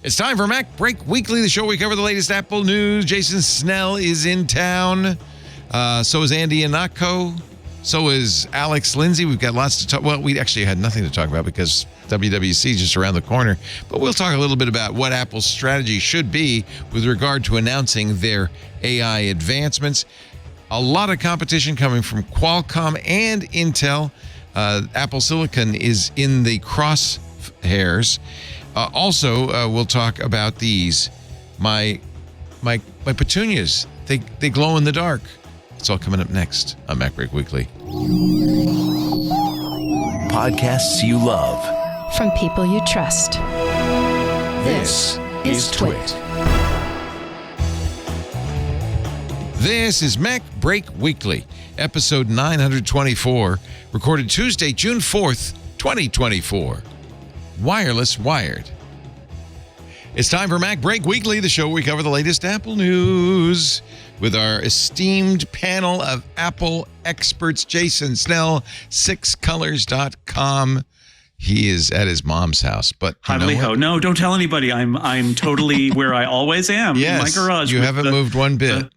It's time for MacBreak Weekly, the show we cover the latest Apple news. Jason Snell is in town. So is Andy Anatko. So is Alex Lindsay. We've got lots to talk. Well, we actually had nothing to talk about because WWDC is just around the corner. But we'll talk a little bit about what Apple's strategy should be with regard to announcing their AI advancements. A lot of competition coming from Qualcomm and Intel. Apple Silicon is in the crosshairs. Also, we'll talk about these. My petunias. They glow in the dark. It's all coming up next on MacBreak Weekly. Podcasts you love. From people you trust. This is Twit. This is MacBreak Weekly, episode 924, recorded Tuesday, June 4th, 2024. Wireless Wired. It's time for MacBreak Weekly, the show where we cover the latest Apple news with our esteemed panel of Apple experts. Jason Snell, sixcolors.com. He is at his mom's house, but no, don't tell anybody. I'm totally where I always am. Yes, in my garage. You haven't moved one bit.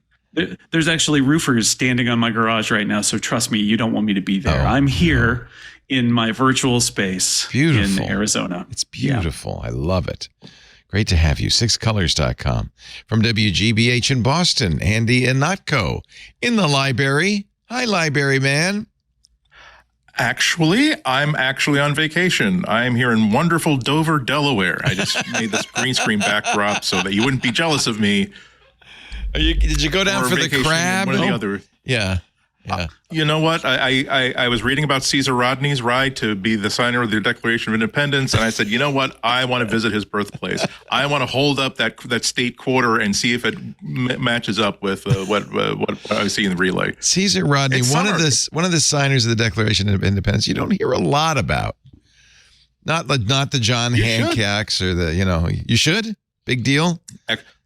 There's actually roofers standing on my garage right now, so trust me, you don't want me to be there. I'm here in my virtual space in Arizona. It's beautiful. Yeah. I love it. Great to have you. Sixcolors.com. From WGBH in Boston, Andy Anatko in the library. Hi, library man. Actually, I'm actually on vacation. I'm here in wonderful Dover, Delaware. I just made this green screen backdrop so that you wouldn't be jealous of me. Did you go down for the crab? One of the other. Yeah. You know what? I was reading about Caesar Rodney's ride to be the signer of the Declaration of Independence, and I said, you know what? I want to visit his birthplace. I want to hold up that state quarter and see if it matches up with what I see in the relay. Caesar Rodney, one of the signers of the Declaration of Independence, you don't hear a lot about. Not the John Hancocks or you should. Big deal.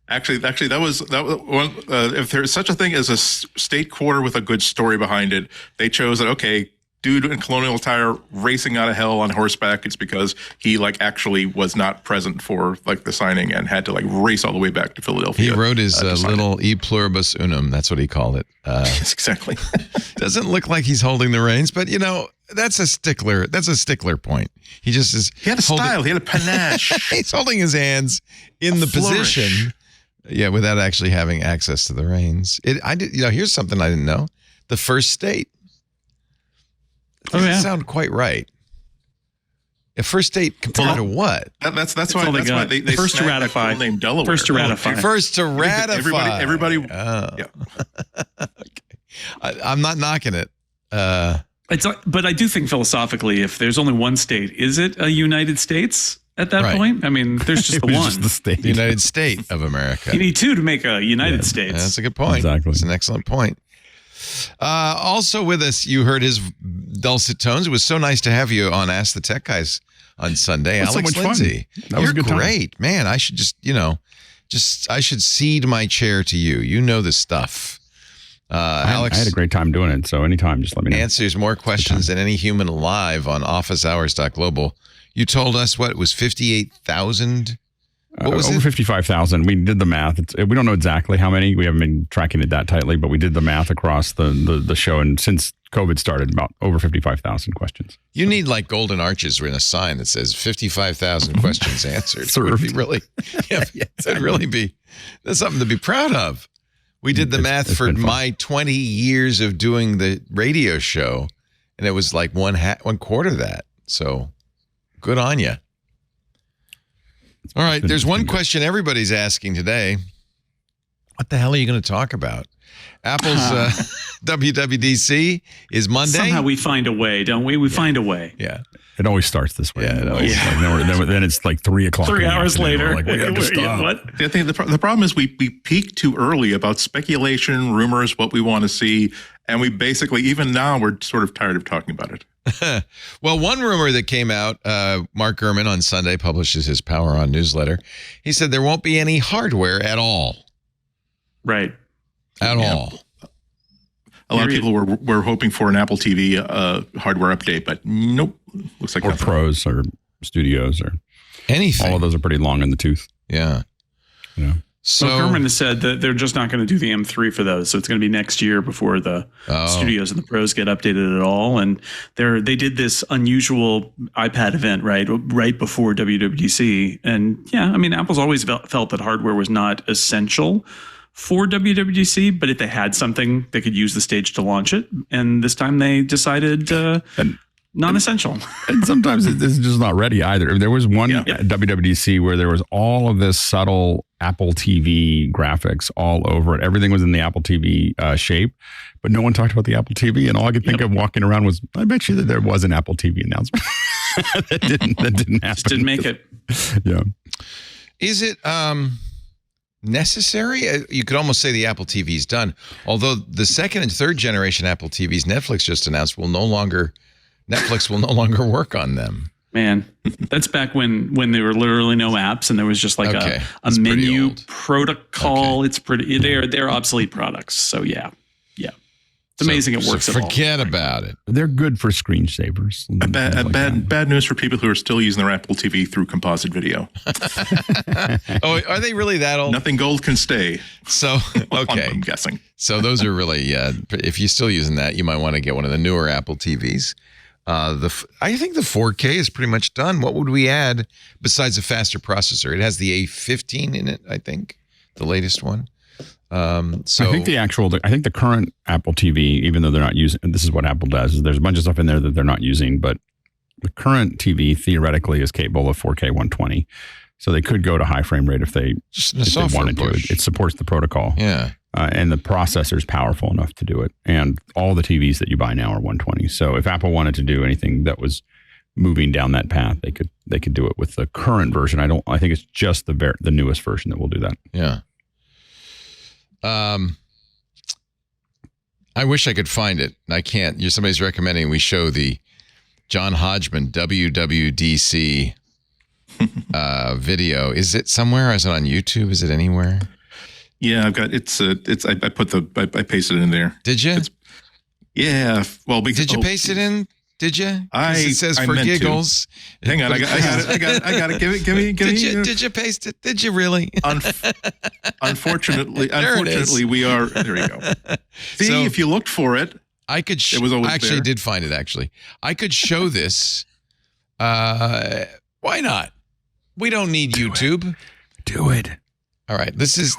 Actually, that was one. If there's such a thing as a state quarter with a good story behind it, they chose that. Okay, dude in colonial attire racing out of hell on horseback. It's because he actually was not present for the signing and had to race all the way back to Philadelphia. He wrote his little E pluribus unum. That's what he called it. Yes, exactly. Doesn't look like he's holding the reins, but that's a stickler. That's a stickler point. He just is. He had a style. He had a panache. He's holding his hands in the position. Yeah, without actually having access to the reins. Here's something I didn't know. The first state. It doesn't sound quite right. A first state compared to what? That's why they first to ratify. Name Delaware. First to ratify. First to ratify. Everybody. Yeah. Okay. I'm not knocking it. But I do think philosophically, if there's only one state, is it a United States? At that point, I mean, there's just the one. Just the state. The United States of America. You need two to make a United States. That's a good point. Exactly. It's an excellent point. Also with us, you heard his dulcet tones. It was so nice to have you on Ask the Tech Guys on Sunday. Alex Lindsay. That was a good great. Time. Man, I should I should cede my chair to you. You know the stuff. Alex, I had a great time doing it, so anytime, just let me know. Answers more questions than any human alive on officehours.global. You told us what it was 58,000? What was over it? 55,000. We did the math. We don't know exactly how many. We haven't been tracking it that tightly, but we did the math across the show. And since COVID started, about over 55,000 questions. You need golden arches in a sign that says 55,000 questions answered. It would be really, it'd really be, that's something to be proud of. We did the math for my 20 years of doing the radio show, and it was one quarter that. So good on you. All right, there's one question everybody's asking today. What the hell are you going to talk about? Apple's WWDC is Monday. Somehow we find a way, don't we? We find a way. Yeah. It always starts this way. Yeah, then it's 3 o'clock. 3 hours later. We have to stop. What? I think the problem is we peak too early about speculation, rumors, what we want to see. And we basically, even now, we're sort of tired of talking about it. Well, one rumor that came out, Mark Gurman on Sunday publishes his Power On newsletter. He said there won't be any hardware at all. Right. At all. A lot of people were hoping for an Apple TV hardware update, but nope. Looks like or Pros or Studios or anything. All of those are pretty long in the tooth. Yeah. Yeah. So Gurman has said that they're just not going to do the M3 for those. So it's going to be next year before the studios and the pros get updated at all. And they did this unusual iPad event right before WWDC. And yeah, I mean, Apple's always felt that hardware was not essential for WWDC, but if they had something, they could use the stage to launch it. And this time they decided non-essential. And sometimes it's just not ready either. There was one WWDC where there was all of this subtle Apple TV graphics all over it. Everything was in the Apple TV shape, but no one talked about the Apple TV. And all I could think of walking around was, I bet you that there was an Apple TV announcement. that didn't happen. Just didn't make it. Yeah. Is it necessary? You could almost say the Apple TV is done. Although the second and third generation Apple TVs, Netflix just announced, Netflix will no longer work on them. Man, that's back when there were literally no apps and there was just like a menu protocol. Okay. It's pretty. They're obsolete products. So yeah. It's amazing it works. So forget about it. They're good for screensavers. Bad news for people who are still using their Apple TV through composite video. Oh, are they really that old? Nothing gold can stay. So okay, I'm guessing. So those are really if you're still using that, you might want to get one of the newer Apple TVs. I think the 4K is pretty much done. What would we add besides a faster processor? It has the A15 in it, I think, the latest one. So I think the current Apple TV, even though they're not using, this is what Apple does, is there's a bunch of stuff in there that they're not using, but the current TV theoretically is capable of 4K 120. So they could go to high frame rate if they wanted to. It supports the protocol. Yeah. And the processor is powerful enough to do it. And all the TVs that you buy now are 120. So if Apple wanted to do anything that was moving down that path, they could do it with the current version. I think it's just the newest version that will do that. Yeah. I wish I could find it. I can't. Somebody's recommending we show the John Hodgman WWDC video. Is it somewhere? Is it on YouTube? Is it anywhere? Yeah, I've got I pasted it in there. Did you? Yeah. Well, did you paste it in? Did you? It says for giggles. Hang on, I got it. Give me. Did you paste it? Did you really? Unfortunately, we are. There we go. See, so, if you looked for it, I could. It was always actually there. Did find it. Actually, I could show this. Why not? We don't need YouTube. Do it. All right. This is.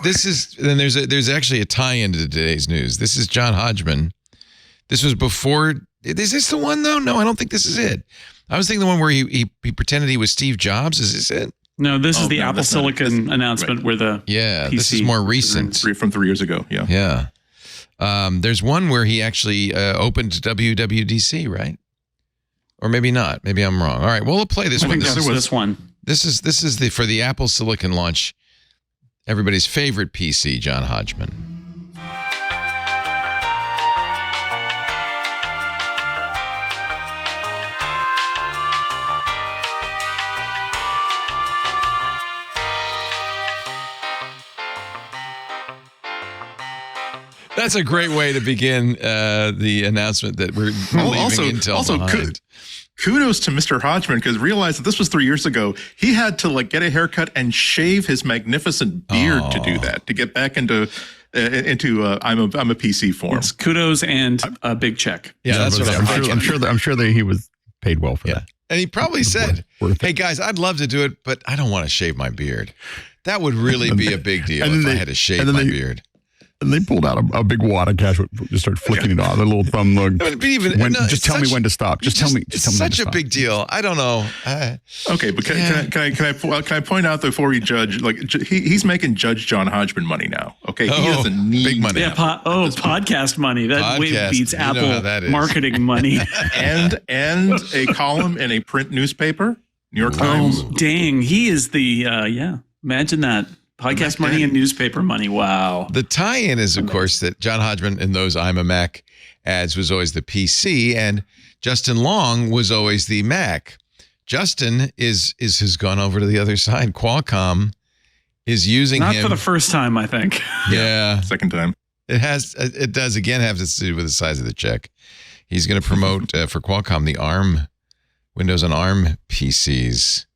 Then there's actually a tie-in to today's news. This is John Hodgman. This was before. Is this the one though? No, I don't think this is it. I was thinking the one where he pretended he was Steve Jobs. Is this it? No, this is the Apple Silicon announcement where the PC this is more recent from 3 years ago. Yeah. There's one where he actually opened WWDC, right? Or maybe not. Maybe I'm wrong. All right, well, we'll play this one. I think this was this one. This is for the Apple Silicon launch. Everybody's favorite PC, John Hodgman. That's a great way to begin the announcement that we're leaving Intel behind. Kudos to Mr. Hodgman, because realize that this was 3 years ago. He had to get a haircut and shave his magnificent beard to do that, to get back into I'm a PC form. It's kudos and a big check. Yeah, that's what I'm sure that he was paid well for that. And he probably said, "Hey guys, I'd love to do it, but I don't want to shave my beard. That would really be a big deal if I had to shave my beard." And they pulled out a big wad of cash, just started flicking it off. The little thumb. Just tell me when to stop. Just tell me. It's such a big deal. I don't know. Okay, but can I point out before we judge? He's making Judge John Hodgman money now. Okay, he doesn't need big money. Yeah, podcast money. That way beats Apple marketing money. and a column in a print newspaper, New York Times. Oh, dang, he is the Imagine that. Podcast money and newspaper money. Wow. The tie-in is, of course, that John Hodgman in those I'm a Mac ads was always the PC, and Justin Long was always the Mac. Justin has gone over to the other side. Qualcomm is using him. Not for the first time, I think. Yeah. Second time. It does again have to do with the size of the check. He's going to promote for Qualcomm the Windows on ARM PCs.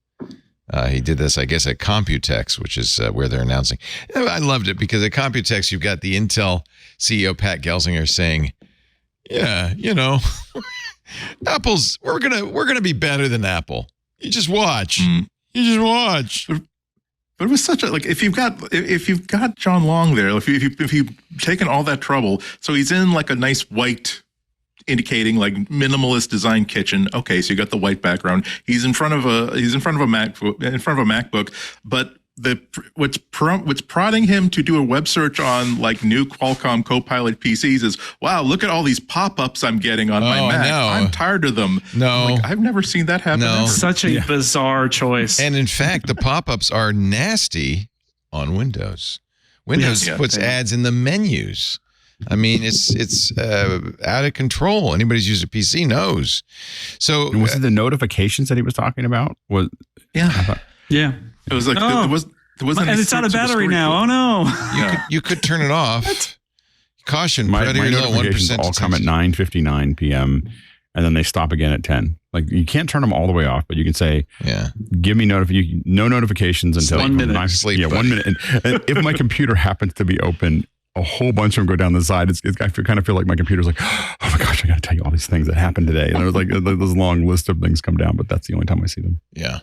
He did this, I guess, at Computex, which is where they're announcing. I loved it because at Computex, you've got the Intel CEO, Pat Gelsinger, saying, yeah, Apple's, we're gonna be better than Apple. You just watch. You just watch. But it was such a, like, if you've got John Long there, if you've taken all that trouble, so he's in like a nice white, indicating like minimalist design kitchen. Okay, so you got the white background. He's in front of a MacBook, but what's prodding him to do a web search on like new Qualcomm Copilot PCs is, wow, look at all these pop-ups I'm getting on my Mac. No. I'm tired of them. No, like, I've never seen that happen. No. Such a bizarre choice. And in fact, the pop-ups are nasty on Windows. Windows puts ads in the menus. I mean, it's out of control. Anybody who's used a PC knows. So and was it the notifications that he was talking about? Yeah. It was like there wasn't. And it's out of battery now. Oh no! You could turn it off. Caution: my predator low, notifications 1% all come at 9:59 p.m. and then they stop again at 10. Like you can't turn them all the way off, but you can say, give me no notifications until 1 minute. 9. Sleep, yeah, 1 minute. And if my computer happens to be open, a whole bunch of them go down the side. I kind of feel like my computer's like, oh my gosh, I got to tell you all these things that happened today. And there's like this long list of things come down, but that's the only time I see them. Yeah.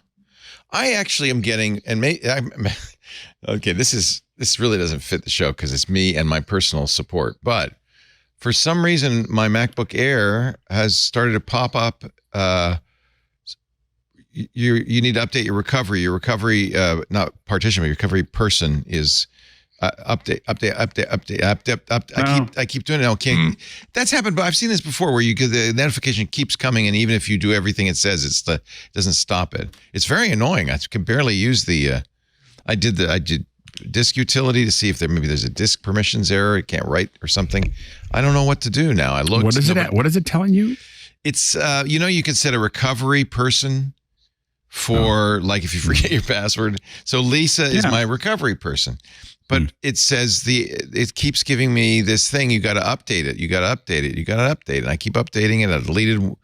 I actually am getting, this really doesn't fit the show because it's me and my personal support. But for some reason, my MacBook Air has started to pop up. You need to update your recovery. Your recovery, not partition, but your recovery person is update. I keep doing it. Okay, that's happened, but I've seen this before where the notification keeps coming, and even if you do everything it says, it doesn't stop it. It's very annoying. I can barely use the. I did disk utility to see if there's a disk permissions error. It can't write or something. I don't know what to do now. I looked. What is it telling you? It's you can set a recovery person for like if you forget your password. So Lisa is my recovery person. But it says it keeps giving me this thing. You got to update it. You got to update it. You got to update it. And I keep updating it. I deleted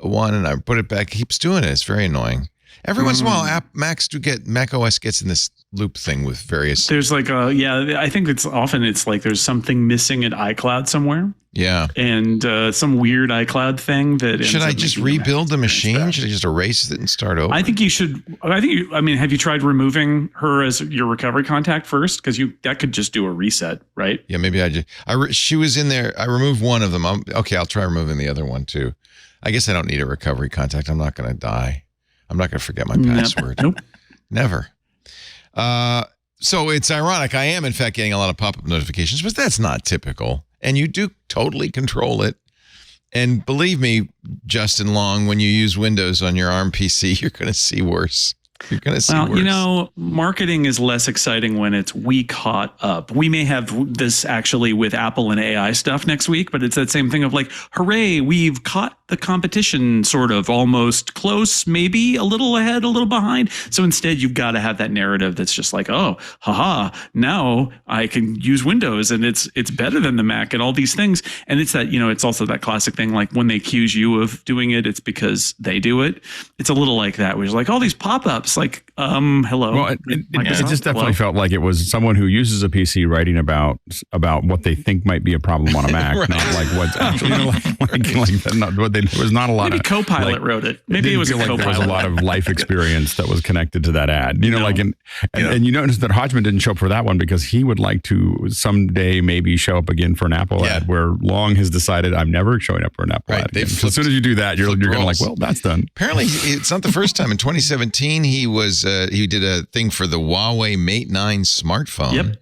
one and I put it back. It keeps doing it. It's very annoying. Every once in a while, Mac OS gets in this loop thing with various. There's like I think it's like there's something missing at iCloud somewhere. Yeah. And some weird iCloud thing that. Should I just rebuild the machine? Should I just erase it and start over? I think you should. Have you tried removing her as your recovery contact first? Because that could just do a reset, right? Yeah, maybe she was in there. I removed one of them. I'll try removing the other one too. I guess I don't need a recovery contact. I'm not going to die. I'm not going to forget my password. Nope. Never. So it's ironic. I am, in fact, getting a lot of pop-up notifications, but that's not typical. And you do totally control it. And believe me, Justin Long, when you use Windows on your ARM PC, you're going to see worse. You're going to see worse. Marketing is less exciting when it's weak hot up. We may have this actually with Apple and AI stuff next week, but it's that same thing of like, hooray, we've caught the competition sort of almost close, maybe a little ahead, a little behind. So instead, you've got to have that narrative that's just like, oh, haha, now I can use Windows and it's better than the Mac and all these things. And it's that, it's also that classic thing, like when they accuse you of doing it, it's because they do it. It's a little like that, where it's like all these pop-ups, like, hello. Well, it just definitely felt like it was someone who uses a PC writing about what they think might be a problem on a Mac, right. Not like what's actually not what they. There was not a lot. Maybe Copilot wrote it. Maybe it was Copilot. There was a lot of life experience that was connected to that ad. And you notice that Hodgman didn't show up for that one because he would like to someday maybe show up again for an Apple ad. Where Long has decided I'm never showing up for an Apple ad. So as soon as you do that, you're going to like, well, that's done. Apparently, it's not the first time. In 2017, he did a thing for the Huawei Mate 9 smartphone.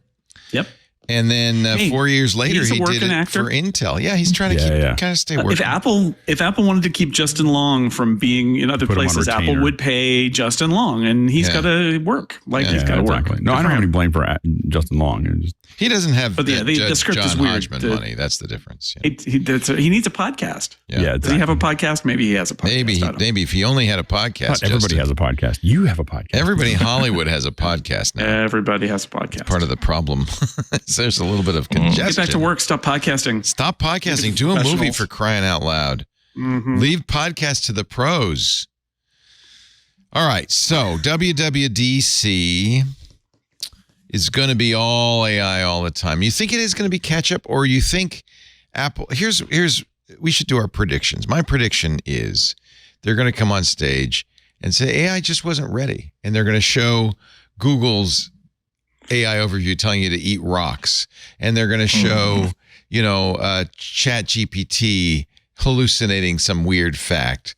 Yep. And then 4 years later, he did it for Intel. Yeah, he's trying to kind of stay working. If Apple wanted to keep Justin Long from being in other places, Apple would pay Justin Long, and he's got to work. He's got to work. No, I don't have any blame for Justin Long. He doesn't have the script John is weird. Hodgman money. That's the difference. He needs a podcast. Yeah. Exactly. Does he have a podcast? Maybe he has a podcast. Maybe if he only had a podcast. Not everybody has a podcast. You have a podcast. Everybody in Hollywood has a podcast now. Everybody has a podcast. Part of the problem. So there's a little bit of congestion. Get back to work. Stop podcasting. Stop podcasting. Do a movie, for crying out loud. Mm-hmm. Leave podcasts to the pros. All right. So WWDC is going to be all AI all the time. You think it is going to be catch up, or you think Apple? Here's we should do our predictions. My prediction is they're going to come on stage and say AI just wasn't ready, and they're going to show Google's AI overview telling you to eat rocks, and they're going to show Chat GPT hallucinating some weird fact,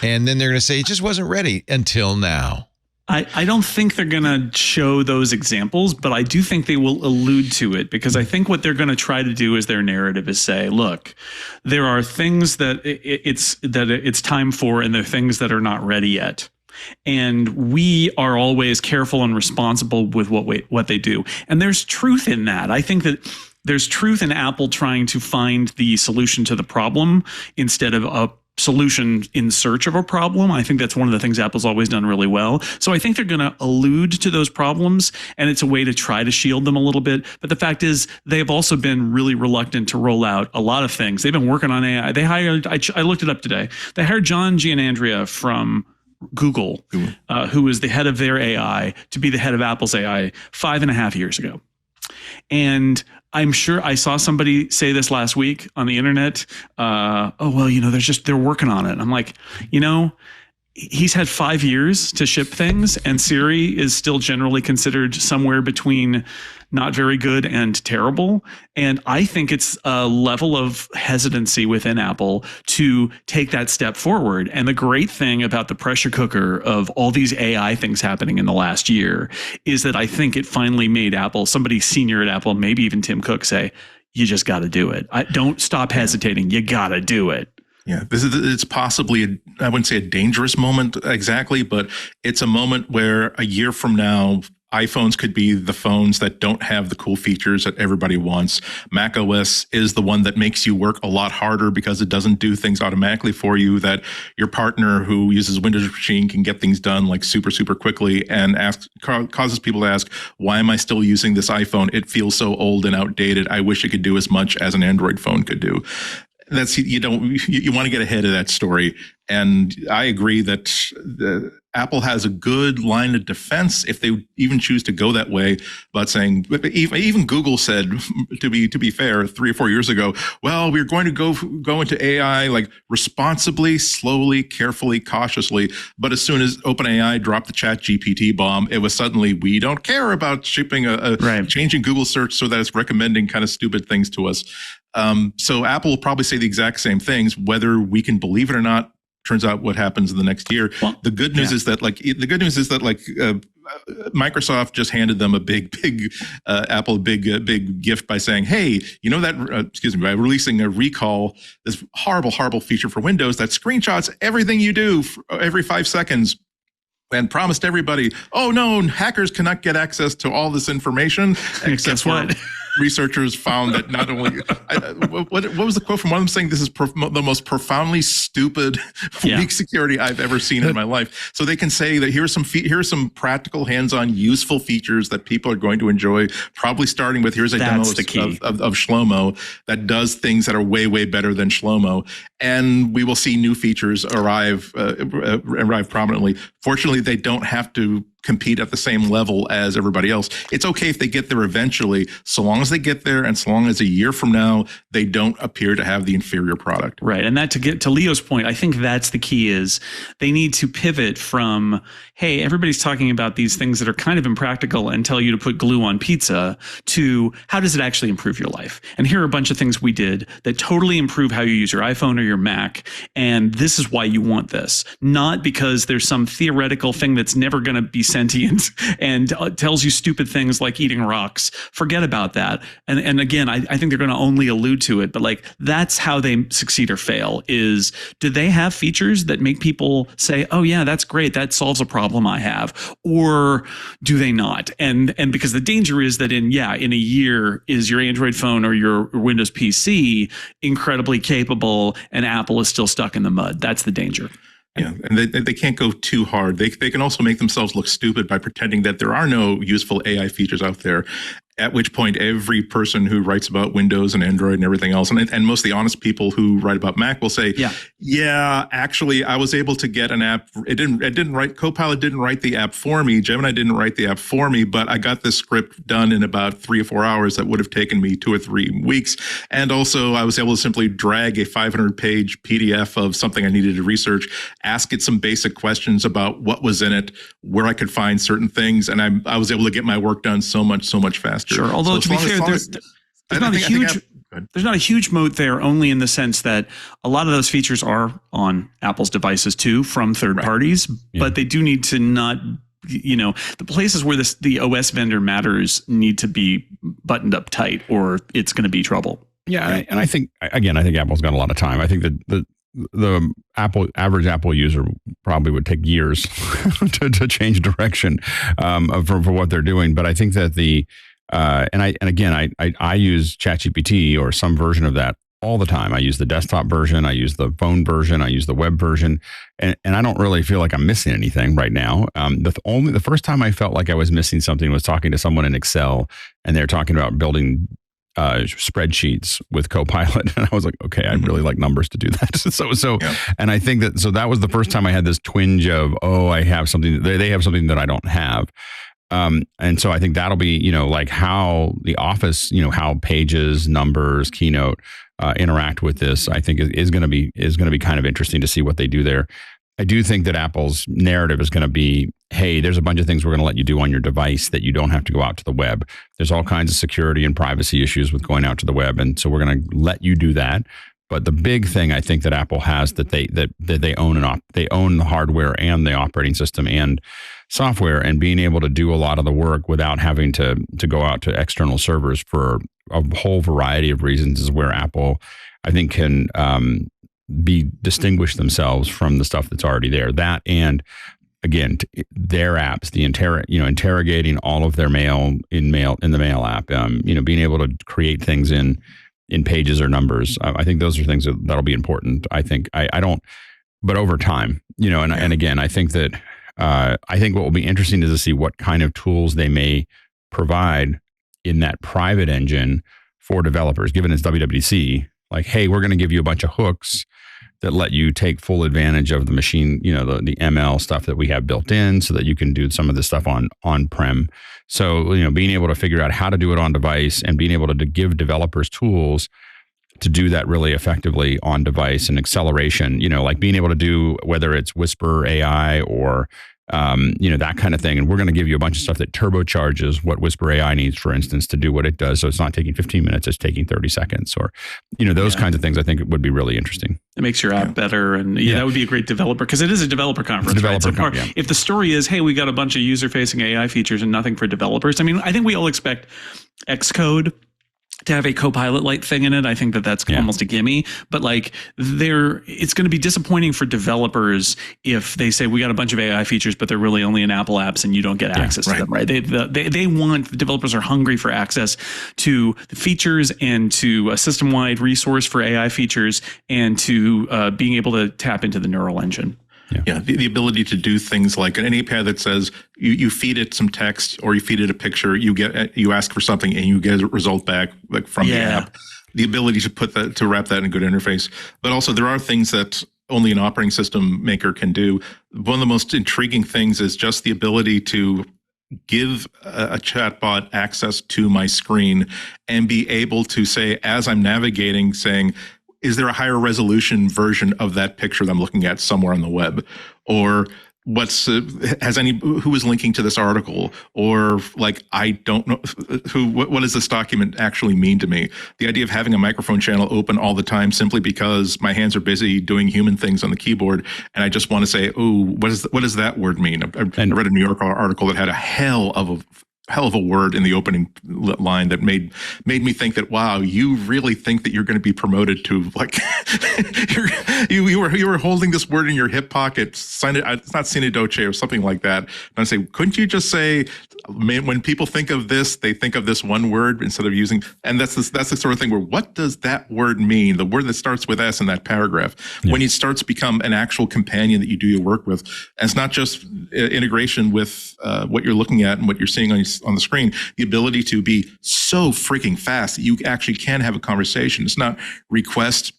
and then they're going to say it just wasn't ready until now. I don't think they're going to show those examples, but I do think they will allude to it, because I think what they're going to try to do is their narrative is say, look, there are things that it's time for, and there are things that are not ready yet. And we are always careful and responsible with what they do. And there's truth in that. I think that there's truth in Apple trying to find the solution to the problem instead of a solution in search of a problem. I think that's one of the things Apple's always done really well. So I think they're going to allude to those problems, and it's a way to try to shield them a little bit. But the fact is, they've also been really reluctant to roll out a lot of things. They've been working on AI. They hired, I looked it up today, they hired John Gianandrea from Google, who was the head of their AI, to be the head of Apple's AI 5.5 years ago. And I'm sure I saw somebody say this last week on the internet. They're working on it. I'm like, he's had 5 years to ship things, and Siri is still generally considered somewhere between not very good and terrible. And I think it's a level of hesitancy within Apple to take that step forward. And the great thing about the pressure cooker of all these AI things happening in the last year is that I think it finally made Apple, somebody senior at Apple, maybe even Tim Cook, say, you just got to do it. Don't stop hesitating. You got to do it. Yeah, it's possibly, I wouldn't say a dangerous moment exactly, but it's a moment where a year from now, iPhones could be the phones that don't have the cool features that everybody wants. Mac OS is the one that makes you work a lot harder because it doesn't do things automatically for you, that your partner who uses Windows Machine can get things done like super, super quickly, and causes people to ask, why am I still using this iPhone? It feels so old and outdated. I wish it could do as much as an Android phone could do. You want to get ahead of that story. And I agree that Apple has a good line of defense if they even choose to go that way, about saying, even Google said, to be fair, 3 or 4 years ago, well, we're going to go into AI like responsibly, slowly, carefully, cautiously. But as soon as OpenAI dropped the Chat GPT bomb, it was suddenly, we don't care about shipping changing Google search so that it's recommending kind of stupid things to us. So Apple will probably say the exact same things, whether we can believe it or not. Turns out what happens in the next year. Well, the good news is that Microsoft just handed them a big gift by saying, hey, by releasing a recall, this horrible feature for Windows that screenshots everything you do every 5 seconds. And promised everybody, oh no, hackers cannot get access to all this information. Guess what? Researchers found that not only what was the quote from one of them saying, this is the most profoundly stupid weak security I've ever seen in my life. So they can say that here are some practical, hands-on, useful features that people are going to enjoy. Probably starting with here's a demo of Shlomo that does things that are way, way better than Shlomo, and we will see new features arrive prominently. Fortunately, they don't have to compete at the same level as everybody else. It's okay if they get there eventually, so long as they get there, and so long as a year from now they don't appear to have the inferior product. Right, and that, to get to Leo's point, I think that's the key, is they need to pivot from, hey, everybody's talking about these things that are kind of impractical and tell you to put glue on pizza, to how does it actually improve your life? And here are a bunch of things we did that totally improve how you use your iPhone or your Mac, and this is why you want this. Not because there's some theoretical thing that's never going to be sentient and tells you stupid things like eating rocks. Forget about that. And again, I think they're going to only allude to it, but like, that's how they succeed or fail, is, do they have features that make people say, oh yeah, that's great, that solves a problem I have, or do they not? And because the danger is that in a year, is your Android phone or your Windows PC incredibly capable and Apple is still stuck in the mud. That's the danger. Yeah, and they can't go too hard. They can also make themselves look stupid by pretending that there are no useful AI features out there, at which point every person who writes about Windows and Android and everything else, and most of the honest people who write about Mac will say, Yeah, actually, I was able to get an app. It didn't write. Copilot didn't write the app for me. Gemini didn't write the app for me, but I got this script done in about 3 or 4 hours that would have taken me 2 or 3 weeks. And also, I was able to simply drag a 500-page PDF of something I needed to research, ask it some basic questions about what was in it, where I could find certain things, and I was able to get my work done so much faster. Sure. Although to be fair, there's not a huge moat there, only in the sense that a lot of those features are on Apple's devices too, from third parties, but they do need to not, the places where the OS vendor matters need to be buttoned up tight, or it's going to be trouble. Yeah. Right? And I think Apple's got a lot of time. I think that the average Apple user probably would take years to change direction for what they're doing. But I think that I use ChatGPT or some version of that all the time. I use the desktop version, I use the phone version, I use the web version, and I don't really feel like I'm missing anything right now. The first time I felt like I was missing something was talking to someone in Excel, and they're talking about building spreadsheets with Copilot, and I was like, okay, I really like numbers to do that. And I think that was the first time I had this twinge of, I have something. They have something that I don't have. And so I think that'll be, like how the Office, how Pages, Numbers, Keynote interact with this, I think is going to be kind of interesting to see what they do there. I do think that Apple's narrative is going to be, hey, there's a bunch of things we're going to let you do on your device that you don't have to go out to the web. There's all kinds of security and privacy issues with going out to the web. And so we're going to let you do that. But the big thing I think that Apple has that they own they own the hardware and the operating system and software, and being able to do a lot of the work without having to go out to external servers for a whole variety of reasons is where Apple, I think, can distinguish themselves from the stuff that's already there. That, and again, their apps, interrogating all of their mail in the Mail app, being able to create things in Pages or Numbers. I think those are things that'll be important. I think but over time, and again, I think that I think what will be interesting is to see what kind of tools they may provide in that private engine for developers, given it's WWDC. Like, hey, we're going to give you a bunch of hooks that let you take full advantage of the machine, the ML stuff that we have built in, so that you can do some of this stuff on-prem. So, being able to figure out how to do it on device and being able to give developers tools to do that really effectively on device, and acceleration, like being able to do, whether it's Whisper AI or, that kind of thing. And we're going to give you a bunch of stuff that turbocharges what Whisper AI needs, for instance, to do what it does. So it's not taking 15 minutes, it's taking 30 seconds, or, those kinds of things I think would be really interesting. It makes your app better. And that would be a great developer, because it is a developer conference. If the story is, hey, we got a bunch of user-facing AI features and nothing for developers. I mean, I think we all expect Xcode to have a Copilot-like thing in it. I think that's almost a gimme, but it's going to be disappointing for developers if they say we got a bunch of AI features, but they're really only in Apple apps and you don't get access to them, right? The developers are hungry for access to the features and to a system-wide resource for AI features, and to being able to tap into the neural engine. Yeah, the ability to do things like an iPad that says you feed it some text, or you feed it a picture, you ask for something and you get a result back from the app. The ability to wrap that in a good interface. But also there are things that only an operating system maker can do. One of the most intriguing things is just the ability to give a chatbot access to my screen and be able to say, as I'm navigating, saying, is there a higher resolution version of that picture that I'm looking at somewhere on the web? Or who is linking to this article? Or I don't know what does this document actually mean to me? The idea of having a microphone channel open all the time simply because my hands are busy doing human things on the keyboard, and I just want to say, what does that word mean? I read a New Yorker article that had a hell of a word in the opening line that made me think that, wow, you really think that you're going to be promoted to you were holding this word in your hip pocket. It's not sine doce or something like that. And I say, couldn't you just say, when people think of this, they think of this one word instead of using, and that's the sort of thing where, what does that word mean? The word that starts with S in that paragraph, when it starts to become an actual companion that you do your work with. And it's not just integration with what you're looking at and what you're seeing on the screen, the ability to be so freaking fast that you actually can have a conversation. It's not request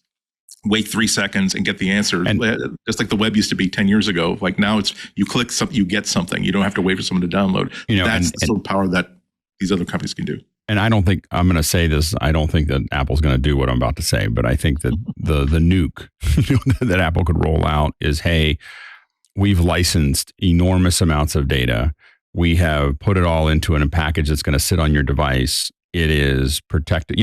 wait 3 seconds and get the answer. And just like the web used to be 10 years ago. Like now it's you click something, you get something. You don't have to wait for someone to download. That's the sort of power that these other companies can do. And I don't think I'm going to say this. I don't think that Apple's going to do what I'm about to say, but I think that the nuke that Apple could roll out is, hey, we've licensed enormous amounts of data. We have put it all into a package that's going to sit on your device. It is protected.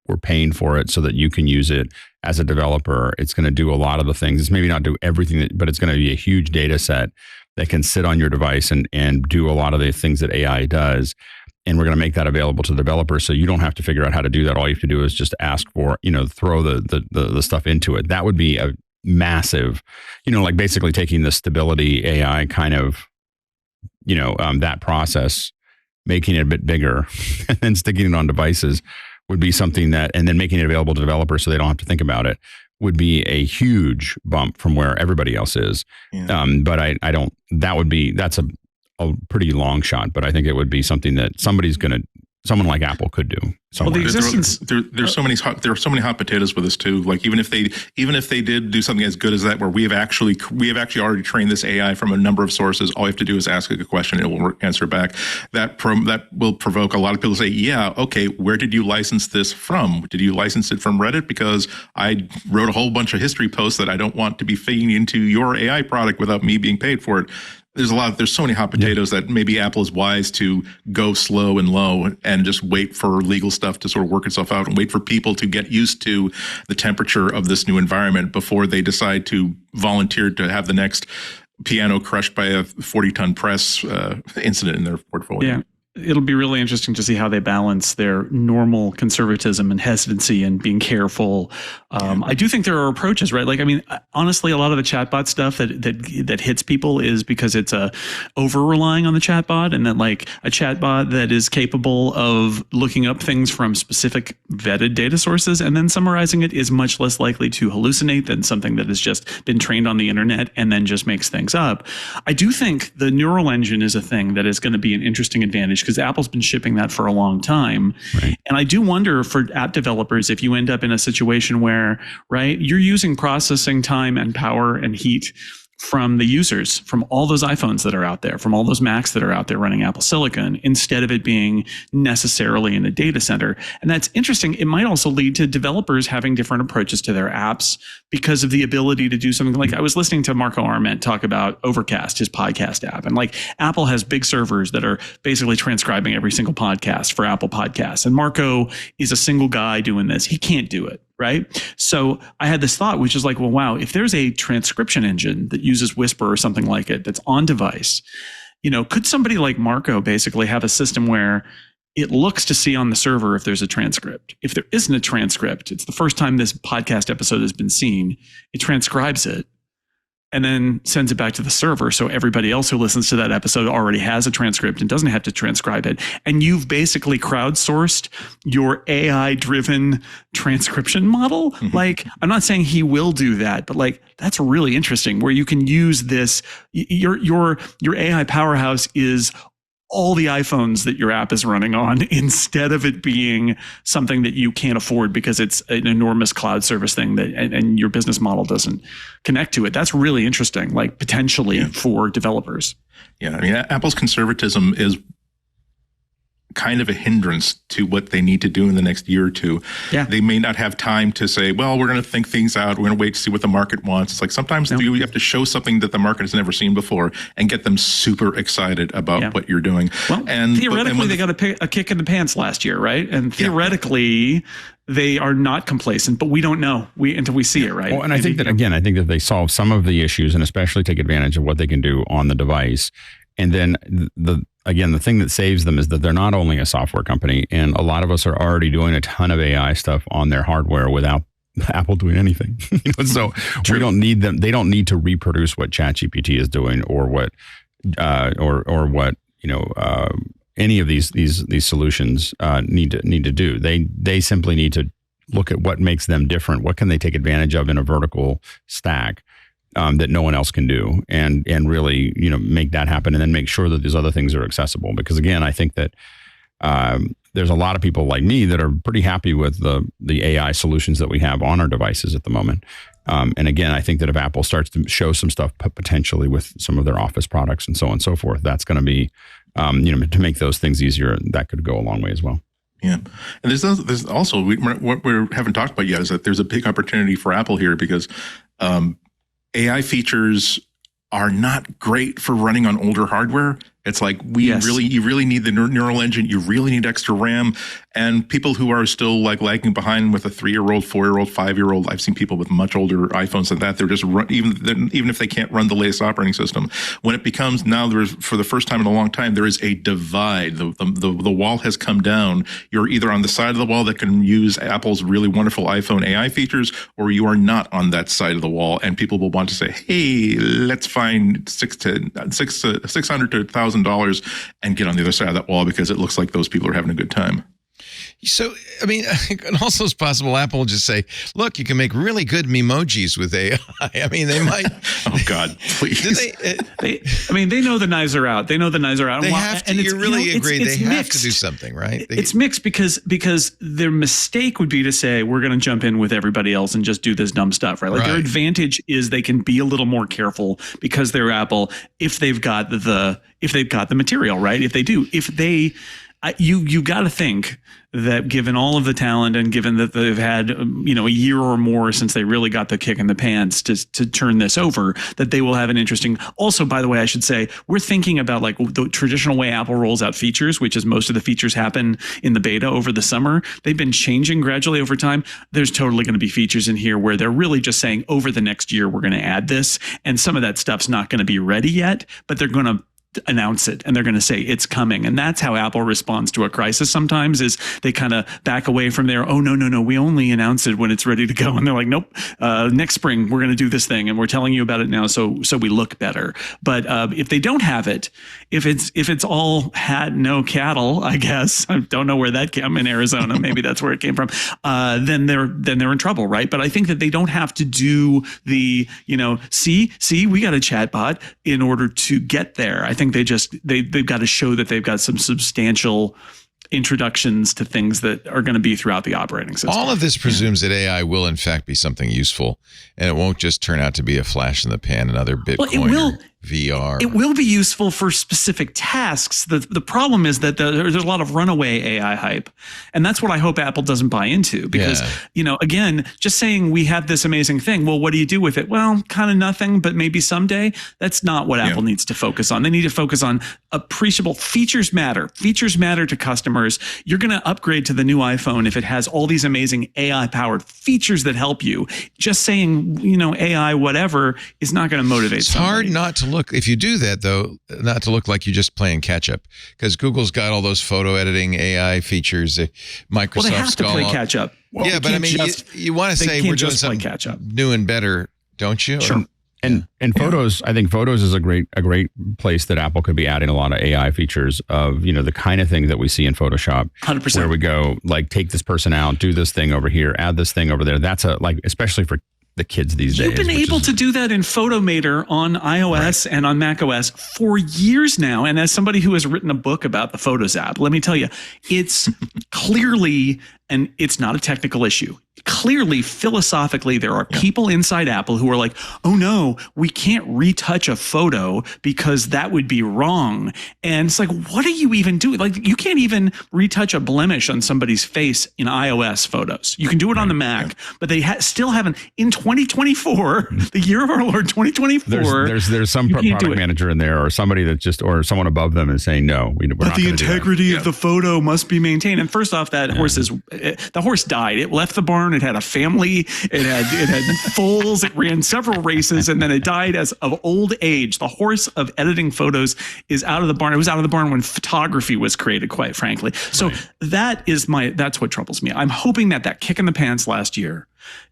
We're paying for it so that you can use it as a developer. It's going to do a lot of the things. It's maybe not do everything, but it's going to be a huge data set that can sit on your device and do a lot of the things that AI does. And we're going to make that available to developers, so you don't have to figure out how to do that. All you have to do is just ask for, throw the stuff into it. That would be a massive, like basically taking the stability AI kind of, that process, making it a bit bigger, and then sticking it on devices would be something that, and then making it available to developers so they don't have to think about it, would be a huge bump from where everybody else is. Yeah. But I don't. That's a pretty long shot, but I think it would be something that someone like Apple could do. Well, there's so many hot potatoes with this too. Like even if they did do something as good as that, where we have actually already trained this AI from a number of sources. All you have to do is ask it a question; it will answer back. That will provoke a lot of people to say, "Yeah, okay, where did you license this from? Did you license it from Reddit? Because I wrote a whole bunch of history posts that I don't want to be feeding into your AI product without me being paid for it." There's so many hot potatoes that maybe Apple is wise to go slow and low and just wait for legal stuff to sort of work itself out and wait for people to get used to the temperature of this new environment before they decide to volunteer to have the next piano crushed by a 40-ton press incident in their portfolio. Yeah. It'll be really interesting to see how they balance their normal conservatism and hesitancy and being careful. I do think there are approaches, right? Like, I mean, honestly, a lot of the chatbot stuff that hits people is because it's over relying on the chatbot, and that like a chatbot that is capable of looking up things from specific vetted data sources and then summarizing it is much less likely to hallucinate than something that has just been trained on the internet and then just makes things up. I do think the neural engine is a thing that is going to be an interesting advantage, because Apple's been shipping that for a long time. Right. And I do wonder for app developers, if you end up in a situation where, right, you're using processing time and power and heat from the users, from all those iPhones that are out there, from all those Macs that are out there running Apple Silicon, instead of it being necessarily in a data center. And that's interesting. It might also lead to developers having different approaches to their apps because of the ability to do something like, I was listening to Marco Arment talk about Overcast, his podcast app. And like Apple has big servers that are basically transcribing every single podcast for Apple Podcasts. And Marco is a single guy doing this. He can't do it. Right. So I had this thought, which is like, well, wow, if there's a transcription engine that uses Whisper or something like it that's on device, could somebody like Marco basically have a system where it looks to see on the server if there's a transcript? If there isn't a transcript, it's the first time this podcast episode has been seen, it transcribes it and then sends it back to the server. So everybody else who listens to that episode already has a transcript and doesn't have to transcribe it. And you've basically crowdsourced your AI-driven transcription model. Mm-hmm. Like, I'm not saying he will do that, but like, that's really interesting where you can use this. Your AI powerhouse is all the iPhones that your app is running on, instead of it being something that you can't afford because it's an enormous cloud service thing that and your business model doesn't connect to it. That's really interesting, like potentially for developers. Yeah, I mean, Apple's conservatism is kind of a hindrance to what they need to do in the next year or two. Yeah. They may not have time to say, well, we're going to think things out. We're going to wait to see what the market wants. It's like sometimes you have to show something that the market has never seen before and get them super excited about what you're doing. Well, and theoretically, they got a kick in the pants last year, right? And theoretically, they are not complacent, but we don't know until we see it, right? Well, and I think that they solve some of the issues and especially take advantage of what they can do on the device. And then the thing that saves them is that they're not only a software company, and a lot of us are already doing a ton of AI stuff on their hardware without Apple doing anything. So we don't need them. They don't need to reproduce what ChatGPT is doing or what any of these solutions need to do. They simply need to look at what makes them different. What can they take advantage of in a vertical stack that no one else can do, and really make that happen, and then make sure that these other things are accessible. Because again, I think that there's a lot of people like me that are pretty happy with the AI solutions that we have on our devices at the moment. And again, I think that if Apple starts to show some stuff potentially with some of their Office products and so on and so forth, that's going to be, to make those things easier, that could go a long way as well. Yeah. And there's also, what we haven't talked about yet is that there's a big opportunity for Apple here because AI features are not great for running on older hardware. It's like you really need the neural engine. You really need extra RAM. And people who are still like lagging behind with a 3-year-old, 4-year-old, 5-year-old, I've seen people with much older iPhones than that. They're just even if they can't run the latest operating system. When it becomes now, for the first time in a long time, there is a divide. The wall has come down. You're either on the side of the wall that can use Apple's really wonderful iPhone AI features, or you are not on that side of the wall. And people will want to say, "Hey, let's find $600 to $1,000 and get on the other side of that wall because it looks like those people are having a good time." So, I mean, and also it's possible Apple will just say, look, you can make really good memojis with AI. I mean, they might. Oh, God, please. They know the knives are out. They know the knives are out. They have to, you really agree, they have to do something, right? It's mixed because their mistake would be to say, we're going to jump in with everybody else and just do this dumb stuff, right? Like their advantage is they can be a little more careful because they're Apple if they've got the material, right? You got to think that given all of the talent and given that they've had, a year or more since they really got the kick in the pants to turn this over, that they will have an interesting. Also, by the way, I should say, we're thinking about like the traditional way Apple rolls out features, which is most of the features happen in the beta over the summer. They've been changing gradually over time. There's totally going to be features in here where they're really just saying over the next year, we're going to add this. And some of that stuff's not going to be ready yet, but they're going to announce it and they're going to say it's coming. And that's how Apple responds to a crisis sometimes, is they kind of back away from there. Oh, no, we only announce it when it's ready to go. And they're like, nope, next spring we're going to do this thing and we're telling you about it now so we look better. But if they don't have it, if it's all had no cattle, I guess, I don't know where that came in Arizona, maybe that's where it came from, then they're in trouble, right? But I think that they don't have to do the, see, we got a chatbot in order to get there. I think they've got to show that they've got some substantial introductions to things that are going to be throughout the operating system. All of this presumes that AI will in fact be something useful, and it won't just turn out to be a flash in the pan, another Bitcoin or VR. It will be useful for specific tasks. The problem is that there's a lot of runaway AI hype, and that's what I hope Apple doesn't buy into, because again, just saying we have this amazing thing, well, what do you do with it? Well, kind of nothing, but maybe someday. That's not what Apple needs to focus on. They need to focus on appreciable features. Matter to customers. You're going to upgrade to the new iPhone if it has all these amazing AI powered features that help you. Just saying, AI whatever is not going to motivate somebody. Hard not to look, if you do that though, not to look like you're just playing catch up, because Google's got all those photo editing AI features. Microsoft's they have to play catch up. Well, yeah, but I mean, you want to say we're doing something catch up, new and better, don't you? Sure. And Photos, I think Photos is a great place that Apple could be adding a lot of AI features of, the kind of thing that we see in Photoshop. 100%. Where we go, like, take this person out, do this thing over here, add this thing over there. That's especially for the kids these days. You've been able to do that in Photomator on iOS and on macOS for years now. And as somebody who has written a book about the Photos app, let me tell you, it's clearly, and it's not a technical issue. Clearly, philosophically, there are people inside Apple who are like, oh no, we can't retouch a photo because that would be wrong. And it's like, what are you even doing? Like, you can't even retouch a blemish on somebody's face in iOS photos. You can do it on the Mac, but they still haven't. In 2024, the year of our Lord 2024, there's some product manager in there or somebody that or someone above them is saying, no, we're not going to do that. The integrity of the photo must be maintained. And first off, the horse died. It left the barn. It had a family. It had foals. It ran several races, and then it died of old age. The horse of editing photos is out of the barn. It was out of the barn when photography was created, quite frankly. So that's what troubles me. I'm hoping that kick in the pants last year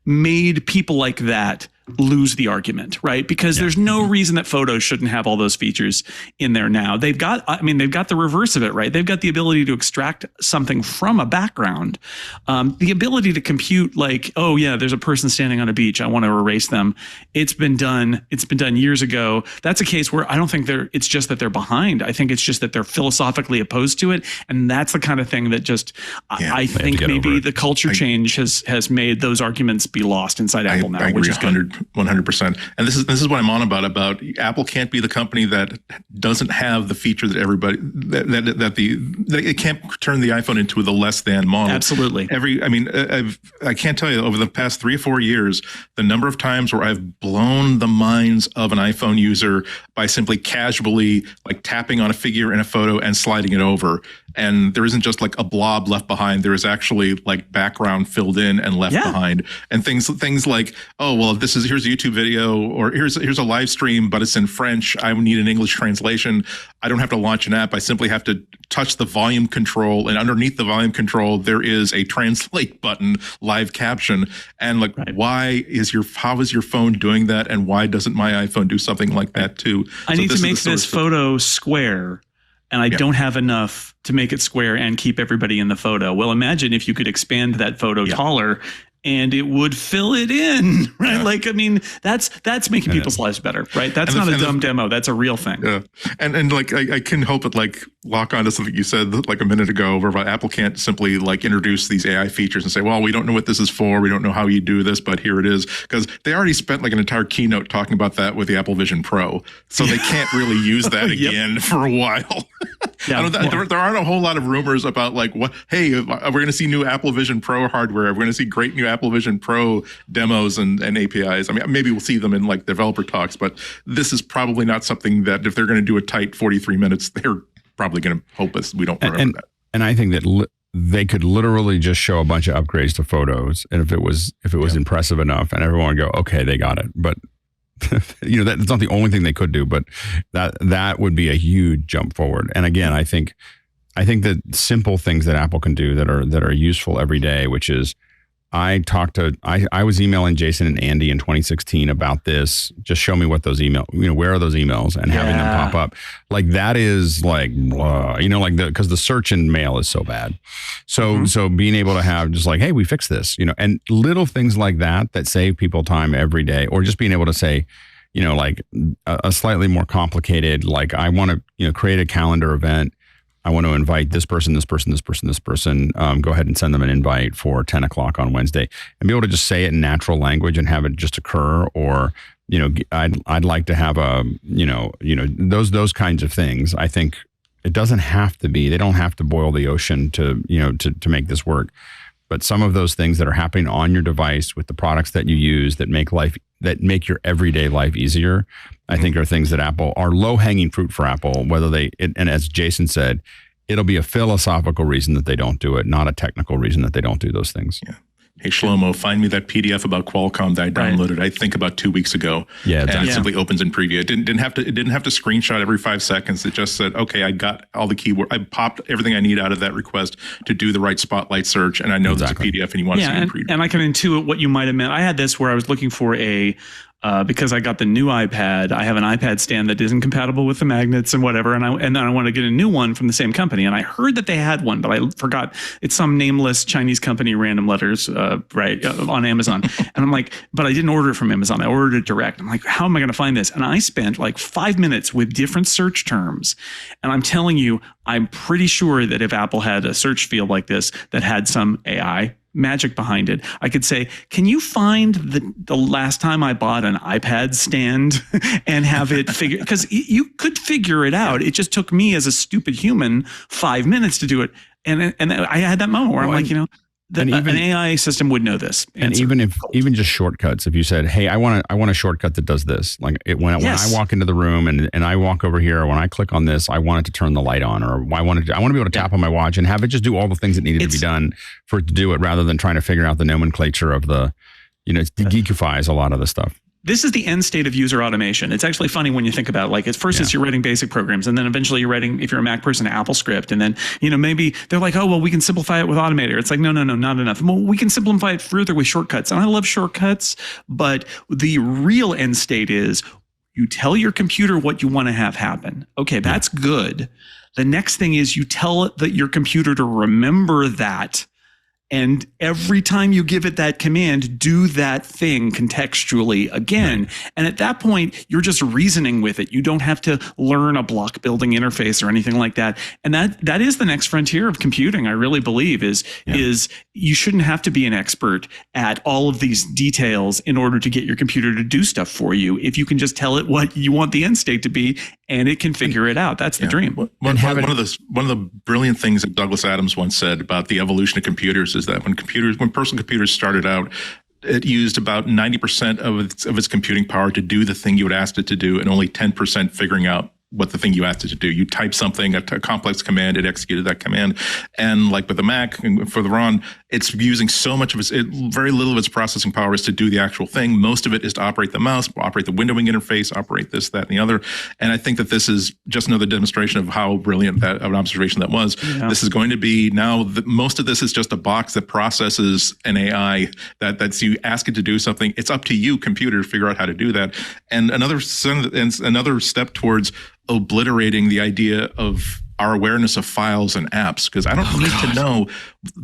made people like that lose the argument, right? Because there's no reason that photos shouldn't have all those features in there now. They've got the reverse of it, right? They've got the ability to extract something from a background, the ability to compute like, oh yeah, there's a person standing on a beach, I want to erase them. It's been done years ago. That's a case where I don't think it's just that they're behind. I think it's just that they're philosophically opposed to it. And that's the kind of thing that just, I think maybe the culture change has made those arguments be lost inside Apple now, which is good. 100%. And this is what I'm on about Apple can't be the company that doesn't have the feature that everybody that it can't turn the iPhone into the less than model. Absolutely. I can't tell you over the past 3 or 4 years the number of times where I've blown the minds of an iPhone user by simply casually like tapping on a figure in a photo and sliding it over. And there isn't just like a blob left behind. There is actually like background filled in and left behind, and things like, oh well, here's a YouTube video, or here's a live stream, but it's in French. I need an English translation. I don't have to launch an app. I simply have to touch the volume control, and underneath the volume control there is a translate button, live caption. And like, how is your phone doing that, and why doesn't my iPhone do something like that too? I need to make this photo square, and I don't have enough to make it square and keep everybody in the photo. Well, imagine if you could expand that photo taller and it would fill it in, right? Like, I mean, that's making people's lives better, right? That's not a dumb demo. That's a real thing. Yeah. And like, I couldn't help but like lock onto something you said like a minute ago, where Apple can't simply like introduce these AI features and say, well, we don't know what this is for. We don't know how you do this, but here it is. Because they already spent like an entire keynote talking about that with the Apple Vision Pro. So they can't really use that again for a while. There aren't a whole lot of rumors about like, we're going to see new Apple Vision Pro hardware. We're going to see great new Apple Vision Pro demos and APIs. I mean, maybe we'll see them in like developer talks, but this is probably not something that if they're going to do a tight 43 minutes, they're probably going to hope us we don't remember that. And I think that they could literally just show a bunch of upgrades to photos, and if it was impressive enough, and everyone would go, okay, they got it. But that's not the only thing they could do, but that would be a huge jump forward. And again, I think that simple things that Apple can do that are useful every day, which is, I was emailing Jason and Andy in 2016 about this. Just show me what those where are those emails, and having them pop up. Like that is like, because the search in mail is so bad. So being able to have just like, hey, we fixed this, and little things like that save people time every day, or just being able to say, like a slightly more complicated, like I want to, create a calendar event. I want to invite this person. Go ahead and send them an invite for 10 o'clock on Wednesday, and be able to just say it in natural language and have it just occur. Or, I'd like to have those kinds of things. I think it doesn't have to be, they don't have to boil the ocean to make this work. But some of those things that are happening on your device with the products that you use that make your everyday life easier, I think are things that Apple are low-hanging fruit for Apple, and as Jason said, it'll be a philosophical reason that they don't do it, not a technical reason that they don't do those things. Yeah. Hey, Shlomo, find me that PDF about Qualcomm that I downloaded, I think about 2 weeks ago. Yeah, and it simply opens in preview. It didn't have to screenshot every 5 seconds. It just said, okay, I got all the keyword. I popped everything I need out of that request to do the right spotlight search. And I know there's a PDF and you want to see it in preview. And I can intuit what you might have meant. I had this where I was looking for because I got the new iPad, I have an iPad stand that isn't compatible with the magnets and whatever, and then I want to get a new one from the same company. And I heard that they had one, but I forgot. It's some nameless Chinese company, random letters, on Amazon. And I'm like, but I didn't order it from Amazon. I ordered it direct. I'm like, how am I going to find this? And I spent like 5 minutes with different search terms. And I'm telling you, I'm pretty sure that if Apple had a search field like this that had some AI magic behind it, I could say, can you find the last time I bought an iPad stand and have it figure, because you could figure it out. It just took me as a stupid human 5 minutes to do it. And I had that moment where I'm like, an AI system would know this. Answer. And even just shortcuts, if you said, hey, I want a shortcut that does this, like when I walk into the room and I walk over here, when I click on this, I want it to turn the light on, or I want to be able to tap on my watch and have it just do all the things that needed to be done for it to do it, rather than trying to figure out the nomenclature of it geekifies a lot of the stuff. this is the end state of user automation. It's actually funny when you think about it. Like at first it's you're writing basic programs, and then eventually you're writing, if you're a Mac person, AppleScript. And then, maybe they're like, oh, well, we can simplify it with Automator. It's like, no, not enough. Well, we can simplify it further with shortcuts. And I love shortcuts, but the real end state is you tell your computer what you want to have happen. Okay, that's good. The next thing is you tell your computer to remember that. And every time you give it that command, do that thing contextually again. Right. And at that point, you're just reasoning with it. You don't have to learn a block building interface or anything like that. And that is the next frontier of computing, I really believe, is you shouldn't have to be an expert at all of these details in order to get your computer to do stuff for you. If you can just tell it what you want the end state to be, and it can figure it out. That's the dream. One of the brilliant things that Douglas Adams once said about the evolution of computers is that when personal computers started out, it used about 90% of its computing power to do the thing you would ask it to do, and only 10% figuring out what the thing you asked it to do. You type something, a complex command, it executed that command. And like with the Mac, for the RON, it's using so much of very little of its processing power is to do the actual thing. Most of it is to operate the mouse, operate the windowing interface, operate this, that, and the other. And I think that this is just another demonstration of how brilliant of an observation that was. Yeah. This is going to be now, most of this is just a box that processes an AI that's you ask it to do something. It's up to you, computer, to figure out how to do that. And another step towards obliterating the idea of our awareness of files and apps, because I don't need to know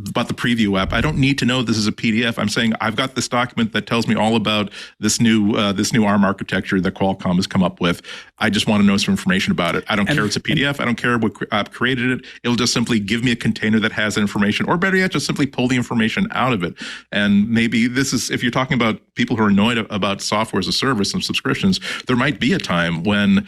about the preview app. I don't need to know this is a PDF. I'm saying I've got this document that tells me all about this new ARM architecture that Qualcomm has come up with. I just want to know some information about it. I don't care it's a PDF. I don't care what app created it. It'll just simply give me a container that has that information, or better yet, just simply pull the information out of it. And maybe this is, if you're talking about people who are annoyed about software as a service and subscriptions, there might be a time when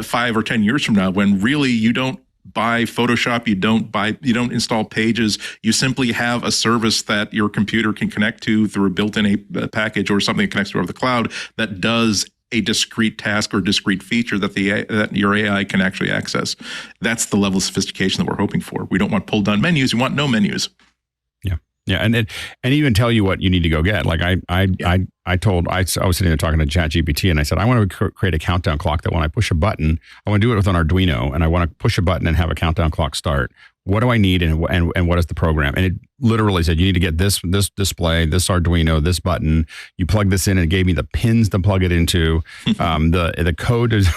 5 or 10 years from now, when really you don't buy Photoshop, you don't install Pages, you simply have a service that your computer can connect to through a built-in package or something that connects to over the cloud that does a discrete task or discrete feature that your AI can actually access. That's the level of sophistication that we're hoping for. We don't want pulled down menus. We want no menus. Yeah, and even tell you what you need to go get. Like I was sitting there talking to ChatGPT, and I said, I want to create a countdown clock that when I push a button, I want to do it with an Arduino, and I want to push a button and have a countdown clock start. What do I need, and what is the program? And it literally said, you need to get this display, this Arduino, this button. You plug this in, and it gave me the pins to plug it into. The code is.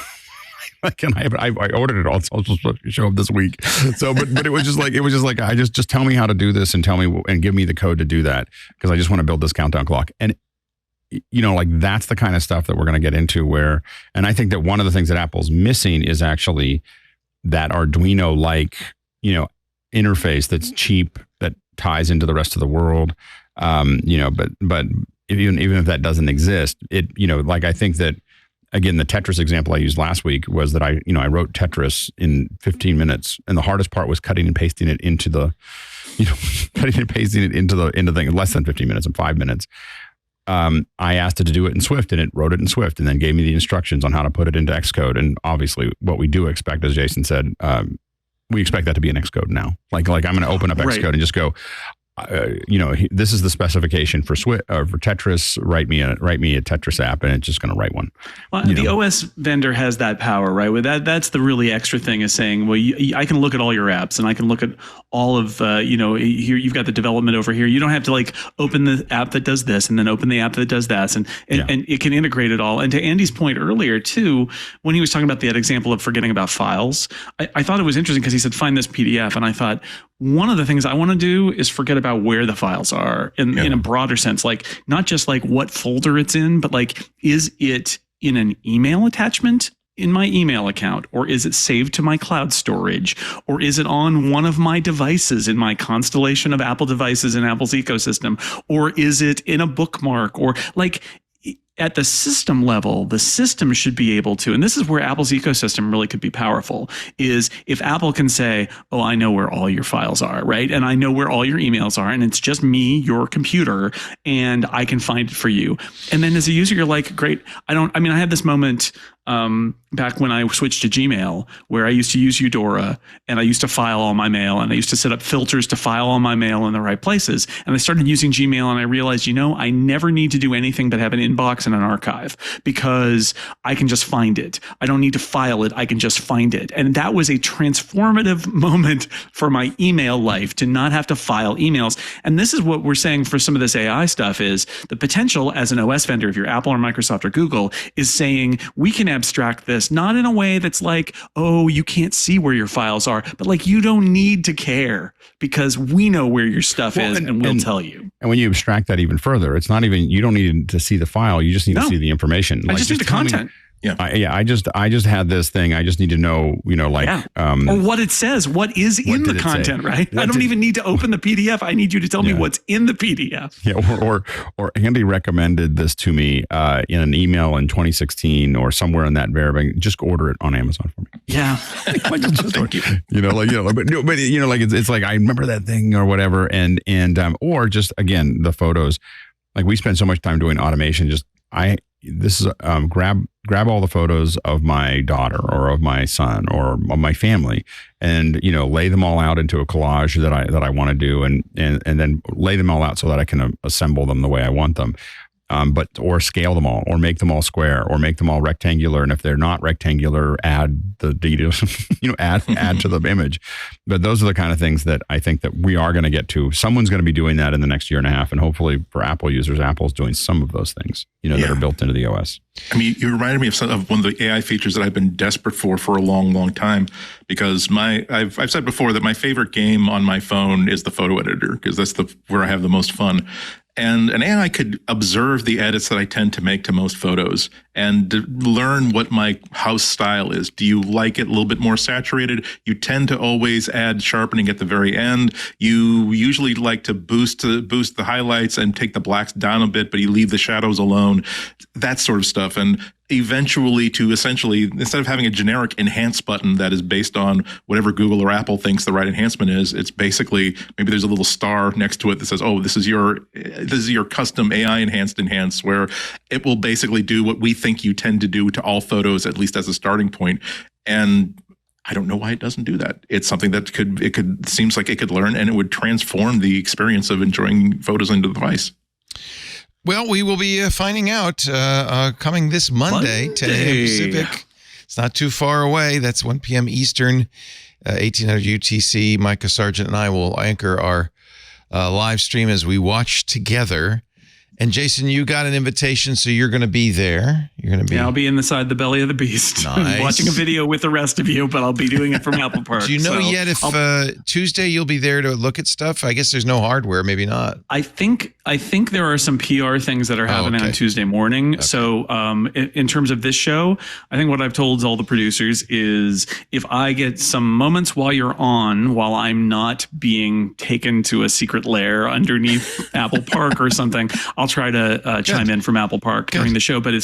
I ordered it all. It's supposed to show up this week. So, but it was just like I just tell me how to do this and tell me and give me the code to do that, because I just want to build this countdown clock. And like that's the kind of stuff that we're going to get into where, and I think that one of the things that Apple's missing is actually that Arduino-like, interface that's cheap, that ties into the rest of the world. But even if that doesn't exist, I think that. Again, the Tetris example I used last week was that I wrote Tetris in 15 minutes, and the hardest part was cutting and pasting it into the thing, less than 15 minutes, in 5 minutes. I asked it to do it in Swift, and it wrote it in Swift, and then gave me the instructions on how to put it into Xcode. And obviously, what we do expect, as Jason said, we expect that to be in Xcode now. Like I'm going to open up Xcode and just go. This is the specification for Tetris. Write me a Tetris app, and it's just going to write one. Well, the OS vendor has that power, right? With that's the really extra thing, is saying, well, I can look at all your apps, and I can look at all of here you've got the development over here. You don't have to open the app that does this and then open the app that does that, and it can integrate it all. And to Andy's point earlier too, when he was talking about that example of forgetting about files, I thought it was interesting because he said, find this PDF, and I thought, one of the things I want to do is forget about where the files are in a broader sense, not just what folder it's in, but is it in an email attachment in my email account, or is it saved to my cloud storage, or is it on one of my devices in my constellation of Apple devices in Apple's ecosystem, or is it in a bookmark, or at the system level, the system should be able to, and this is where Apple's ecosystem really could be powerful, is if Apple can say, oh, I know where all your files are, right? And I know where all your emails are, and it's just me, your computer, and I can find it for you. And then as a user, you're like, great. I had this moment back when I switched to Gmail, where I used to use Eudora and I used to file all my mail and I used to set up filters to file all my mail in the right places. And I started using Gmail and I realized, I never need to do anything but have an inbox and an archive because I can just find it. I don't need to file it. I can just find it. And that was a transformative moment for my email life, to not have to file emails. And this is what we're saying for some of this AI stuff, is the potential as an OS vendor, if you're Apple or Microsoft or Google, is saying we can abstract this, not in a way that's like, oh, you can't see where your files are, but like, you don't need to care because we know where your stuff is and we'll tell you. And when you abstract that even further, it's not even, you don't need to see the file. You just need to see the information. I just need the content. I just had this thing. I just need to know, or what it says, what is in the content, right? I don't even need to open the PDF. I need you to tell me what's in the PDF. Yeah. Or Andy recommended this to me in an email in 2016 or somewhere in that very, just order it on Amazon for me. Yeah. Thank you. It's like, I remember that thing or whatever. Or just, again, the photos, like we spend so much time doing automation. Grab all the photos of my daughter or of my son or of my family, and lay them all out into a collage that I want to do, and then lay them all out so that I can assemble them the way I want them. Or scale them all, or make them all square, or make them all rectangular. And if they're not rectangular, add the details, add to the image. But those are the kind of things that I think that we are going to get to. Someone's going to be doing that in the next year and a half. And hopefully for Apple users, Apple's doing some of those things, that are built into the OS. I mean, you reminded me of one of the AI features that I've been desperate for a long, long time, because I've said before that my favorite game on my phone is the photo editor, because that's where I have the most fun. And an AI could observe the edits that I tend to make to most photos and learn what my house style is. Do you like it a little bit more saturated? You tend to always add sharpening at the very end. You usually like to boost the highlights and take the blacks down a bit, but you leave the shadows alone, that sort of stuff. And eventually instead of having a generic enhance button that is based on whatever Google or Apple thinks the right enhancement is, it's basically, maybe there's a little star next to it that says, oh, this is your custom AI enhance, where it will basically do what we think you tend to do to all photos, at least as a starting point. And I don't know why it doesn't do that. It's something that seems like it could learn, and it would transform the experience of enjoying photos on the device. Well, we will be finding out coming this Monday, 10 a.m. Pacific. It's not too far away. That's 1 p.m. Eastern, 1800 UTC. Micah Sargent and I will anchor our live stream as we watch together. And Jason, you got an invitation, so you're going to be there. You're going to be. Yeah, I'll be inside the belly of the beast, watching a video with the rest of you. But I'll be doing it from Apple Park. Do you know yet if Tuesday you'll be there to look at stuff? I guess there's no hardware, maybe not. I think there are some PR things that are happening on Tuesday morning. Okay. So in terms of this show, I think what I've told all the producers is if I get some moments while you're on, while I'm not being taken to a secret lair underneath Apple Park or something, I'll try to chime in from Apple Park during the show. But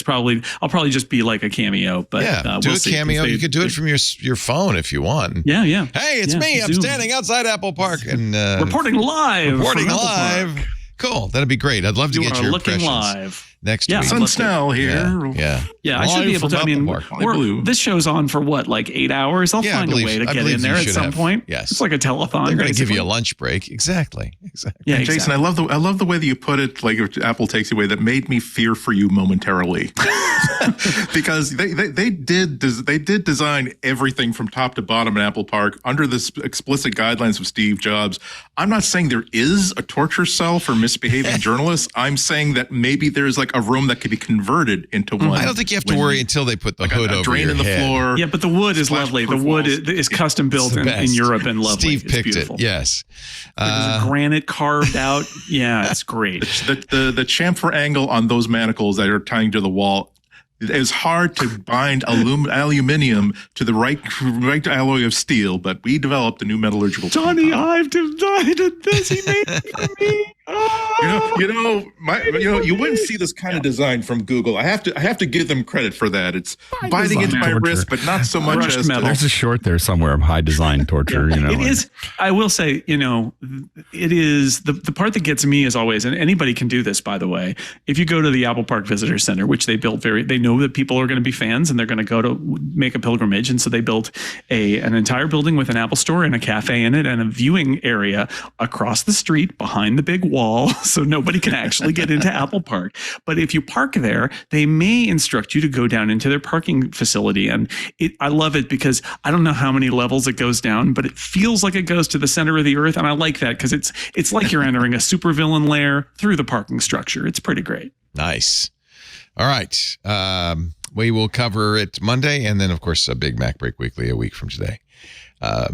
I'll probably just be like a cameo. But do a cameo. You could do it from your phone if you want. Yeah. Hey, it's me. I'm standing outside Apple Park and reporting live. Cool. That'd be great. I'd love to get your impressions live next week. Sun Snell here. Yeah. I should be able to. I mean, this show's on for what, like 8 hours? I'll find a way to get in there at some point. Yes, it's like a telethon. They're going to give you a lunch break. Exactly. Yeah, and Jason, I love the way that you put it. Like Apple takes you away. That made me fear for you momentarily, because they did design everything from top to bottom in Apple Park under the explicit guidelines of Steve Jobs. I'm not saying there is a torture cell for misbehaving journalists. I'm saying that maybe there's like a room that could be converted into one. I don't think you have to worry until they put the hood over drain your in the head. floor. Yeah, but the wood is lovely. The wood is custom built in Europe and lovely. Steve picked it. Yes, there's a granite carved out. Yeah, it's great. The chamfer angle on those manacles that are tying to the wall. It is hard to bind aluminium to the right alloy of steel, but we developed a new metallurgical. Johnny, I've designed this. He made it for me. You wouldn't see this kind of design from Google. I have to give them credit for that. It's biting into my wrist, but not so much as there's a short there somewhere of high design torture. It is. I will say, it is the part that gets me is always, and anybody can do this, by the way. If you go to the Apple Park Visitor Center, which they built they know that people are going to be fans and they're going to go to make a pilgrimage, and so they built an entire building with an Apple store and a cafe in it and a viewing area across the street behind the big wall, so nobody can actually get into Apple Park. But if you park there, they may instruct you to go down into their parking facility, and I love it because I don't know how many levels it goes down, but it feels like it goes to the center of the earth, and I like that because it's like you're entering a supervillain lair through the parking structure. It's pretty great. Nice. All right. We will cover it Monday, and then, of course, a big MacBreak Weekly a week from today.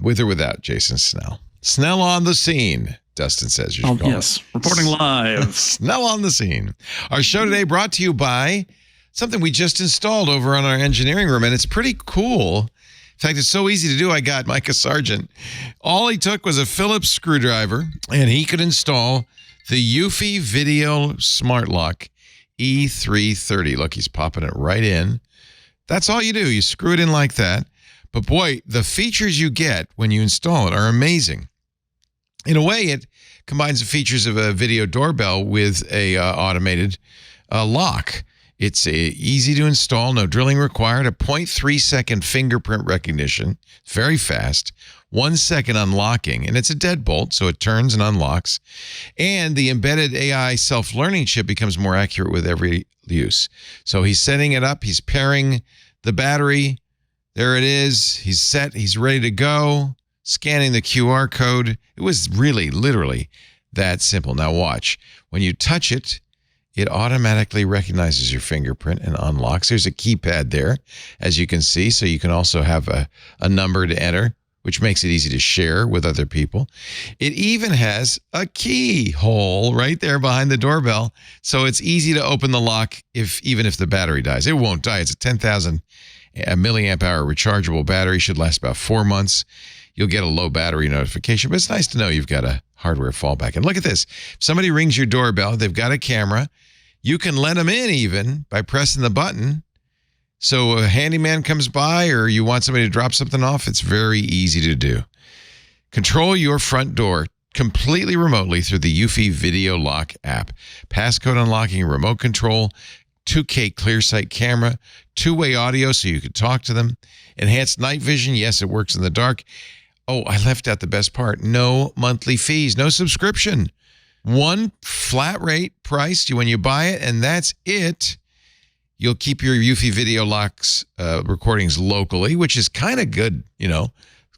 With or without Jason Snell. Snell on the scene, Dustin says. Yes. Reporting live. Snell on the scene. Our show today brought to you by something we just installed over on our engineering room, and it's pretty cool. In fact, it's so easy to do. I got Micah Sargent. All he took was a Phillips screwdriver, and he could install the Eufy Video Smart Lock E330. Look, he's popping it right in. That's all you do. You screw it in like that. But boy, the features you get when you install it are amazing. In a way, it combines the features of a video doorbell with a automated lock. It's easy to install, no drilling required, a 0.3 second fingerprint recognition, very fast, 1 second unlocking, and it's a deadbolt, so it turns and unlocks. And the embedded AI self-learning chip becomes more accurate with every use. So he's setting it up, he's pairing the battery. There it is. He's set, he's ready to go, scanning the QR code. It was really, literally that simple. Now watch. When you touch it, it automatically recognizes your fingerprint and unlocks. There's a keypad there, as you can see, so you can also have a number to enter, which makes it easy to share with other people. It even has a keyhole right there behind the doorbell, so it's easy to open the lock even if the battery dies. It won't die. It's a 10,000 milliamp hour rechargeable battery. Should last about 4 months. You'll get a low battery notification, but it's nice to know you've got a hardware fallback. And look at this. If somebody rings your doorbell, they've got a camera. You can let them in even by pressing the button. So a handyman comes by or you want somebody to drop something off, it's very easy to do. Control your front door completely remotely through the Eufy Video Lock app. Passcode unlocking, remote control, 2K clear sight camera, two-way audio so you can talk to them. Enhanced night vision, yes, it works in the dark. Oh, I left out the best part. No monthly fees, no subscription. One flat rate price when you buy it, and that's it. You'll keep your Eufy Video Locks recordings locally, which is kind of good,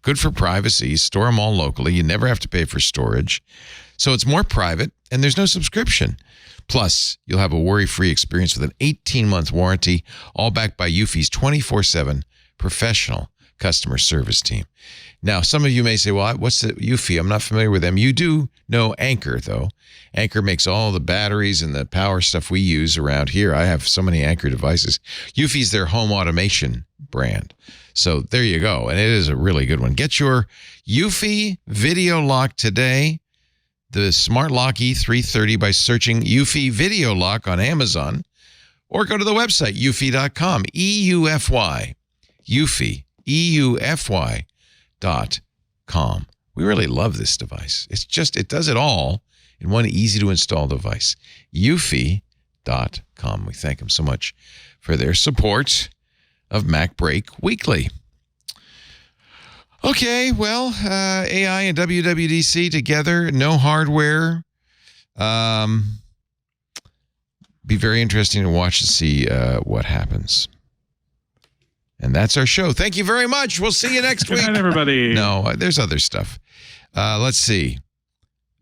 good for privacy. You store them all locally. You never have to pay for storage. So it's more private, and there's no subscription. Plus, you'll have a worry-free experience with an 18-month warranty, all backed by Eufy's 24/7 professional customer service team. Now, some of you may say, well, what's the Eufy? I'm not familiar with them. You do know Anker, though. Anker makes all the batteries and the power stuff we use around here. I have so many Anker devices. Eufy's their home automation brand. So there you go. And it is a really good one. Get your Eufy Video Lock today, the Smart Lock E330, by searching Eufy Video Lock on Amazon, or go to the website, eufy.com, EUFY, Eufy, EUFY.com. We really love this device. It does it all in one easy to install device. Eufy.com. We thank them so much for their support of MacBreak Weekly. Okay, well, AI and WWDC together, no hardware. Be very interesting to watch and see what happens. And that's our show. Thank you very much. We'll see you next week. Good night, everybody. No, there's other stuff. Let's see.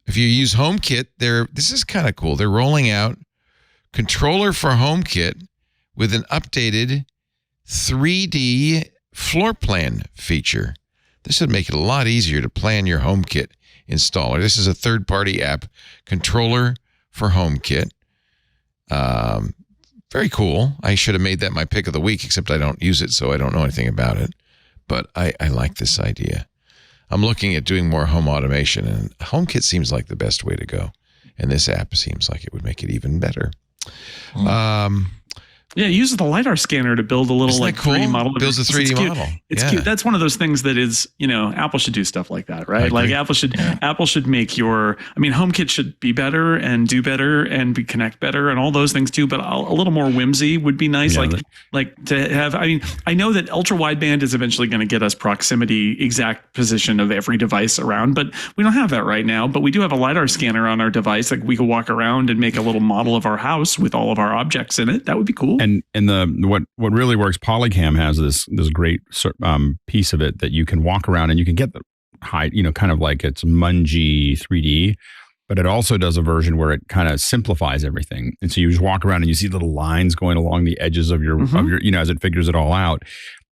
If you use HomeKit, this is kind of cool. They're rolling out controller for HomeKit with an updated 3D floor plan feature. This would make it a lot easier to plan your HomeKit installer. This is a third-party app, controller for HomeKit. Very cool. I should have made that my pick of the week, except I don't use it, so I don't know anything about it. But I like this idea. I'm looking at doing more home automation, and HomeKit seems like the best way to go. And this app seems like it would make it even better. Yeah, it uses the LiDAR scanner to build a little like cool? 3D model. Builds a 3D model. It's cute. That's one of those things that is, Apple should do stuff like that, right? Like Apple should make HomeKit should be better and do better and connect better and all those things too. But a little more whimsy would be nice. Yeah, like to have. I know that ultra wideband is eventually going to get us proximity exact position of every device around, but we don't have that right now. But we do have a LiDAR scanner on our device. Like we could walk around and make a little model of our house with all of our objects in it. That would be cool. And what really works, Polycam has this great piece of it that you can walk around and you can get the high, kind of like it's Mungie 3D, but it also does a version where it kind of simplifies everything. And so you just walk around and you see little lines going along the edges of your as it figures it all out.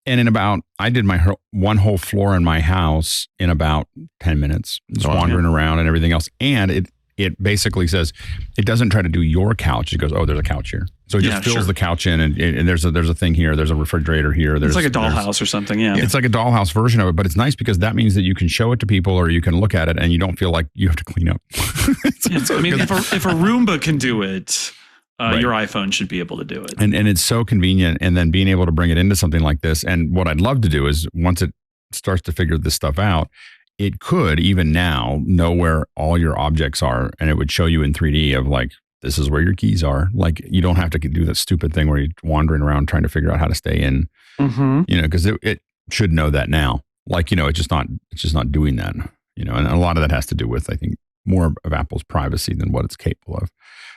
And I did my one whole floor in my house in about 10 minutes, just wandering around and everything else. And it basically says, it doesn't try to do your couch. It goes, oh, there's a couch here. So it just fills the couch in and there's a thing here. There's a refrigerator here. It's like a dollhouse or something. Yeah. It's like a dollhouse version of it, but it's nice because that means that you can show it to people or you can look at it and you don't feel like you have to clean up. If a Roomba can do it, your iPhone should be able to do it. And it's so convenient. And then being able to bring it into something like this. And what I'd love to do is once it starts to figure this stuff out, it could even now know where all your objects are, and it would show you in 3D of like, this is where your keys are. Like you don't have to do that stupid thing where you're wandering around trying to figure out how to stay in, because it should know that now. Like, it's just not doing that, and a lot of that has to do with, I think, more of Apple's privacy than what it's capable of.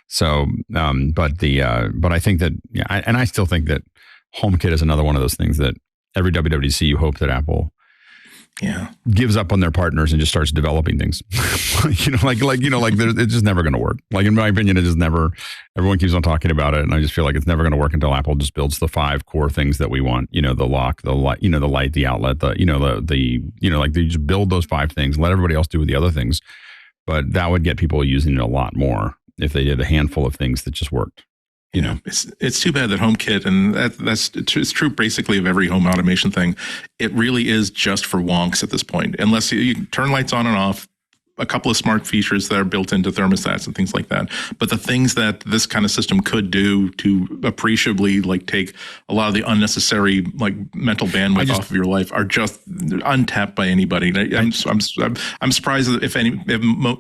So, but I think that, and I still think that HomeKit is another one of those things that every WWDC you hope that Apple gives up on their partners and just starts developing things. It's just never going to work. Like in my opinion, it just never. Everyone keeps on talking about it, and I just feel like it's never going to work until Apple just builds the 5 core things that we want. The lock, the light, the light, the outlet, they just build those 5 things. Let everybody else do the other things, but that would get people using it a lot more if they did a handful of things that just worked. It's too bad that HomeKit, and it's true basically of every home automation thing. It really is just for wonks at this point, unless you turn lights on and off, a couple of smart features that are built into thermostats and things like that. But the things that this kind of system could do to appreciably take a lot of the unnecessary mental bandwidth off of your life are just untapped by anybody. I'm surprised that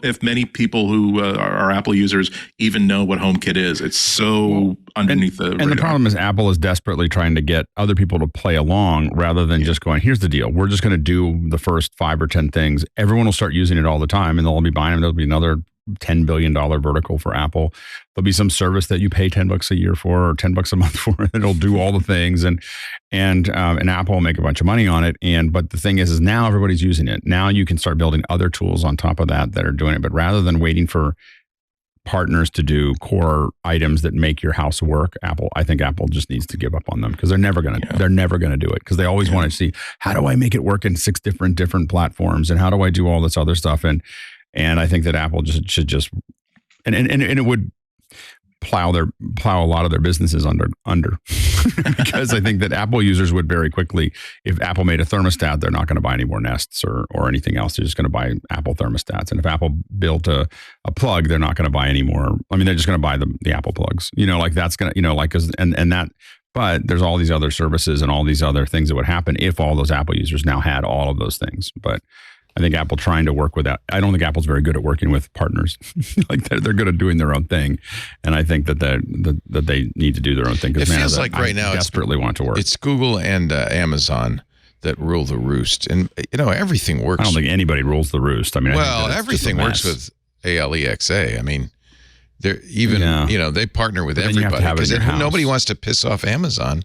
if many people who are Apple users even know what HomeKit is. It's so underneath the radar. And the problem is Apple is desperately trying to get other people to play along rather than just going, here's the deal. We're just going to do the first 5 or 10 things. Everyone will start using it all the time. And they'll all be buying them. There'll be another $10 billion vertical for Apple. There'll be some service that you pay $10 a year for or $10 a month for. It'll do all the things, and Apple will make a bunch of money on it. But the thing is now everybody's using it. Now you can start building other tools on top of that are doing it. But rather than waiting for partners to do core items that make your house work, I think Apple just needs to give up on them because they're never gonna do it because they always want to see, how do I make it work in 6 different platforms, and how do I do all this other stuff, and I think that Apple should just and it would plow a lot of their businesses under because I think that Apple users would very quickly, if Apple made a thermostat, they're not going to buy any more Nests or anything else. They're just going to buy Apple thermostats. And if Apple built a plug, they're not going to buy any more. I mean, they're just going to buy the Apple plugs, that's going to, but there's all these other services and all these other things that would happen if all those Apple users now had all of those things. But I think Apple trying to work with that. I don't think Apple's very good at working with partners. They're good at doing their own thing, and I think that they need to do their own thing. It feels like right now desperately want it to work. It's Google and Amazon that rule the roost, and everything works. I don't think anybody rules the roost. I mean, everything works with Alexa. I mean, they're even they partner with everybody because nobody wants to piss off Amazon,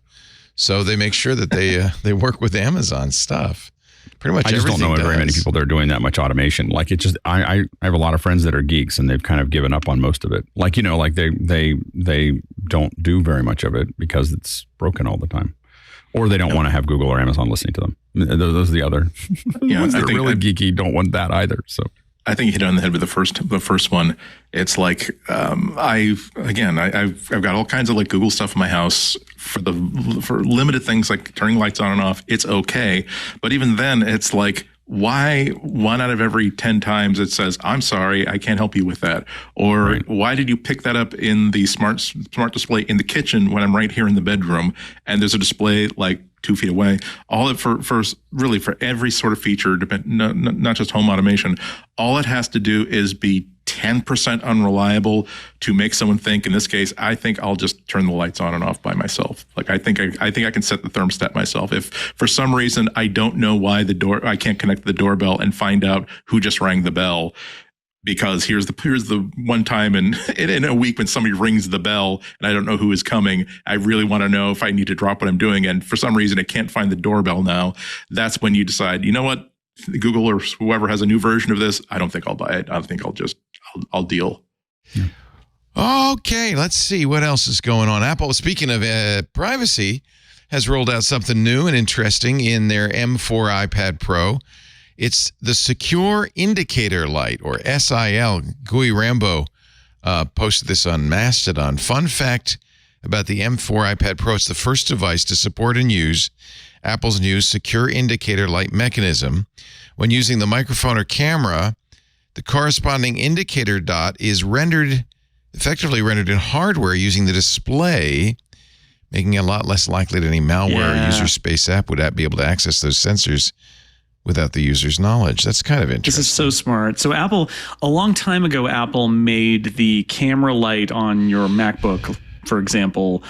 so they make sure that they work with Amazon stuff. Pretty much. I just don't know very many people that are doing that much automation. Like it just, I have a lot of friends that are geeks and they've kind of given up on most of it. They don't do very much of it because it's broken all the time, or they don't want to have Google or Amazon listening to them. Those are the other ones that are really geeky. Don't want that either. So I think you hit on the head with the first one. It's like I've got all kinds of Google stuff in my house for limited things like turning lights on and off. It's okay, but even then, it's like, why 1 out of every 10 times it says, I'm sorry, I can't help you with that? Or why did you pick that up in the smart display in the kitchen when I'm right here in the bedroom and there's a display like 2 feet away? All it for every sort of feature, not just home automation, all it has to do is be 10% unreliable to make someone think, in this case, I think I'll just turn the lights on and off by myself. Like I think I can set the thermostat myself. If for some reason I don't know why I can't connect the doorbell and find out who just rang the bell, because here's the one time in a week when somebody rings the bell and I don't know who is coming. I really want to know if I need to drop what I'm doing, and for some reason I can't find the doorbell now. That's when you decide, you know what, Google or whoever has a new version of this, I don't think I'll buy it. I think I'll deal. Okay, let's see what else is going on. Apple, speaking of privacy, has rolled out something new and interesting in their M4 iPad Pro. It's the Secure Indicator Light, or SIL. Gui Rambo posted this on Mastodon. Fun fact about the M4 iPad Pro: it's the first device to support and use Apple's new Secure Indicator Light mechanism. When using the microphone or camera, the corresponding indicator dot is effectively rendered in hardware using the display, making it a lot less likely that any malware or user space app would be able to access those sensors without the user's knowledge. That's kind of interesting. This is so smart. So Apple, a long time ago, Apple made the camera light on your MacBook, for example,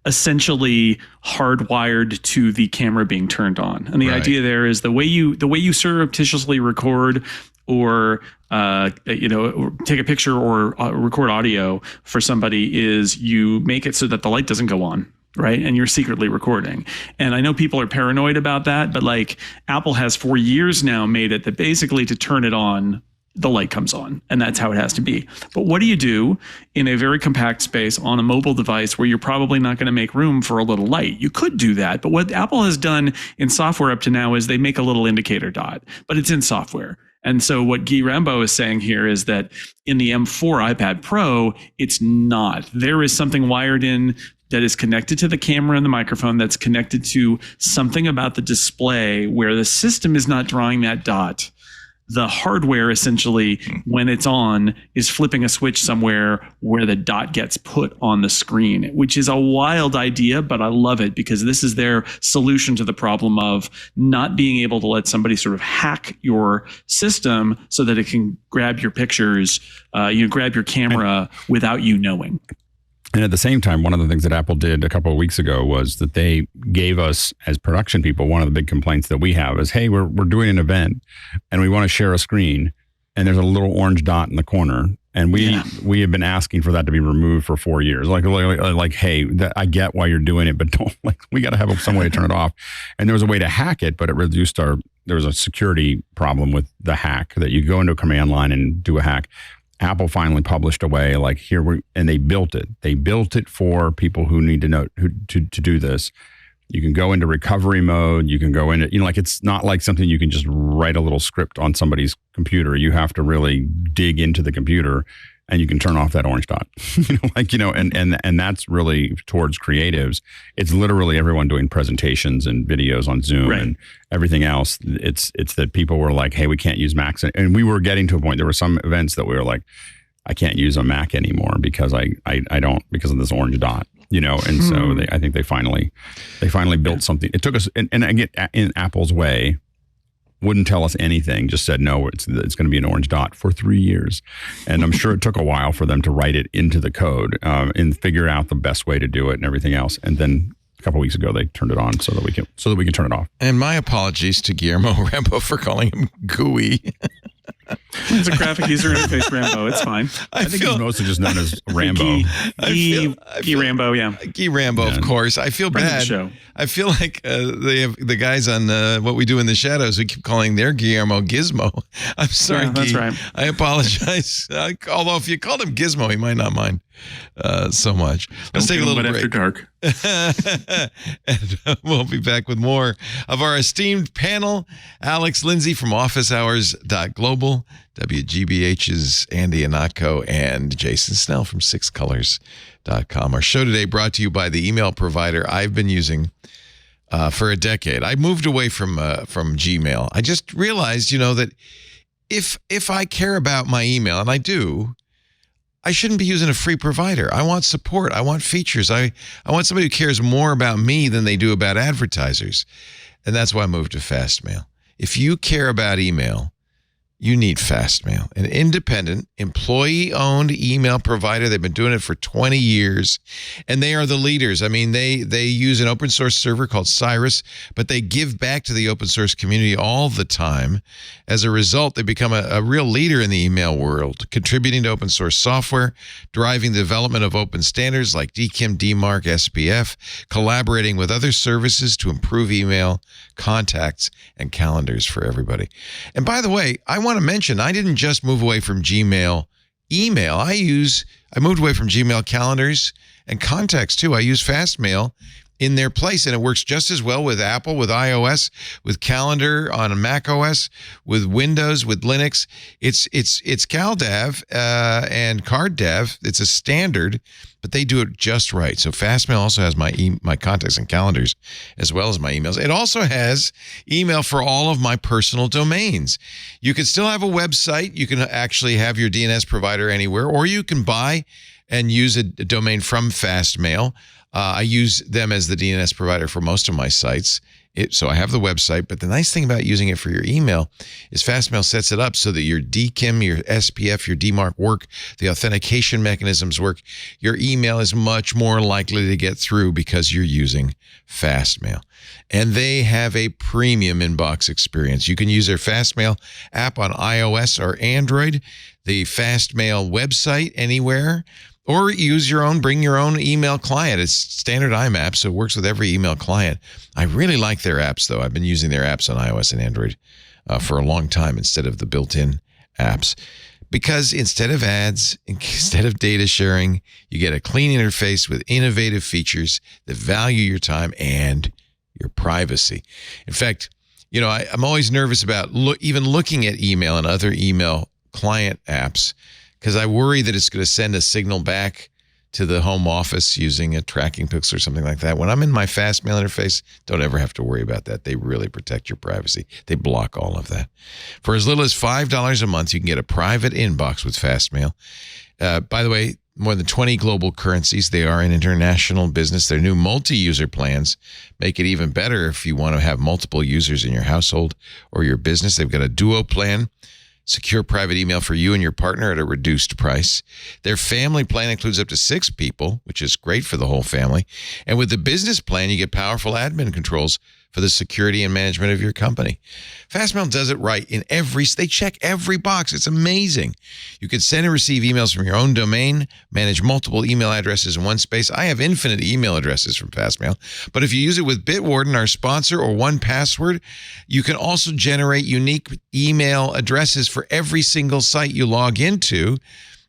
essentially hardwired to the camera being turned on. And the idea there is the way you surreptitiously record or take a picture or record audio for somebody is you make it so that the light doesn't go on, right? And you're secretly recording. And I know people are paranoid about that, but like Apple has for years now made it that basically to turn it on, the light comes on, and that's how it has to be. But what do you do in a very compact space on a mobile device where you're probably not going to make room for a little light? You could do that, but what Apple has done in software up to now is they make a little indicator dot, but it's in software. And so what Guy Rambo is saying here is that in the M4 iPad Pro, it's not. There is something wired in that is connected to the camera and the microphone, that's connected to something about the display where the system is not drawing that dot. The hardware, essentially, when it's on, is flipping a switch somewhere where the dot gets put on the screen, which is a wild idea, but I love it because this is their solution to the problem of not being able to let somebody sort of hack your system so that it can grab your pictures, grab your camera without you knowing. And at the same time, one of the things that Apple did a couple of weeks ago was that they gave us, as production people, one of the big complaints that we have is, hey, we're doing an event and we want to share a screen and there's a little orange dot in the corner. And we have been asking for that to be removed for 4 years. Like hey, I get why you're doing it, but don't, we got to have some way to turn it off. And there was a way to hack it, but it reduced there was a security problem with the hack that you go into a command line and do a hack. Apple finally published a way and they built it. They built it for people who need to know to do this. You can go into recovery mode. You can go into, it's not like something you can just write a little script on somebody's computer. You have to really dig into the computer and you can turn off that orange dot, and that's really towards creatives. It's literally everyone doing presentations and videos on Zoom and everything else. It's that people were like, hey, we can't use Macs. And we were getting to a point, there were some events that we were like, I can't use a Mac anymore because I don't, because of this orange dot, and so I think they finally built something. It took us, and again, in Apple's way, wouldn't tell us anything, just said, no, it's going to be an orange dot for 3 years. And I'm sure it took a while for them to write it into the code and figure out the best way to do it and everything else. And then a couple of weeks ago, they turned it on so that we can turn it off. And my apologies to Guillermo Rambo for calling him GUI. It's a graphic user interface Rambo. It's fine. I think he's mostly just known as Rambo. Guy Rambo, yeah. Guy Rambo, of course. I feel bad. I feel like they have the guys on What We Do in the Shadows who keep calling their Guillermo Gizmo. I'm sorry, Guy. That's right. I apologize. Although if you called him Gizmo, he might not mind so much. Let's take a little break. After dark. And we'll be back with more of our esteemed panel. Alex Lindsay from officehours.global, WGBH's Andy Anatko, and Jason Snell from sixcolors.com. Our show today brought to you by the email provider I've been using for a decade. I moved away from Gmail. I just realized, that if I care about my email, and I do, I shouldn't be using a free provider. I want support. I want features. I want somebody who cares more about me than they do about advertisers. And that's why I moved to Fastmail. If you care about email, you need Fastmail, an independent, employee-owned email provider. They've been doing it for 20 years, and they are the leaders. I mean, they use an open source server called Cyrus, but they give back to the open source community all the time. As a result, they become a real leader in the email world, contributing to open source software, driving the development of open standards like DKIM, DMARC, SPF, collaborating with other services to improve email, contacts, and calendars for everybody. And by the way, I want to mention, I didn't just move away from Gmail email. I moved away from Gmail calendars and contacts too. I use Fastmail in their place, and it works just as well with Apple, with iOS, with Calendar on Mac OS, with Windows, with Linux. It's CalDAV and CardDAV. It's a standard, but they do it just right. So Fastmail also has my contacts and calendars as well as my emails. It also has email for all of my personal domains. You can still have a website. You can actually have your DNS provider anywhere, or you can buy and use a domain from Fastmail. I use them as the DNS provider for most of my sites. So I have the website, but the nice thing about using it for your email is Fastmail sets it up so that your DKIM, your SPF, your DMARC work, the authentication mechanisms work. Your email is much more likely to get through because you're using Fastmail. And they have a premium inbox experience. You can use their Fastmail app on iOS or Android, the Fastmail website anywhere, or bring your own email client. It's standard IMAP, so it works with every email client. I really like their apps, though. I've been using their apps on iOS and Android for a long time instead of the built-in apps. Because instead of ads, instead of data sharing, you get a clean interface with innovative features that value your time and your privacy. In fact, I'm always nervous about even looking at email and other email client apps, because I worry that it's going to send a signal back to the home office using a tracking pixel or something like that. When I'm in my Fastmail interface, don't ever have to worry about that. They really protect your privacy. They block all of that. For as little as $5 a month, you can get a private inbox with Fastmail. By the way, more than 20 global currencies. They are an international business. Their new multi-user plans make it even better if you want to have multiple users in your household or your business. They've got a duo plan. Secure private email for you and your partner at a reduced price. Their family plan includes up to 6 people, which is great for the whole family. And with the business plan, you get powerful admin controls for the security and management of your company. Fastmail does it right they check every box. It's amazing. You can send and receive emails from your own domain, manage multiple email addresses in one space. I have infinite email addresses from Fastmail, but if you use it with Bitwarden, our sponsor, or 1Password, you can also generate unique email addresses for every single site you log into.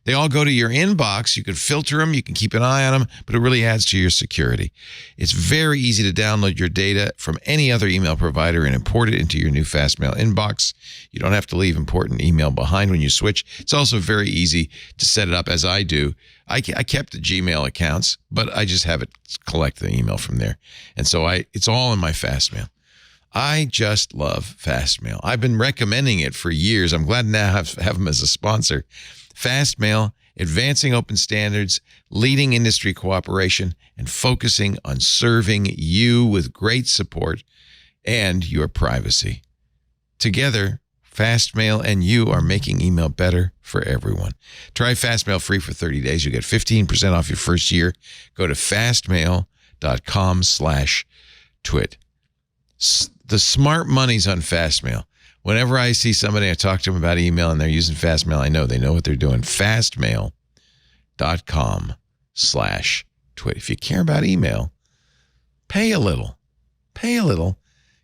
They all go to your inbox. You can filter them. You can keep an eye on them, but it really adds to your security. It's very easy to download your data from any other email provider and import it into your new Fastmail inbox. You don't have to leave important email behind when you switch. It's also very easy to set it up as I do. I kept the Gmail accounts, but I just have it collect the email from there. And so it's all in my Fastmail. I just love Fastmail. I've been recommending it for years. I'm glad now have them as a sponsor. Fastmail, advancing open standards, leading industry cooperation, and focusing on serving you with great support and your privacy. Together, Fastmail and you are making email better for everyone. Try Fastmail free for 30 days. You get 15% off your first year. Go to fastmail.com/twit. The smart money's on Fastmail. Whenever I see somebody, I talk to them about email and they're using Fastmail, I know they know what they're doing. Fastmail.com/twit. If you care about email, pay a little.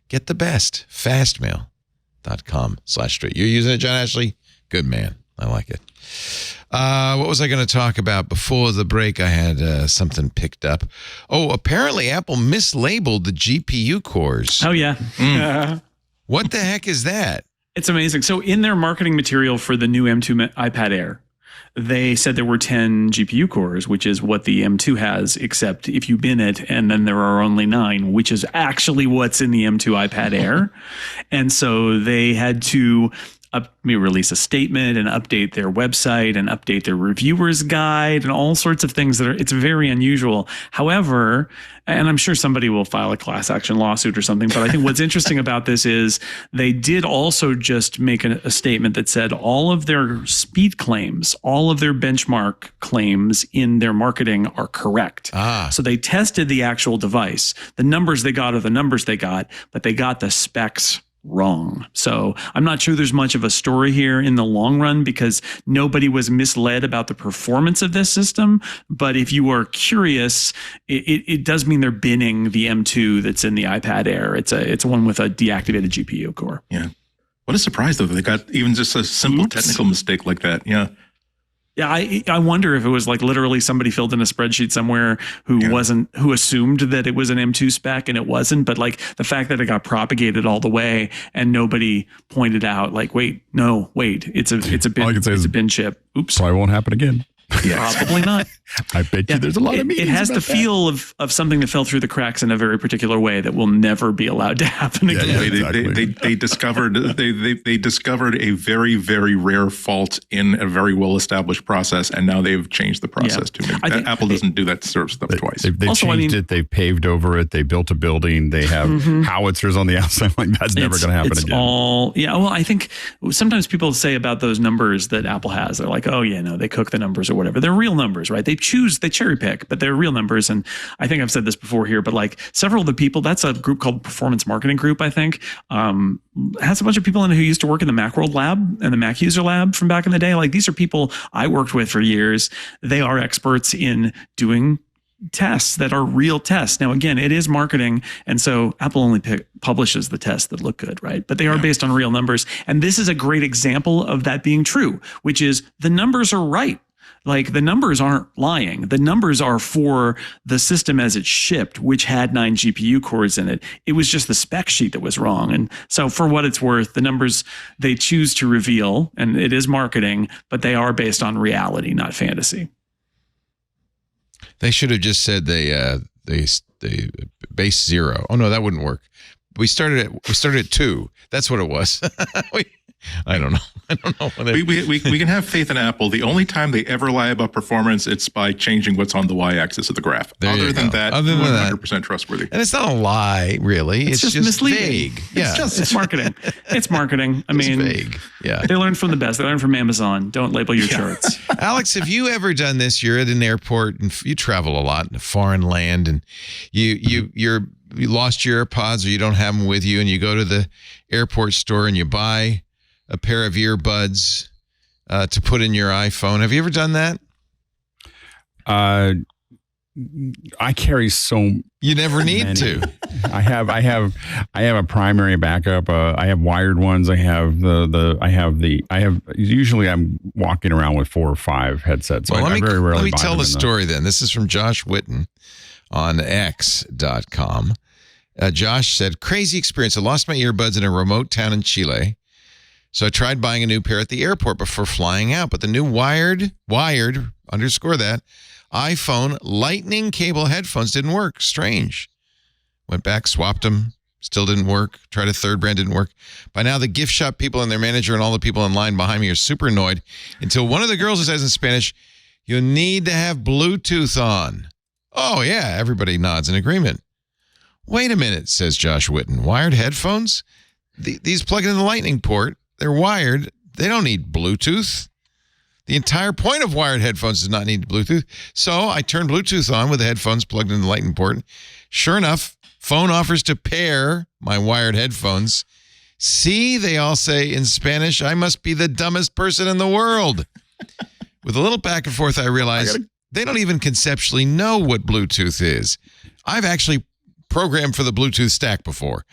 Get the best. Fastmail.com/twit. You're using it, John Ashley? Good man. I like it. What was I going to talk about? Before the break, I had something picked up. Oh, apparently Apple mislabeled the GPU cores. Oh, yeah. What the heck is that? It's amazing. So in their marketing material for the new M2 iPad Air, they said there were 10 GPU cores, which is what the M2 has, except if you bin it, and then there are only 9, which is actually what's in the M2 iPad Air. And so they had to release a statement and update their website and update their reviewer's guide and all sorts of things it's very unusual. However, and I'm sure somebody will file a class action lawsuit or something, but I think what's interesting about this is they did also just make a statement that said all of their speed claims, all of their benchmark claims in their marketing are correct. So they tested the actual device. The numbers they got are the numbers they got, but they got the specs wrong. So I'm not sure there's much of a story here in the long run because nobody was misled about the performance of this system. But if you are curious, it does mean they're binning the M2 that's in the iPad Air. It's one with a deactivated GPU core. Yeah. What a surprise, though, that they got even just a simple technical mistake like that. Yeah. Yeah, I wonder if it was like literally somebody filled in a spreadsheet somewhere who assumed that it was an M2 spec and it wasn't. But like the fact that it got propagated all the way and nobody pointed out, like, it's a bin chip. Oops, probably won't happen again. Yes. Probably not. I bet you there's a lot of meetings. It has the feel of something that fell through the cracks in a very particular way that will never be allowed to happen again. Yeah, exactly. They discovered a very, very rare fault in a very well established process, and now they've changed the process to make Apple doesn't do that sort of stuff twice. They also changed it. They paved over it. They built a building. They have howitzers on the outside. Like that's never going to happen again. Well, I think sometimes people say about those numbers that Apple has, they're like, oh yeah, no, they cook the numbers or whatever. They're real numbers, right? They cherry pick, but they're real numbers. And I think I've said this before here, but like several of the people, that's a group called Performance Marketing Group, I think, has a bunch of people in it who used to work in the Macworld lab and the Mac user lab from back in the day. Like these are people I worked with for years. They are experts in doing tests that are real tests. Now, again, it is marketing. And so Apple only publishes the tests that look good, right? But they are based on real numbers. And this is a great example of that being true, which is the numbers are right. Like the numbers aren't lying. The numbers are for the system as it shipped, which had 9 GPU cores in it. It was just the spec sheet that was wrong. And so for what it's worth, the numbers they choose to reveal, and it is marketing, but they are based on reality, not fantasy. They should have just said they base 0. Oh no, that wouldn't work. We started at 2. That's what it was. I don't know. We can have faith in Apple. The only time they ever lie about performance, it's by changing what's on the y-axis of the graph. Other than that, 100% trustworthy. And it's not a lie, really. It's just misleading. Vague. Yeah, it's marketing. It's marketing. I mean, vague. Yeah. They learn from the best. They learn from Amazon. Don't label your charts. Alex, have you ever done this? You're at an airport and you travel a lot in a foreign land, and you lost your AirPods or you don't have them with you, and you go to the airport store and you buy a pair of earbuds to put in your iPhone. Have you ever done that? I carry so. You never need to. I have a primary backup. I have wired ones. Usually I'm walking around with 4 or 5 headsets. So well, I very rarely let me buy tell them the story then. This is from Josh Witten on X.com. Josh said, crazy experience. I lost my earbuds in a remote town in Chile. So I tried buying a new pair at the airport before flying out, but the new wired, underscore that, iPhone lightning cable headphones didn't work. Strange. Went back, swapped them, still didn't work. Tried a third brand, didn't work. By now, the gift shop people and their manager and all the people in line behind me are super annoyed until one of the girls says in Spanish, you need to have Bluetooth on. Oh, yeah, everybody nods in agreement. Wait a minute, says Josh Witten. Wired headphones? These plug in the lightning port. They're wired. They don't need Bluetooth. The entire point of wired headphones does not need Bluetooth. So I turned Bluetooth on with the headphones plugged in the lightning port. Sure enough, phone offers to pair my wired headphones. See, they all say in Spanish, I must be the dumbest person in the world. With a little back and forth, I realized they don't even conceptually know what Bluetooth is. I've actually programmed for the Bluetooth stack before.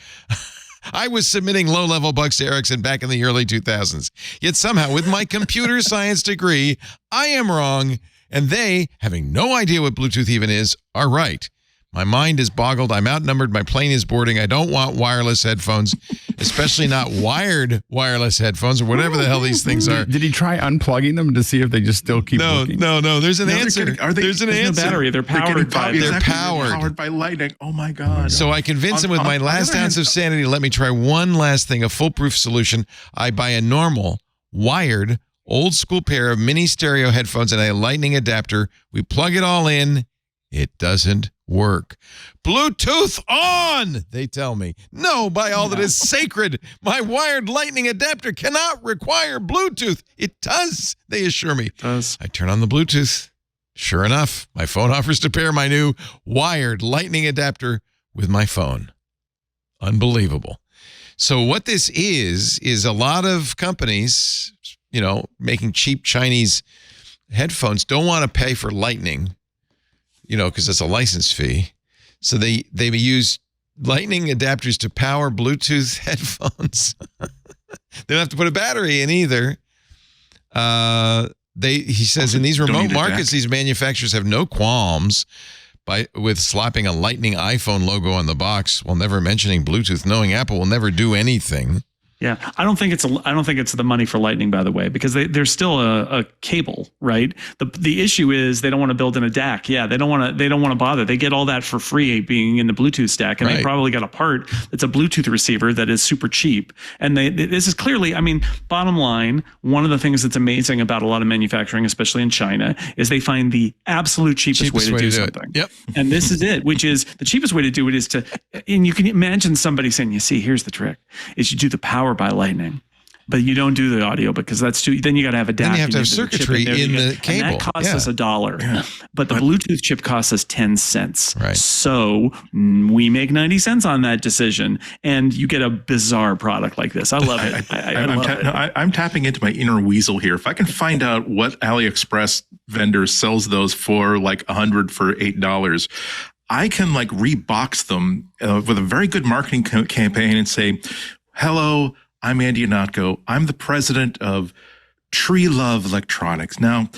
I was submitting low-level bugs to Ericsson back in the early 2000s. Yet somehow, with my computer science degree, I am wrong, and they, having no idea what Bluetooth even is, are right. My mind is boggled. I'm outnumbered. My plane is boarding. I don't want wireless headphones, especially not wired wireless headphones or whatever the hell these things are. Did he try unplugging them to see if they just still keep working? No. There's an answer. There's an answer. No battery. They're powered They're powered by lightning. Oh my God. So I convince him with my last ounce of sanity to let me try one last thing, a foolproof solution. I buy a normal, wired, old school pair of mini stereo headphones and a lightning adapter. We plug it all in. It doesn't work. Bluetooth on, they tell me. No, by all that is sacred, my wired lightning adapter cannot require Bluetooth. It does, they assure me. It does. I turn on the Bluetooth. Sure enough, my phone offers to pair my new wired lightning adapter with my phone. Unbelievable. So what this is a lot of companies, making cheap Chinese headphones don't want to pay for lightning, because it's a license fee. So they use lightning adapters to power Bluetooth headphones. They don't have to put a battery in either. He says in these remote markets, these manufacturers have no qualms with slapping a lightning iPhone logo on the box while never mentioning Bluetooth, knowing Apple will never do anything. Yeah, I don't think it's the money for Lightning, by the way, because there's still a cable, right? The issue is they don't want to build in a DAC. Yeah, they don't want to bother. They get all that for free being in the Bluetooth stack, and They probably got a part that's a Bluetooth receiver that is super cheap. And this is clearly, bottom line, one of the things that's amazing about a lot of manufacturing, especially in China, is they find the absolute cheapest way to do something. Yep. And this is it, which is the cheapest way to do it is and you can imagine somebody saying, you see, here's the trick, is you do the power by lightning, but you don't do the audio because that's too. Then you got to have a DAC. Then you have to have circuitry in the cable. And that costs us $1. Yeah. But the Bluetooth chip costs us 10 cents. Right. So we make 90 cents on that decision, and you get a bizarre product like this. I love it. I'm tapping into my inner weasel here. If I can find out what AliExpress vendor sells those for, like 100 for $8. I can rebox them with a very good marketing campaign and say, hello, I'm Andy Ihnatko. I'm the president of Tree Love Electronics. Now,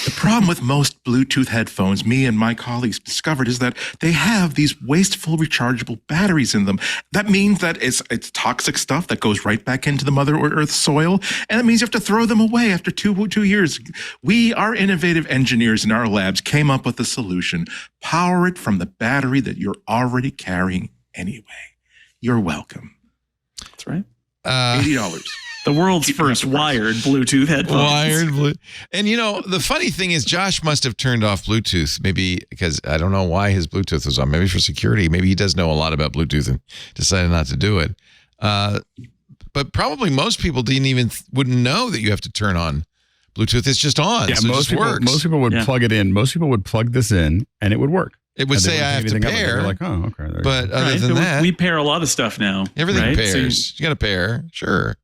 the problem with most Bluetooth headphones, me and my colleagues discovered, is that they have these wasteful rechargeable batteries in them. That means that it's toxic stuff that goes right back into the Mother Earth soil, and it means you have to throw them away after two years. Our innovative engineers in our labs came up with a solution. Power it from the battery that you're already carrying anyway. You're welcome. That's right. $80. The world's first wired Bluetooth headphones. And the funny thing is Josh must have turned off Bluetooth, maybe because I don't know why his Bluetooth was on, maybe for security. Maybe he does know a lot about Bluetooth and decided not to do it. But probably most people wouldn't know that you have to turn on Bluetooth. It's just on. Yeah, so most people would plug it in. Most people would plug this in and it would work. It would say I have to pair. Like, oh, okay. But other than that, we pair a lot of stuff now. Everything pairs. So you got to pair, sure.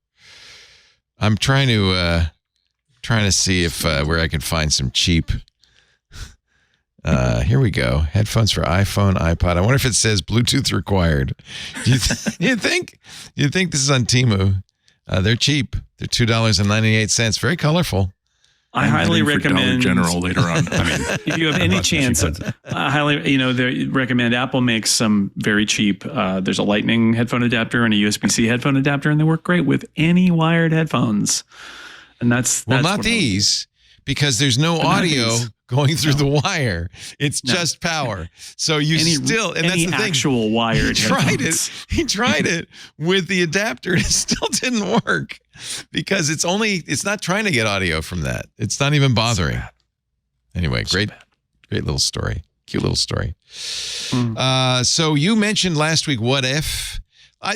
I'm trying to see if where I can find some cheap. Here we go. Headphones for iPhone, iPod. I wonder if it says Bluetooth required. Do you think this is on Temu? They're cheap. They're $2.98. Very colorful. I highly recommend Dollar General later on. If you have any chance, I highly, they recommend Apple makes some very cheap. There's a Lightning headphone adapter and a USB-C headphone adapter, and they work great with any wired headphones. And that's not these, because there's no audio going through the wire. It's just power. So you and that's the thing. Actual wired. He tried it with the adapter, and it still didn't work. Because it's not trying to get audio from that. It's not even bothering. Anyway, great little story. Cute little story. So you mentioned last week, what if?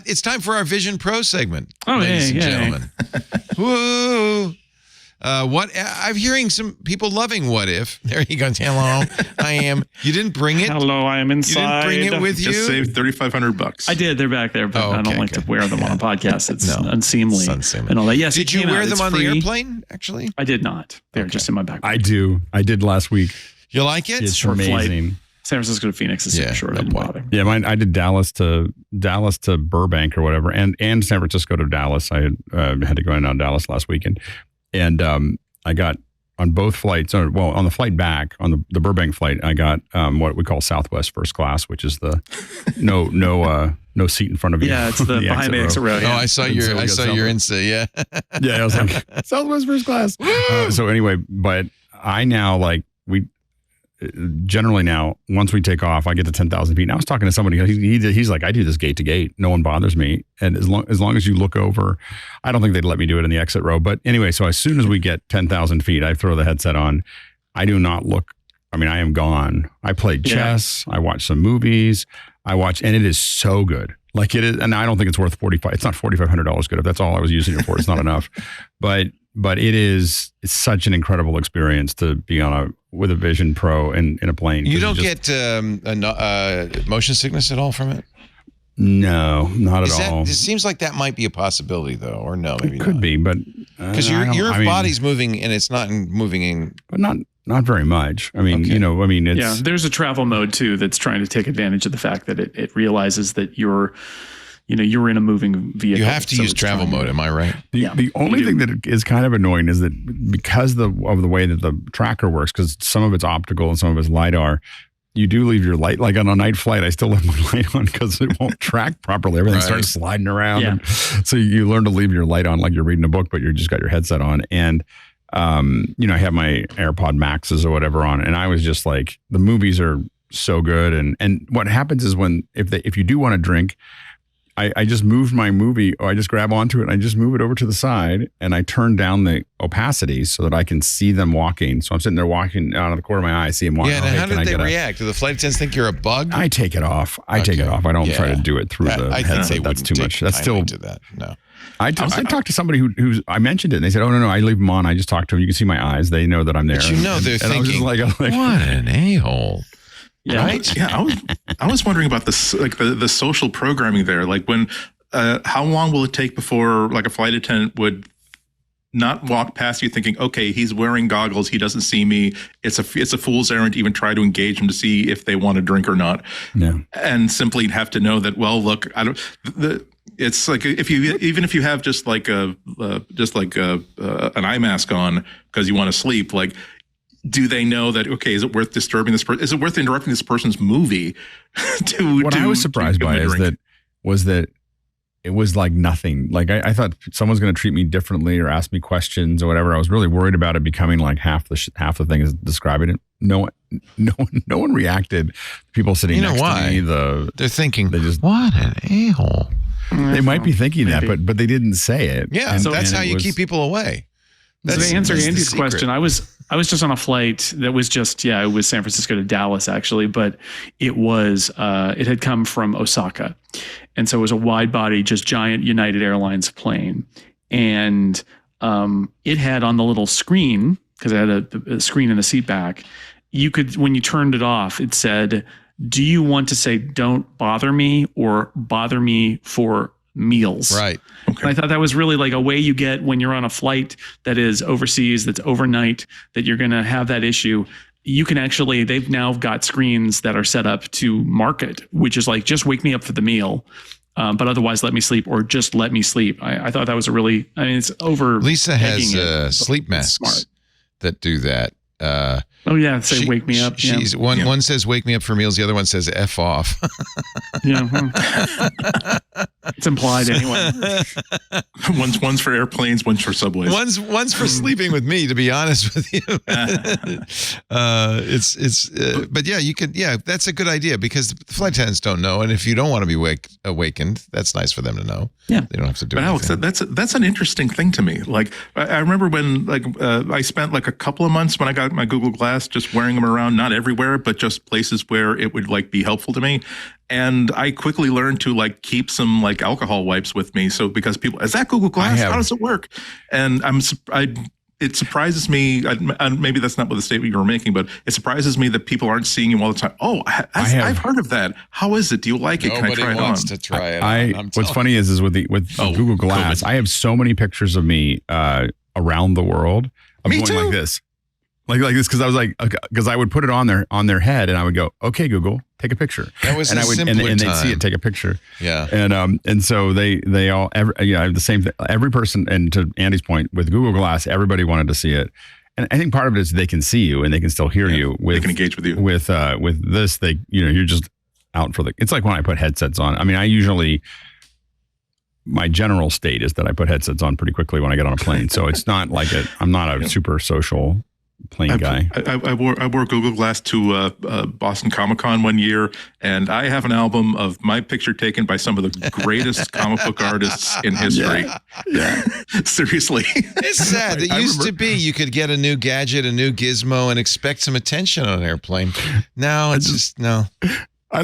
It's time for our Vision Pro segment, ladies and gentlemen. Whoa. I'm hearing some people loving what if. There he goes. Hello, I am. You didn't bring it. Hello, I am inside. You didn't bring it with you. Just saved $3,500. I did. They're back there, but I don't like to wear them on a podcast. It's unseemly. And all that. Yes. Did you wear them on the airplane? Actually, I did not. They're just in my backpack. I do. I did last week. You like it? It's short amazing. Flight. San Francisco to Phoenix is super short. I didn't bother. Yeah, I did Dallas to Burbank or whatever, and San Francisco to Dallas. I had to go in on Dallas last weekend, and I got on both flights, on the flight back, on the Burbank flight, I got what we call Southwest first class, which is the no seat in front of you. Yeah, it's the behind the exit row. Oh, I saw your Insta. Yeah. Yeah, I was like Southwest first class. So anyway, but I now we generally now once we take off, I get to 10,000 feet. And I was talking to somebody. He's like, I do this gate to gate. No one bothers me, and as long as you look over, I don't think they'd let me do it in the exit row. But anyway, so as soon as we get 10,000 feet, I throw the headset on. I do not look. I mean, I am gone. I played chess. I watched some movies. And it is so good. Like it is, and I don't think it's worth it's not $4,500 good. If that's all I was using it for, it's not enough. But it's such an incredible experience to be with a Vision Pro in a plane. You don't get motion sickness at all from it? No, not at all. It seems like that might be a possibility, though, or no, maybe it could be, but because your body's moving and it's not moving in, but not very much. I mean, it's there's a travel mode too that's trying to take advantage of the fact that it realizes that you're in a moving vehicle. You have to use travel mode. Am I right? The only thing that is kind of annoying is that because of the way that the tracker works, because some of it's optical and some of it's LiDAR, you do leave your light. Like on a night flight, I still leave my light on because it won't track properly. Everything starts sliding around. Yeah. And so you learn to leave your light on like you're reading a book, but you just got your headset on. And I have my AirPod Maxes or whatever on, and I was just like, the movies are so good. And what happens is if you do want to drink, I just moved my movie, or I just grab onto it and I just move it over to the side and I turn down the opacity so that I can see them walking. So I'm sitting there walking out of the corner of my eye, I see them walking. Yeah, and how did they react? Do the flight attendants think you're a bug? I take it off. I don't try to do it through the headset. That's too much. That's still to that. No. I talked to somebody who's I mentioned it and they said, oh, no, I leave them on. I just talk to them. You can see my eyes. They know that I'm there. But they're thinking, I was just like, what an a-hole. Yeah. Right? Yeah, I was wondering about this, like the social programming there. Like when, how long will it take before like a flight attendant would not walk past you thinking, okay, he's wearing goggles, he doesn't see me. It's a fool's errand to even try to engage him to see if they want to drink or not. Yeah. And simply have to know that, well, look, it's like if you have just like an eye mask on because you want to sleep, like, do they know that, okay, is it worth disturbing this person? Is it worth interrupting this person's movie? I was surprised by is that it was like nothing. Like I thought someone's going to treat me differently or ask me questions or whatever. I was really worried about it becoming like half the thing is describing it. No one reacted. People sitting next to me, they're thinking, what an a-hole. They might be thinking that, but they didn't say it. Yeah, so that's how you keep people away. So to answer Andy's question, I was just on a flight that was it was San Francisco to Dallas actually, but it was it had come from Osaka, and so it was a wide body, just giant United Airlines plane, and it had on the little screen, because it had a screen in the seat back, you could, when you turned it off, it said, "Do you want to say 'don't bother me' or 'bother me for meals'?" Right. Okay. And I thought that was really like a way you get when you're on a flight that is overseas, that's overnight, that you're going to have that issue. You can actually, they've now got screens that are set up to market, which is like, just wake me up for the meal, but otherwise let me sleep, or just let me sleep. I thought that was it's over. Lisa has sleep masks that do that. Say wake me up. One says wake me up for meals. The other one says F off. It's implied anyway. One's for airplanes, one's for subways. One's for sleeping with me, to be honest with you. But yeah, you could. Yeah, that's a good idea, because the flight attendants don't know, and if you don't want to be awakened, that's nice for them to know. Yeah, they don't have to do. But anything. Alex, that's an interesting thing to me. Like I remember when I spent like a couple of months when I got my Google Glass, just wearing them around, not everywhere, but just places where it would like be helpful to me. And I quickly learned to like keep some like alcohol wipes with me. So because people, is that Google Glass? How does it work? And it surprises me. Maybe that's not what the statement you were making, but it surprises me that people aren't seeing you all the time. Oh, I've heard of that. How is it? Do you like it? Can I try it on? Nobody wants to try it. What's funny is with Google Glass, COVID. I have so many pictures of me around the world. I'm going too. Like this. Like this, because I was like, because I would put it on their head, and I would go, "Okay, Google, take a picture." That was and they'd see it, take a picture. Yeah, and so they all the same thing. Every person, and to Andy's point, with Google Glass, everybody wanted to see it, And I think part of it is they can see you and they can still hear you. They can engage with you. With this, you're just out for it's like when I put headsets on. I mean, my general state is that I put headsets on pretty quickly when I get on a plane. So it's not like I'm not a super social plane guy. I wore Google Glass to Boston Comic-Con one year, and I have an album of my picture taken by some of the greatest comic book artists in history. Yeah. Seriously. It's sad. It used to be you could get a new gadget, a new gizmo, and expect some attention on an airplane. Now it's just no. I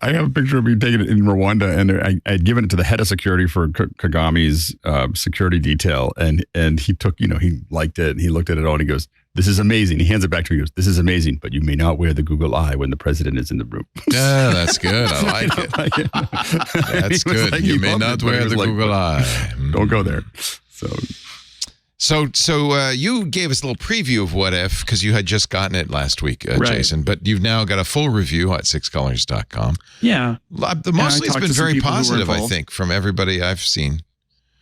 have a picture of me taking it in Rwanda, and I had given it to the head of security for Kagami's security detail, and he took, he liked it, and he looked at it all, and he goes, "This is amazing." He hands it back to me. He goes, "This is amazing, but you may not wear the Google Eye when the president is in the room." Yeah, that's good. I like it. That's good. Like, you may not wear the Google Eye. Don't go there. So you gave us a little preview of What If because you had just gotten it last week, Jason. But you've now got a full review at sixcolors.com. Yeah. Mostly it's been very positive, I think, from everybody I've seen.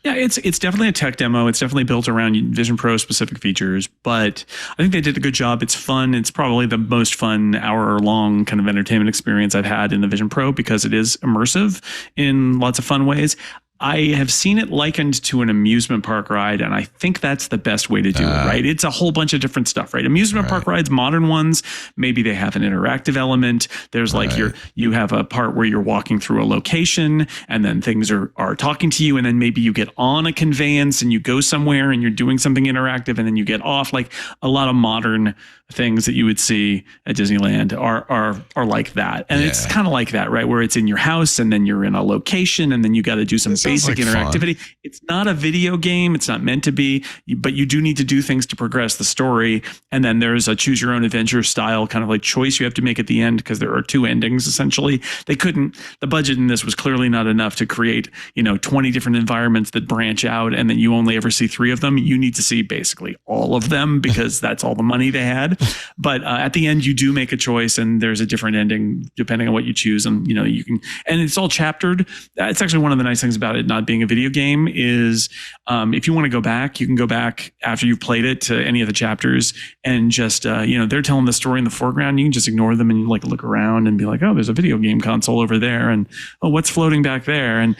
Yeah, it's definitely a tech demo. It's definitely built around Vision Pro specific features, but I think they did a good job. It's fun. It's probably the most fun hour-long kind of entertainment experience I've had in the Vision Pro because it is immersive in lots of fun ways. I have seen it likened to an amusement park ride, and I think that's the best way to do it, right? It's a whole bunch of different stuff, right? Amusement park rides, modern ones, maybe they have an interactive element. There's like you have a part where you're walking through a location, and then things are talking to you, and then maybe you get on a conveyance and you go somewhere and you're doing something interactive, and then you get off. Like a lot of modern things that you would see at Disneyland are like that. And it's kind of like that, right? Where it's in your house and then you're in a location and then you got to do some basic interactivity. Fun. It's not a video game. It's not meant to be, but you do need to do things to progress the story. And then there's a choose your own adventure style kind of like choice you have to make at the end because there are two endings essentially. The budget in this was clearly not enough to create, 20 different environments that branch out and then you only ever see 3 of them. You need to see basically all of them because that's all the money they had. But at the end, you do make a choice and there's a different ending depending on what you choose. And, you can, and it's all chaptered. It's actually one of the nice things about it not being a video game is if you want to go back, you can go back after you've played it to any of the chapters and just, they're telling the story in the foreground. You can just ignore them and you look around and be like, oh, there's a video game console over there. And oh, what's floating back there? And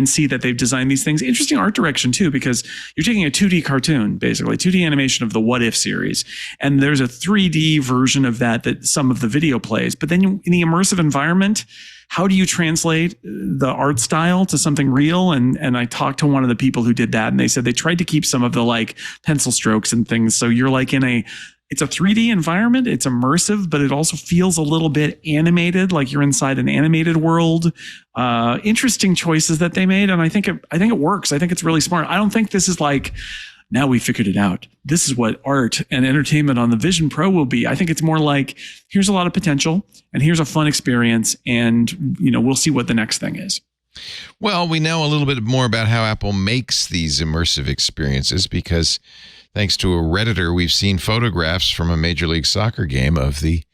see that they've designed these things. Interesting art direction too, because you're taking a 2D cartoon, basically 2D animation of the What If series. And there's a 3D version of that some of the video plays. But then in the immersive environment, how do you translate the art style to something real? And I talked to one of the people who did that and they said they tried to keep some of the pencil strokes and things. So you're it's a 3D environment. It's immersive, but it also feels a little bit animated, like you're inside an animated world. Interesting choices that they made. And I think it works. I think it's really smart. I don't think this is now we figured it out. This is what art and entertainment on the Vision Pro will be. I think it's more like, here's a lot of potential and here's a fun experience. And, we'll see what the next thing is. Well, we know a little bit more about how Apple makes these immersive experiences because thanks to a Redditor, we've seen photographs from a Major League Soccer game of the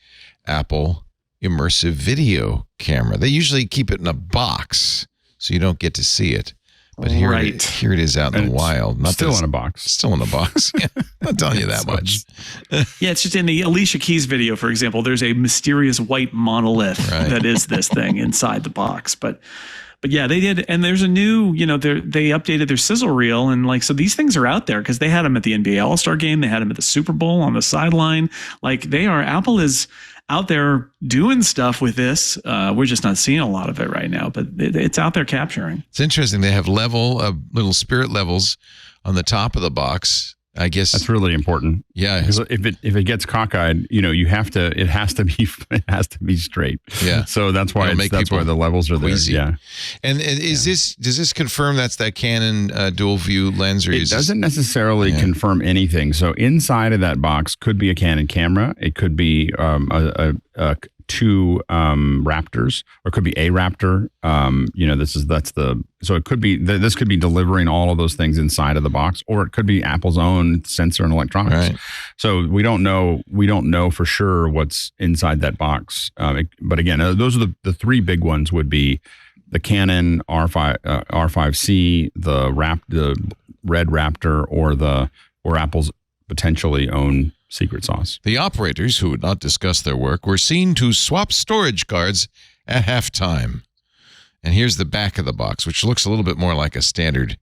Apple immersive video camera. They usually keep it in a box so you don't get to see it. But here it is out in the wild. Still in a box. Still in a box. Yeah, not telling you that much. Yeah, it's just in the Alicia Keys video, for example, there's a mysterious white monolith that is this thing inside the box. But yeah, they did. And there's a new, they updated their sizzle reel. And so these things are out there because they had them at the NBA All-Star game. They had them at the Super Bowl on the sideline. Apple is out there doing stuff with this. We're just not seeing a lot of it right now, but it's out there capturing. It's interesting. They have little spirit levels on the top of the box. I guess that's really important. Yeah. Because if it gets cockeyed, it has to be straight. Yeah. So that's why why the levels are queasy. there. Yeah. And does this confirm that's that Canon dual view lens? Or it doesn't necessarily confirm anything. So inside of that box could be a Canon camera. It could be two Raptors, or it could be a Raptor. So it could be this could be delivering all of those things inside of the box, or it could be Apple's own sensor and electronics. Right. So we don't know for sure what's inside that box. But again, those are the 3 big ones would be the Canon R5C, the Red Raptor, or Apple's potentially own secret sauce. The operators, who would not discuss their work, were seen to swap storage cards at halftime. And here's the back of the box, which looks a little bit more like a standard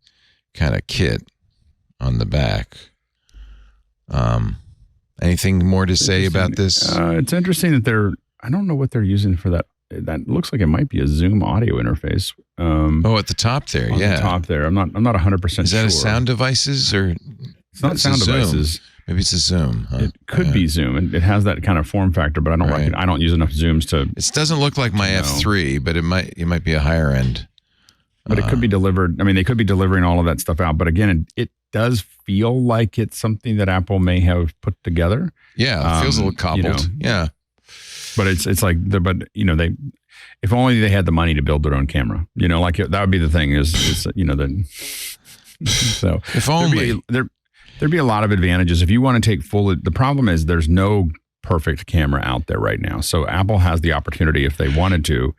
kind of kit on the back. Anything more to say about this? It's interesting that I don't know what they're using for that. That looks like it might be a Zoom audio interface. At the top there, on the top there. I'm not 100% sure. Is that a sound devices or? It's not sound devices. Maybe it's a Zoom. Huh? It could be Zoom, and it has that kind of form factor. But I don't I don't use enough Zooms to. It doesn't look like my F3, but it might be a higher end. But it could be delivered. I mean, they could be delivering all of that stuff out. But again, it does feel like it's something that Apple may have put together. Yeah, it feels a little cobbled. Yeah, but it's like if only they had the money to build their own camera. Like that would be the thing. So if only there'd be a lot of advantages if you want to take full. The problem is there's no perfect camera out there right now. So Apple has the opportunity, if they wanted to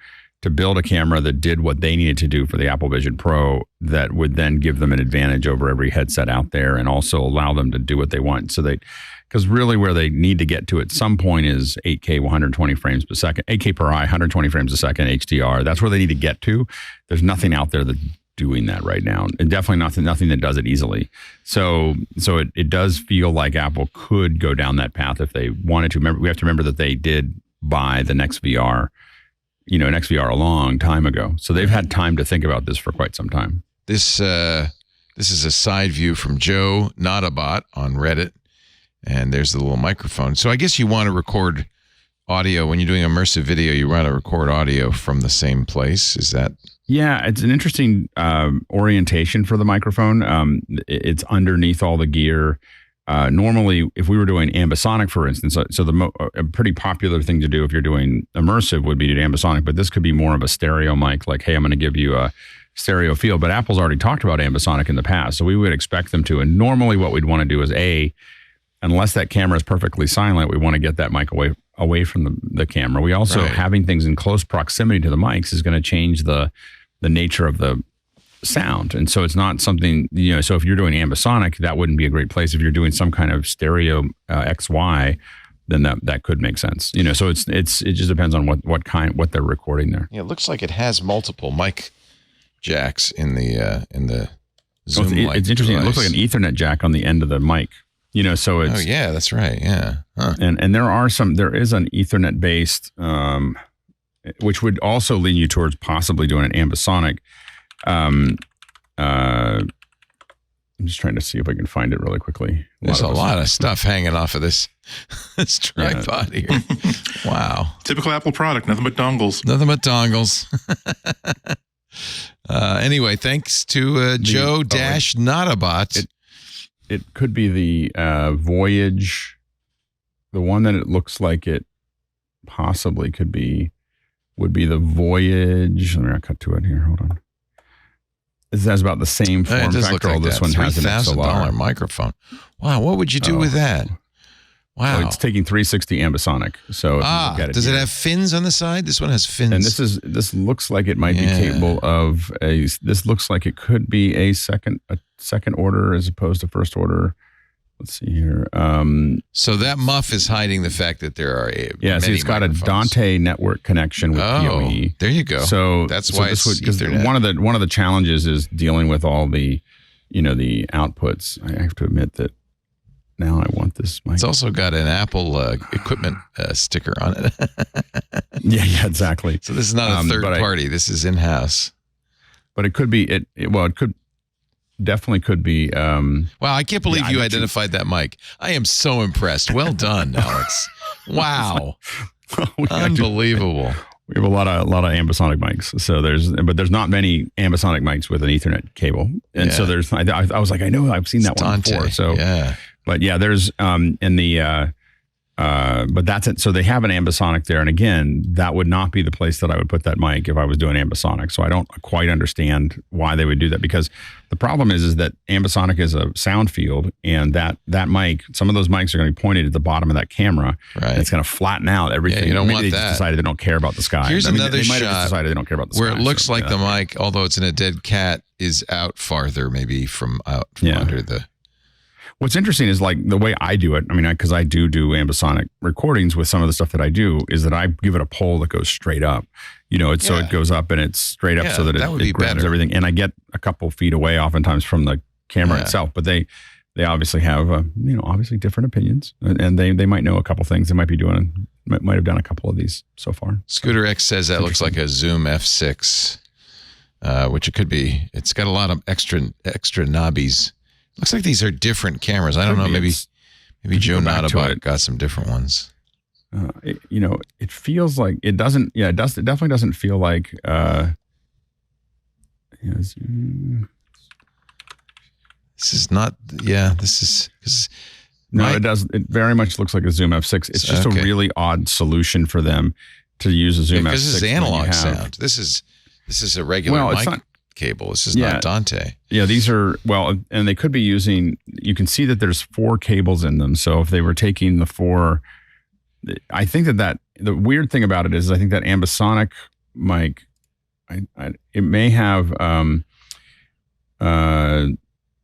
build a camera that did what they needed to do for the Apple Vision Pro, that would then give them an advantage over every headset out there, and also allow them to do what they want. So because really where they need to get to at some point is 8K 120 frames per second, 8K per eye, 120 frames a second, HDR. That's where they need to get to. There's nothing out there that's doing that right now, and definitely nothing that does it easily. So it does feel like Apple could go down that path if they wanted to. We have to remember that they did buy the Next VR, a long time ago. So they've had time to think about this for quite some time. This is a side view from Joe Notabot on Reddit, and there's the little microphone. So I guess you want to record audio when you're doing immersive video. You want to record audio from the same place. Is that? Yeah, it's an interesting orientation for the microphone. It's underneath all the gear. Normally, if we were doing ambisonic, for instance, a pretty popular thing to do if you're doing immersive would be to do ambisonic, but this could be more of a stereo mic, like, hey, I'm going to give you a stereo feel. But Apple's already talked about ambisonic in the past, so we would expect them to. And normally what we'd want to do is, unless that camera is perfectly silent, we want to get that mic away from the camera. We also, having things in close proximity to the mics is going to change the nature of the sound. And so it's not something, so if you're doing ambisonic, that wouldn't be a great place. If you're doing some kind of stereo XY, then that could make sense. So it just depends on what they're recording there. Yeah, it looks like it has multiple mic jacks in the Zoom. It's interesting. Device. It looks like an Ethernet jack on the end of the mic. So it's. Oh yeah, that's right. Yeah. Huh. And there is an Ethernet based, which would also lean you towards possibly doing an ambisonic. I'm just trying to see if I can find it really quickly. There's a lot of stuff hanging off of this tripod here. Wow. Typical Apple product. Nothing but dongles. Anyway, thanks to Joe Notabot. It could be the Voyage. The one that it looks like it possibly could be would be the Voyage. Let me cut to it here. Hold on. This has about the same form factor. Like this one has an $3,000 microphone. Wow, what would you do with that? Wow, well, it's taking 360 ambisonic. So does it have fins on the side? This one has fins. And this looks like it might be capable of this looks like it could be a second order as opposed to first order. Let's see here. So that muff is hiding the fact that there are see, it's got a Dante network connection with PoE. There you go. So that's why it's Ethernet. One of the challenges is dealing with all the the outputs. I have to admit that now I want this mic. It's also got an Apple equipment sticker on it. yeah, exactly. So this is not a third party. This is in-house. But it could be it could. Definitely could be. Wow, I can't believe you identified that mic. I am so impressed. Well done, Alex. Wow, unbelievable. We have a lot of ambisonic mics. So there's not many ambisonic mics with an Ethernet cable, and so there's. I was like, I know I've seen that one before. So but yeah, there's in the. But that's it. So they have an ambisonic there. And again, that would not be the place that I would put that mic if I was doing ambisonic. So I don't quite understand why they would do that, because the problem is that ambisonic is a sound field, and that mic, some of those mics are going to be pointed at the bottom of that camera. Right. And it's going to flatten out everything. Yeah, you don't Maybe want they that. just decided they don't care about the sky. Here's another they shot might have decided they don't care about the where sky. It looks like the mic, although it's in a dead cat, is out farther, maybe from under the. What's interesting is like the way I do it. I mean, because I do ambisonic recordings with some of the stuff that I do is that I give it a pole that goes straight up. So it goes up and it's straight up so that it grabs better. Everything. And I get a couple feet away oftentimes from the camera itself, but they obviously have, obviously different opinions, and they might know a couple things. They might have done a couple of these so far. Scooter X says that looks like a Zoom F6, which it could be. It's got a lot of extra knobbies. Looks like these are different cameras. I don't know. Maybe Joe Notabot got some different ones. It feels like it doesn't. Yeah, it does. It definitely doesn't feel like. This is not. Yeah, this is. No, it does. It very much looks like a Zoom F6. It's just a really odd solution for them to use a Zoom F6. Because this is analog sound. This is a regular mic cable. This is not Dante. Yeah, these are, and they could be using, you can see that there's 4 cables in them. So if they were taking the 4, I think that the weird thing about it is I think that ambisonic mic, it may have,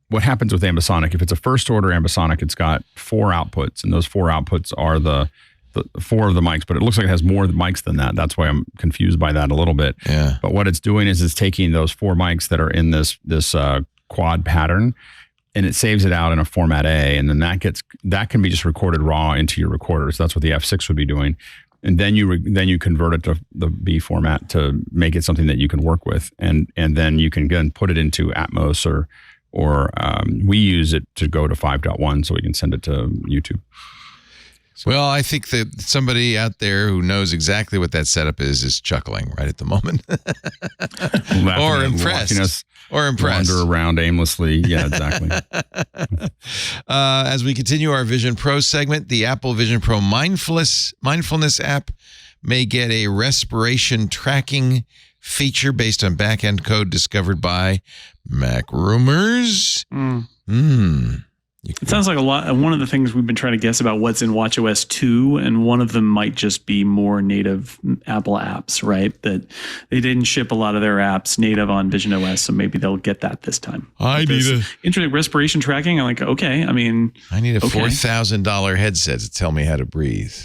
what happens with ambisonic, if it's a first order ambisonic, it's got 4 outputs, and those 4 outputs are the 4 of the mics, but it looks like it has more mics than that. That's why I'm confused by that a little bit. Yeah. But what it's doing is it's taking those 4 mics that are in this quad pattern, and it saves it out in a format A, and then that can be just recorded raw into your recorder. So that's what the F6 would be doing. And then you convert it to the B format to make it something that you can work with, and then you can again put it into Atmos or we use it to go to 5.1 so we can send it to YouTube. So. Well, I think that somebody out there who knows exactly what that setup is chuckling right at the moment. Or impressed. Wander around aimlessly. Yeah, exactly. As we continue our Vision Pro segment, the Apple Vision Pro Mindfulness app may get a respiration tracking feature based on back-end code discovered by Mac rumors. It sounds like a lot. One of the things we've been trying to guess about what's in watchOS 2, and one of them might just be more native Apple apps, right? That they didn't ship a lot of their apps native on Vision OS, so maybe they'll get that this time. I need interesting respiration tracking. I'm like, okay. I mean, I need a $4,000 headset to tell me how to breathe.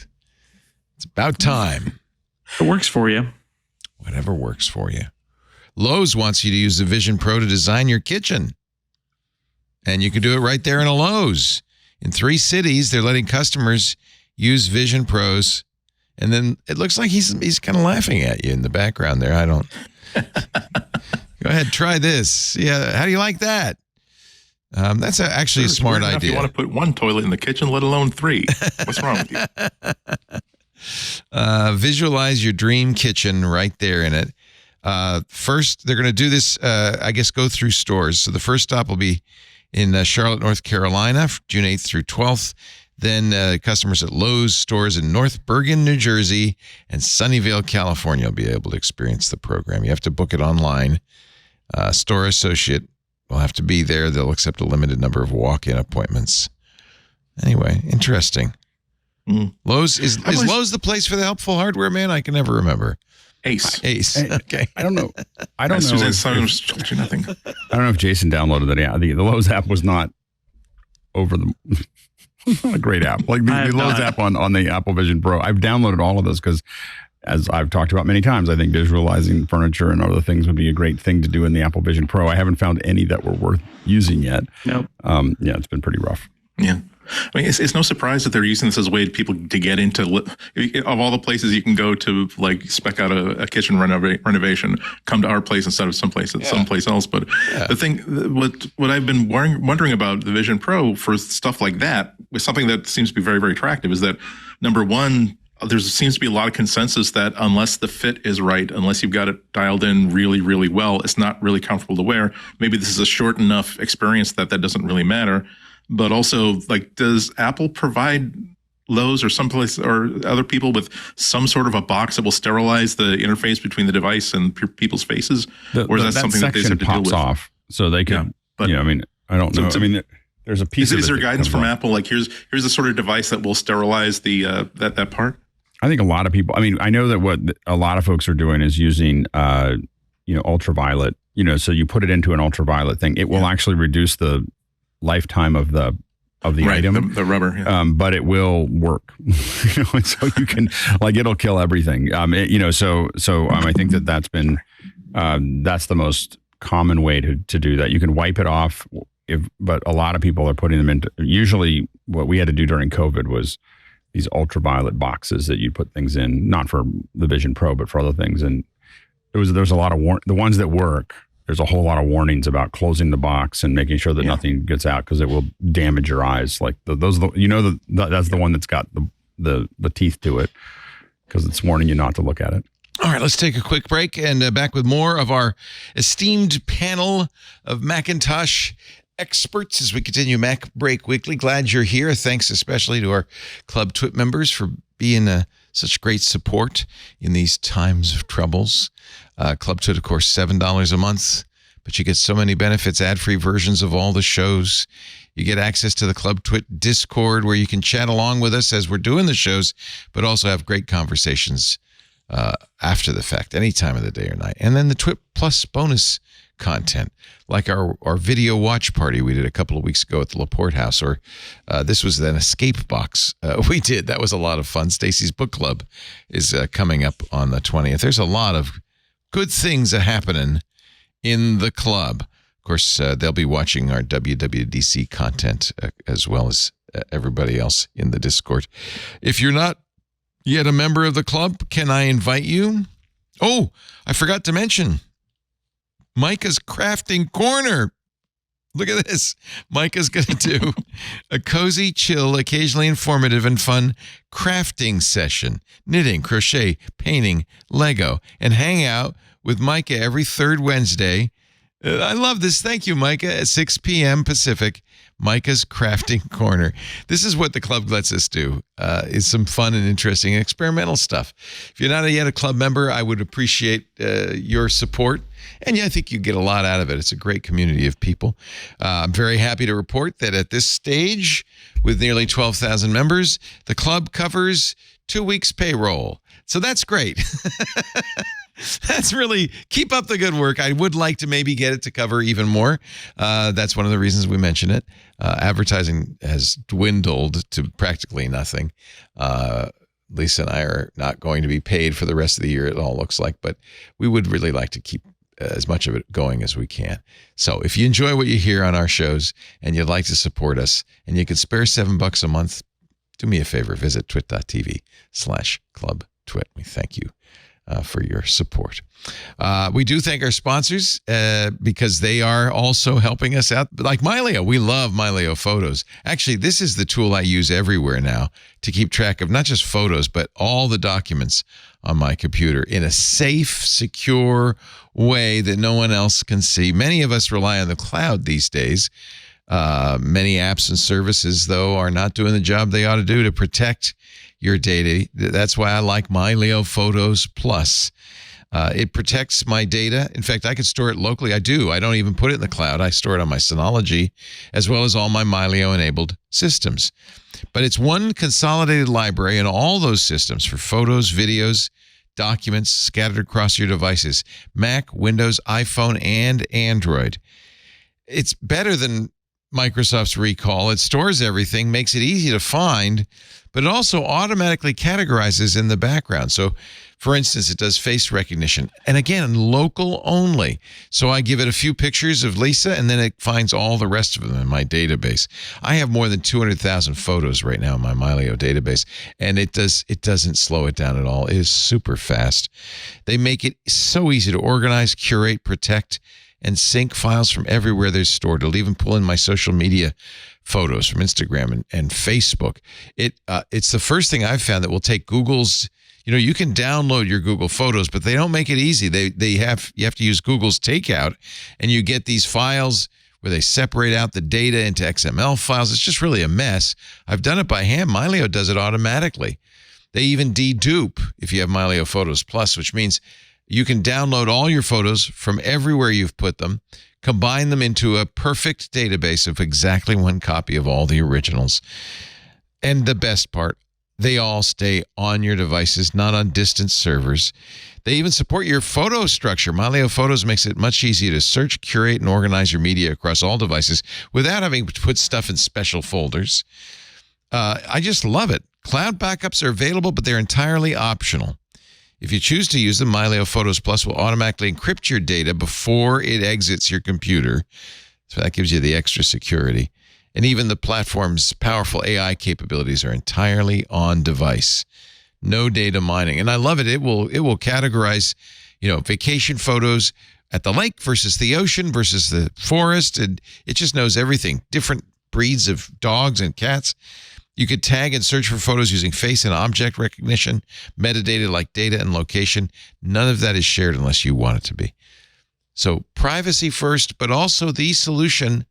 It's about time. It works for you. Whatever works for you. Lowe's wants you to use the Vision Pro to design your kitchen. And you can do it right there in a Lowe's. In 3 cities, they're letting customers use Vision Pros. And then it looks like he's kind of laughing at you in the background there. I don't. Go ahead, try this. Yeah, how do you like that? That's actually a smart idea. You want to put 1 toilet in the kitchen, let alone 3. What's wrong with you? Visualize your dream kitchen right there in it. First, they're going to do this, I guess, go through stores. So the first stop will be in Charlotte, North Carolina, June 8th through 12th. Then customers at Lowe's stores in North Bergen, New Jersey, and Sunnyvale, California will be able to experience the program. You have to book it online. Store associate will have to be there. They'll accept a limited number of walk-in appointments. Anyway, interesting. Lowe's is Lowe's the place for the helpful hardware man? I can never remember. Ace. Okay. I don't know. I don't know. Nothing. I don't know if Jason downloaded that. Yeah, the Lowe's app was not over the not a great app. Like the Lowe's app on the Apple Vision Pro. I've downloaded all of those because, as I've talked about many times, I think visualizing furniture and other things would be a great thing to do in the Apple Vision Pro. I haven't found any that were worth using yet. Nope. Yeah, it's been pretty rough. Yeah. I mean, it's no surprise that they're using this as a way to people to get into, of all the places you can go to like spec out a kitchen renovation, come to our place instead of someplace else. But the thing, what I've been wondering about the Vision Pro for stuff like that, with something that seems to be very, very attractive, is that number one, there seems to be a lot of consensus that unless the fit is right, unless you've got it dialed in really, really well, it's not really comfortable to wear. Maybe this is a short enough experience that doesn't really matter. But also, like, does Apple provide Lowe's or someplace or other people with some sort of a box that will sterilize the interface between the device and people's faces? Or is that something that they have to deal with? Off, so they can. But I mean, I don't know. I mean, there's a piece. Is there guidance from Apple? Like, here's the sort of device that will sterilize the that part. I think a lot of people. I mean, I know that what a lot of folks are doing is using ultraviolet. So you put it into an ultraviolet thing. It will actually reduce the lifetime of the of the item. The rubber. Yeah. But it will work. And so you can, it'll kill everything. I think that's been, that's the most common way to do that. You can wipe it off, but a lot of people are putting them into, usually what we had to do during COVID was these ultraviolet boxes that you put things in, not for the Vision Pro, but for other things. And there's a lot of the ones that work, there's a whole lot of warnings about closing the box and making sure that nothing gets out because it will damage your eyes. Like that's the one that's got the teeth to it because it's warning you not to look at it. All right, let's take a quick break and back with more of our esteemed panel of Macintosh experts as we continue MacBreak Weekly. Glad you're here. Thanks especially to our Club Twit members for being such great support in these times of troubles. Club Twit, of course, $7 a month, but you get so many benefits, ad-free versions of all the shows. You get access to the Club Twit Discord where you can chat along with us as we're doing the shows, but also have great conversations after the fact, any time of the day or night. And then the Twit Plus bonus content, like our video watch party we did a couple of weeks ago at the LaPorte House, or this was an escape box we did. That was a lot of fun. Stacy's Book Club is coming up on the 20th. There's a lot of good things happening in the club. Of course, they'll be watching our WWDC content as well as everybody else in the Discord. If you're not yet a member of the club, can I invite you? Oh, I forgot to mention Micah's Crafting Corner. Look at this. Micah's going to do a cozy, chill, occasionally informative and fun crafting session. Knitting, crochet, painting, Lego, and hang out with Micah every third Wednesday. I love this. Thank you, Micah. At 6 p.m. Pacific, Micah's Crafting Corner. This is what the club lets us do, is some fun and interesting experimental stuff. If you're not yet a club member, I would appreciate your support. And I think you get a lot out of it. It's a great community of people. I'm very happy to report that at this stage, with nearly 12,000 members, the club covers 2 weeks' payroll. So that's great. That's really, keep up the good work. I would like to maybe get it to cover even more. That's one of the reasons we mention it. Advertising has dwindled to practically nothing. Lisa and I are not going to be paid for the rest of the year, it all looks like, but we would really like to keep as much of it going as we can. So if you enjoy what you hear on our shows and you'd like to support us and you could spare $7 a month, do me a favor, visit twit.tv/clubtwit. We thank you for your support. We do thank our sponsors because they are also helping us out. Like Myleo, we love Myleo Photos. Actually, this is the tool I use everywhere now to keep track of not just photos, but all the documents on my computer in a safe, secure way that no one else can see. Many of us rely on the cloud these days. Many apps and services, though, are not doing the job they ought to do to protect your data. That's why I like Myleo Photos Plus. It protects my data. In fact, I could store it locally. I do. I don't even put it in the cloud. I store it on my Synology, as well as all my Myleo-enabled systems. But it's one consolidated library in all those systems for photos, videos, documents scattered across your devices, Mac, Windows, iPhone, and Android. It's better than Microsoft's Recall. It stores everything, makes it easy to find, but it also automatically categorizes in the background. So, for instance, it does face recognition. And again, local only. So I give it a few pictures of Lisa, and then it finds all the rest of them in my database. I have more than 200,000 photos right now in my Myleo database, and it doesn't slow it down at all. It is super fast. They make it so easy to organize, curate, protect, and sync files from everywhere they're stored. It'll even pull in my social media photos from Instagram and Facebook. It's the first thing I've found that will take Google's, you can download your Google Photos, but they don't make it easy. You have to use Google's Takeout, and you get these files where they separate out the data into XML files. It's just really a mess. I've done it by hand. Myleo does it automatically. They even dedupe if you have Myleo Photos Plus, which means you can download all your photos from everywhere you've put them, combine them into a perfect database of exactly one copy of all the originals. And the best part, They all stay on your devices, not on distant servers. They even support your photo structure. MyLeo Photos makes it much easier to search, curate, and organize your media across all devices without having to put stuff in special folders. I just love it. Cloud backups are available, but they're entirely optional. If you choose to use them, MyLeo Photos Plus will automatically encrypt your data before it exits your computer. So that gives you the extra security. And even the platform's powerful AI capabilities are entirely on device. No data mining. And I love it. It will categorize, vacation photos at the lake versus the ocean versus the forest. And it just knows everything. Different breeds of dogs and cats. You could tag and search for photos using face and object recognition, metadata like data and location. None of that is shared unless you want it to be. So privacy first, but also the solution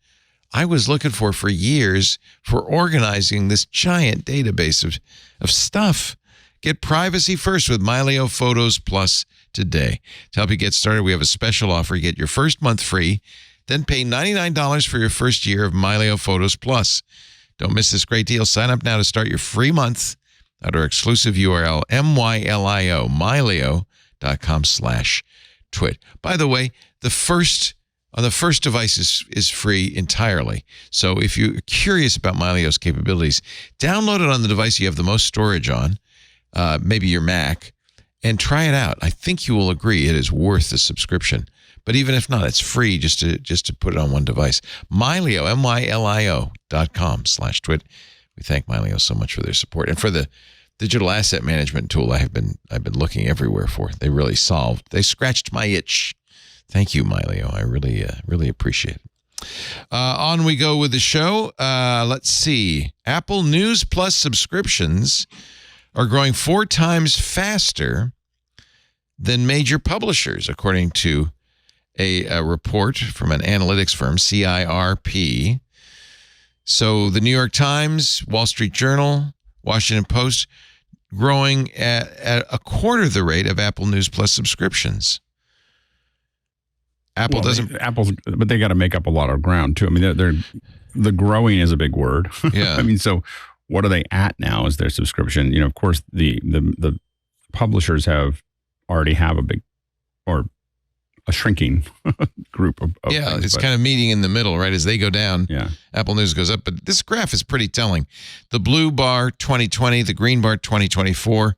I was looking for years for organizing this giant database of stuff. Get privacy first with MyLeo Photos Plus today. To help you get started, we have a special offer. You get your first month free, then pay $99 for your first year of MyLeo Photos Plus. Don't miss this great deal. Sign up now to start your free month at our exclusive URL, mylio.com/twit. By the way, on the first device is free entirely. So if you're curious about MyLeo's capabilities, download it on the device you have the most storage on, maybe your Mac, and try it out. I think you will agree it is worth the subscription. But even if not, it's free just to put it on one device. MyLeo, mylio.com/twit. We thank MyLeo so much for their support and for the digital asset management tool I've been looking everywhere for. They scratched my itch. Thank you, MyLeo. I really appreciate it. On we go with the show. Let's see. Apple News Plus subscriptions are growing 4 times faster than major publishers, according to a report from an analytics firm, CIRP. So the New York Times, Wall Street Journal, Washington Post, growing at a quarter the rate of Apple News Plus subscriptions. But they got to make up a lot of ground too. I mean, the growing is a big word. Yeah. I mean, so what are they at now as their subscription? Of course, the publishers already have a big or a shrinking group of things, it's kind of meeting in the middle, right? As they go down, Apple News goes up. But this graph is pretty telling. The blue bar 2020, the green bar 2024.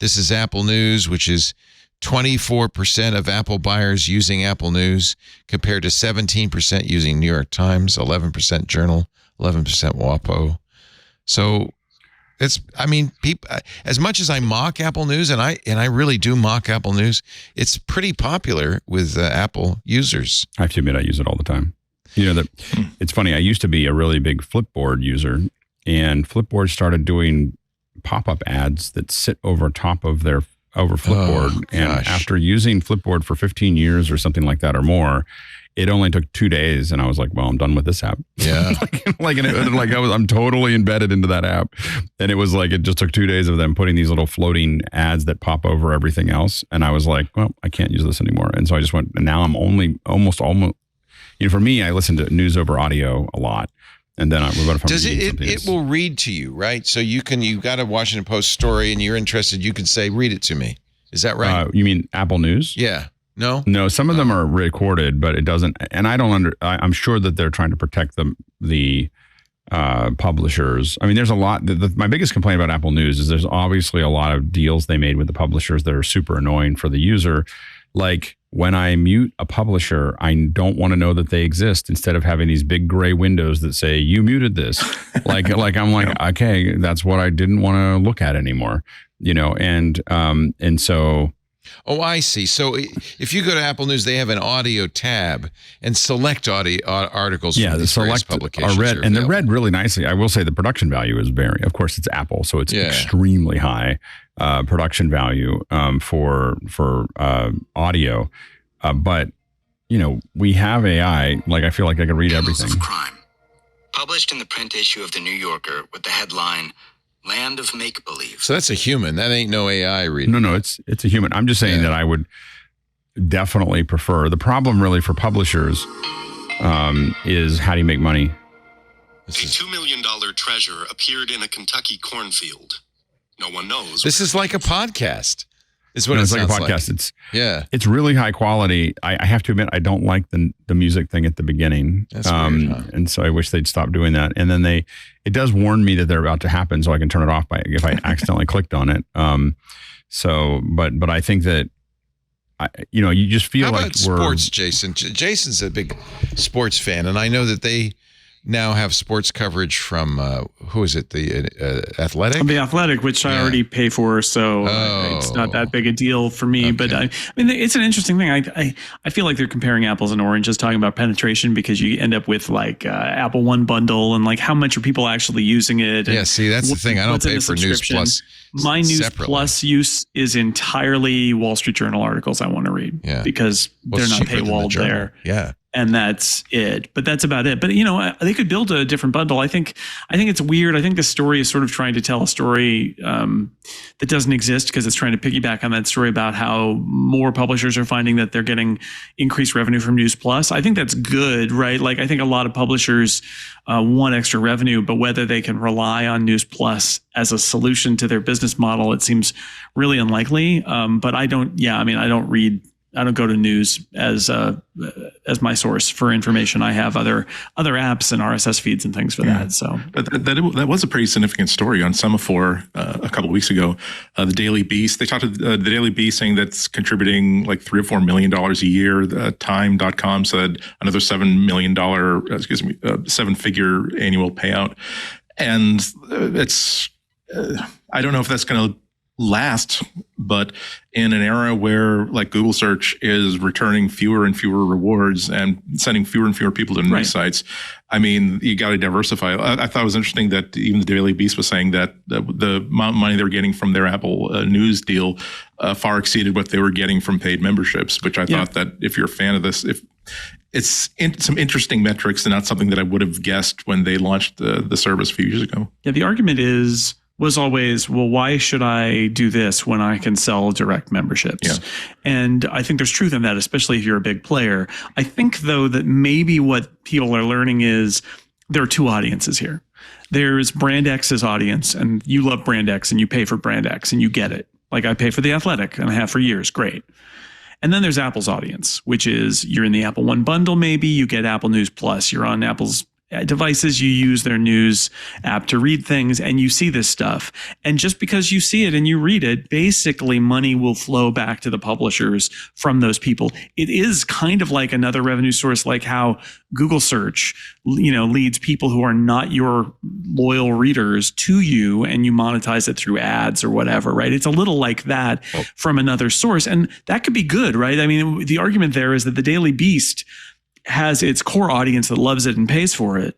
This is Apple News, which is 24% of Apple buyers using Apple News compared to 17% using New York Times, 11% Journal, 11% WAPO. So people, as much as I mock Apple News, and I really do mock Apple News, it's pretty popular with Apple users. I have to admit, I use it all the time. It's funny. I used to be a really big Flipboard user, and Flipboard started doing pop-up ads that sit over top of their Flipboard. And after using Flipboard for 15 years or something like that or more, it only took 2 days, and I was like, "Well, I'm done with this app." Yeah, I'm totally embedded into that app, and it was like it just took 2 days of them putting these little floating ads that pop over everything else, and I was like, "Well, I can't use this anymore." And so I just went, and now I'm almost. For me, I listen to news over audio a lot, and then it will read to you, right? So you've got a Washington Post story, and you're interested, you can say, "Read it to me." Is that right? You mean Apple News? Yeah. No, some of them are recorded, but it doesn't. And I'm sure that they're trying to protect the publishers. I mean, there's a lot. My biggest complaint about Apple News is there's obviously a lot of deals they made with the publishers that are super annoying for the user. Like when I mute a publisher, I don't want to know that they exist. Instead of having these big gray windows that say you muted this, okay, that's what I didn't want to look at anymore. And so. Oh, I see. So if you go to Apple News, they have an audio tab and select audio articles. Yeah, the select publications are read, and they're read really nicely. I will say the production value is of course, it's Apple, so it's extremely high production value for audio. But we have AI. Like I feel like I can read everything. Of Crime, published in the print issue of the New Yorker with the headline "Land of Make-Believe." So that's a human. That ain't no AI reading. No, it's a human. I'm just saying that I would definitely prefer. The problem really for publishers is how do you make money? A $2 million treasure appeared in a Kentucky cornfield. No one knows. This is like a podcast. Is what No, it it's like a sounds podcast. Yeah. It's really high quality. I have to admit, I don't like the music thing at the beginning. That's weird, huh? And so I wish they'd stop doing that. And then it does warn me that they're about to happen, so I can turn it off if I accidentally clicked on it. But I think that, you just feel How like about sports, Jason? Jason's a big sports fan, and I know that they now have sports coverage from who is it? The Athletic? The Athletic, which I already pay for, so it's not that big a deal for me. Okay. But I mean, it's an interesting thing. I feel like they're comparing apples and oranges, talking about penetration, because you end up with like Apple One bundle and like how much are people actually using it. Yeah, see, that's the thing. I don't pay for News Plus. My News Plus use is entirely Wall Street Journal articles I want to read because they're not paywalled there. Yeah. And that's it. But that's about it. But, they could build a different bundle. I think it's weird. I think this story is sort of trying to tell a story that doesn't exist because it's trying to piggyback on that story about how more publishers are finding that they're getting increased revenue from News Plus. I think that's good, right? Like, I think a lot of publishers want extra revenue, but whether they can rely on News Plus as a solution to their business model, it seems really unlikely. But I don't go to news as my source for information. I have other apps and RSS feeds and things for that. So that was a pretty significant story on Semaphore a couple of weeks ago. The Daily Beast, they talked to the Daily Beast saying that's contributing like $3 or $4 million a year. Time.com said another $7 million, 7-figure annual payout. And it's, I don't know if that's going to last, but in an era where like Google search is returning fewer and fewer rewards and sending fewer and fewer people to news sites, I mean, you got to diversify. I thought it was interesting that even the Daily Beast was saying that the amount of money they were getting from their Apple News deal far exceeded what they were getting from paid memberships, which I thought that if you're a fan of this, if it's some interesting metrics and not something that I would have guessed when they launched the service a few years ago. Yeah, the argument was always, well, why should I do this when I can sell direct memberships? Yeah. And I think there's truth in that, especially if you're a big player. I think, though, that maybe what people are learning is there are two audiences here. There's Brand X's audience, and you love Brand X, and you pay for Brand X, and you get it. Like I pay for The Athletic, and I have for years. Great. And then there's Apple's audience, which is you're in the Apple One bundle, maybe. You get Apple News Plus. You're on Apple's devices, you use their news app to read things, and you see this stuff. And just because you see it and you read it, basically money will flow back to the publishers from those people. It is kind of like another revenue source, like how Google search, leads people who are not your loyal readers to you, and you monetize it through ads or whatever, right? It's a little like that from another source. And that could be good, right? I mean, the argument there is that the Daily Beast has its core audience that loves it and pays for it.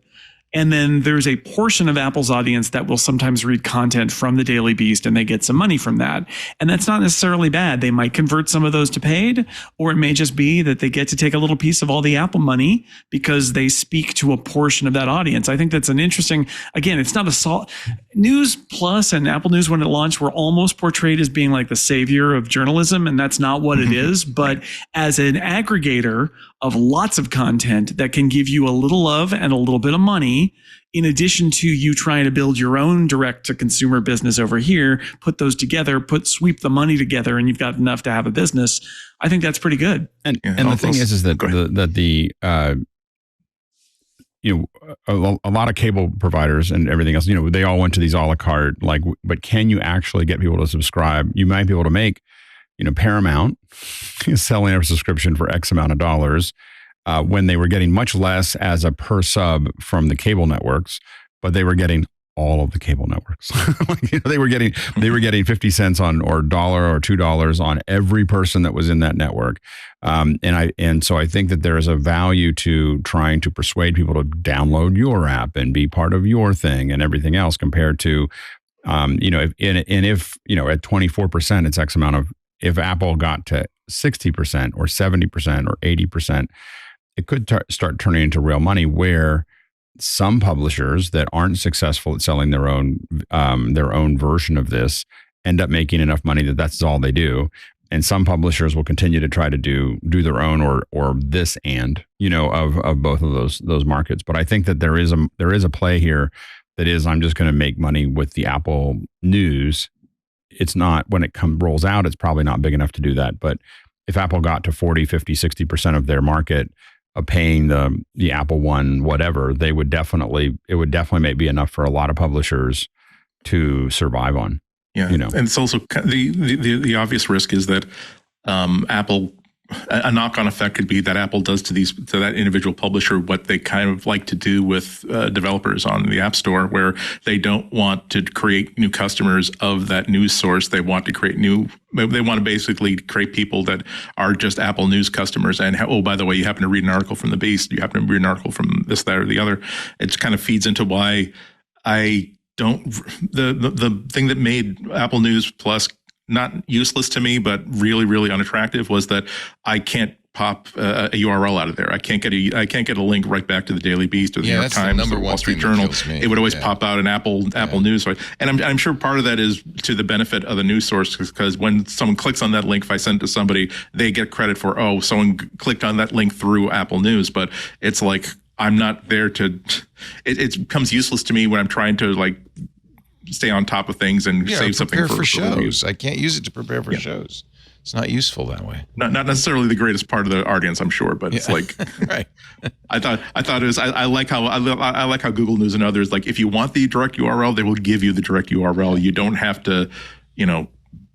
And then there's a portion of Apple's audience that will sometimes read content from the Daily Beast, and they get some money from that. And that's not necessarily bad. They might convert some of those to paid, or it may just be that they get to take a little piece of all the Apple money because they speak to a portion of that audience. I think that's an interesting, again, it's not News Plus and Apple News when it launched were almost portrayed as being like the savior of journalism, and that's not what it is. But as an aggregator of lots of content that can give you a little love and a little bit of money, in addition to you trying to build your own direct-to-consumer business over here, put those together, sweep the money together, and you've got enough to have a business. I think that's pretty good. And the thing is that a lot of cable providers and everything else, they all went to these a la carte, but can you actually get people to subscribe? You might be able to make, Paramount is selling a subscription for X amount of dollars when they were getting much less as a per sub from the cable networks, but they were getting all of the cable networks. They were getting 50 cents on, or $1 or $2 on every person that was in that network. And so I think that there is a value to trying to persuade people to download your app and be part of your thing and everything else, compared to, if at 24%, it's X amount of, if Apple got to 60% or 70% or 80%, it could start turning into real money, where some publishers that aren't successful at selling their own version of this end up making enough money that that's all they do. And some publishers will continue to try to do their own or this of both of those markets. But I think that there is a play here that is, I'm just going to make money with the Apple News it's not, when it rolls out, it's probably not big enough to do that. But if Apple got to 40, 50, 60% of their market of paying the Apple One, whatever, it would definitely be enough for a lot of publishers to survive on. Yeah. You know, and it's also the obvious risk is that Apple, a knock-on effect could be that Apple does to that individual publisher what they kind of like to do with developers on the App Store, where they don't want to create new customers of that news source. They want to create they want to basically create people that are just Apple News customers. And oh, by the way, you happen to read an article from The Beast, you happen to read an article from this, that, or the other. It kind of feeds into why the thing that made Apple News Plus not useless to me, but really, really unattractive was that I can't pop a URL out of there. I can't get a link right back to the Daily Beast or the New York Times or the Wall Street Journal. It would always pop out an Apple News. And I'm sure part of that is to the benefit of the news source, because when someone clicks on that link, if I send it to somebody, they get credit for, someone clicked on that link through Apple News. But it's like, I'm not there to, it becomes useless to me when I'm trying to like stay on top of things and save something for shows. I can't use it to prepare for shows. It's not useful that way. Not necessarily the greatest part of the audience, I'm sure, but it's like right. I thought it was. I like how Google News and others, like, if you want the direct URL, they will give you the direct URL. You don't have to,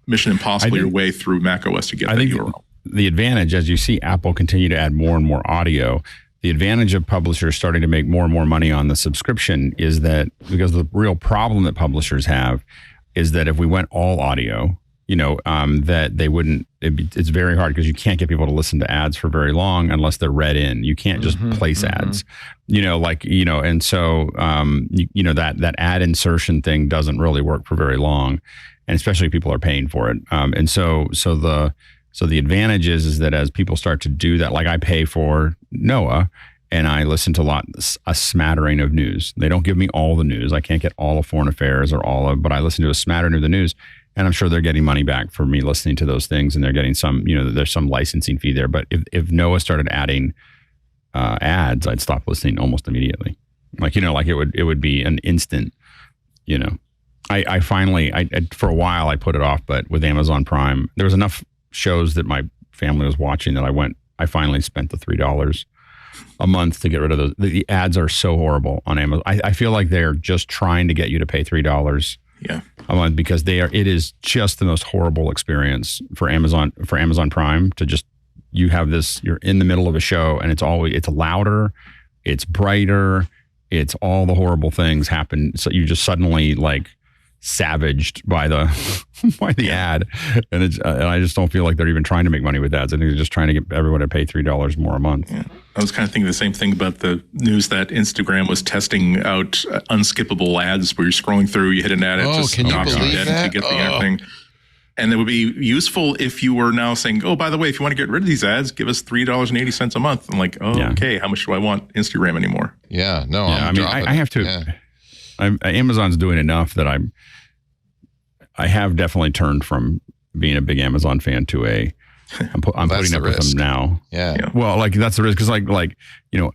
Mission Impossible your way through macOS to get that URL. The advantage, as you see Apple continue to add more and more audio, the advantage of publishers starting to make more and more money on the subscription is that, because the real problem that publishers have is that if we went all audio, that they wouldn't, it's very hard because you can't get people to listen to ads for very long unless they're read in. You can't just place ads, and so, that ad insertion thing doesn't really work for very long, and especially if people are paying for it. So the advantage is that as people start to do that, like I pay for Noah and I listen to a smattering of news. They don't give me all the news. I can't get all of foreign affairs but I listen to a smattering of the news, and I'm sure they're getting money back for me listening to those things, and they're getting some, there's some licensing fee there. But if Noah started adding ads, I'd stop listening almost immediately. It would be an instant, I finally, for a while I put it off, but with Amazon Prime, there was enough shows that my family was watching that I finally spent the $3 a month to get rid of those. The ads are so horrible on Amazon. I feel like they're just trying to get you to pay $3 a month, because it is just the most horrible experience for Amazon Prime to just, you're in the middle of a show and it's louder, it's brighter, it's all the horrible things happen. So you just suddenly savaged by the ad, and I just don't feel like they're even trying to make money with ads. I think they're just trying to get everyone to pay $3 more a month. Yeah. I was kind of thinking the same thing about the news that Instagram was testing out unskippable ads, where you're scrolling through, you hit an ad, it just knocks you dead to get the ad thing. And it would be useful if you were now saying, by the way, if you want to get rid of these ads, give us $3.80 a month. I'm like, okay, how much do I want Instagram anymore? Yeah, no, I have to. Yeah. Amazon's doing enough that I have definitely turned from being a big Amazon fan to I'm putting up with them now. Yeah. Well, that's the risk, because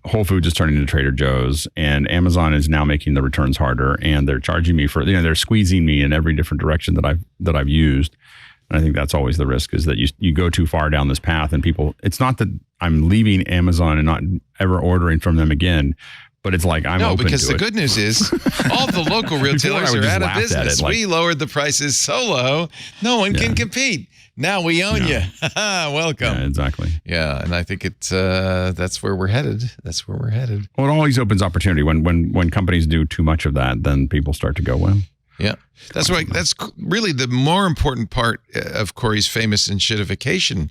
Whole Foods is turning into Trader Joe's, and Amazon is now making the returns harder, and they're charging me for, they're squeezing me in every different direction that I've used. And I think that's always the risk, is that you go too far down this path, and it's not that I'm leaving Amazon and not ever ordering from them again, but it's like I'm open to it. No, because the good news is all the local retailers are out of business. We lowered the prices so low, no one can compete. Now we own you. Welcome. Yeah, exactly. Yeah, and I think that's where we're headed. That's where we're headed. Well, it always opens opportunity. When companies do too much of that, then people start to go, well. Yeah, that's right. That's really the more important part of Corey's famous enshittification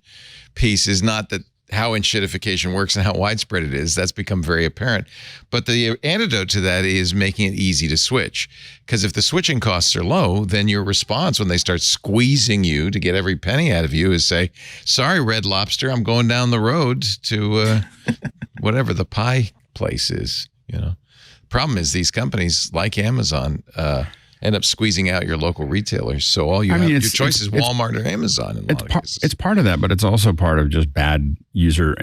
piece, is not that how enshittification works and how widespread it is. That's become very apparent. But the antidote to that is making it easy to switch. Because if the switching costs are low, then your response when they start squeezing you to get every penny out of you is say, sorry, Red Lobster, I'm going down the road to whatever the pie place is. Problem is, these companies like Amazon End up squeezing out your local retailers. So all your choice is Walmart or Amazon. In a lot of cases. It's part of that, but it's also part of just bad user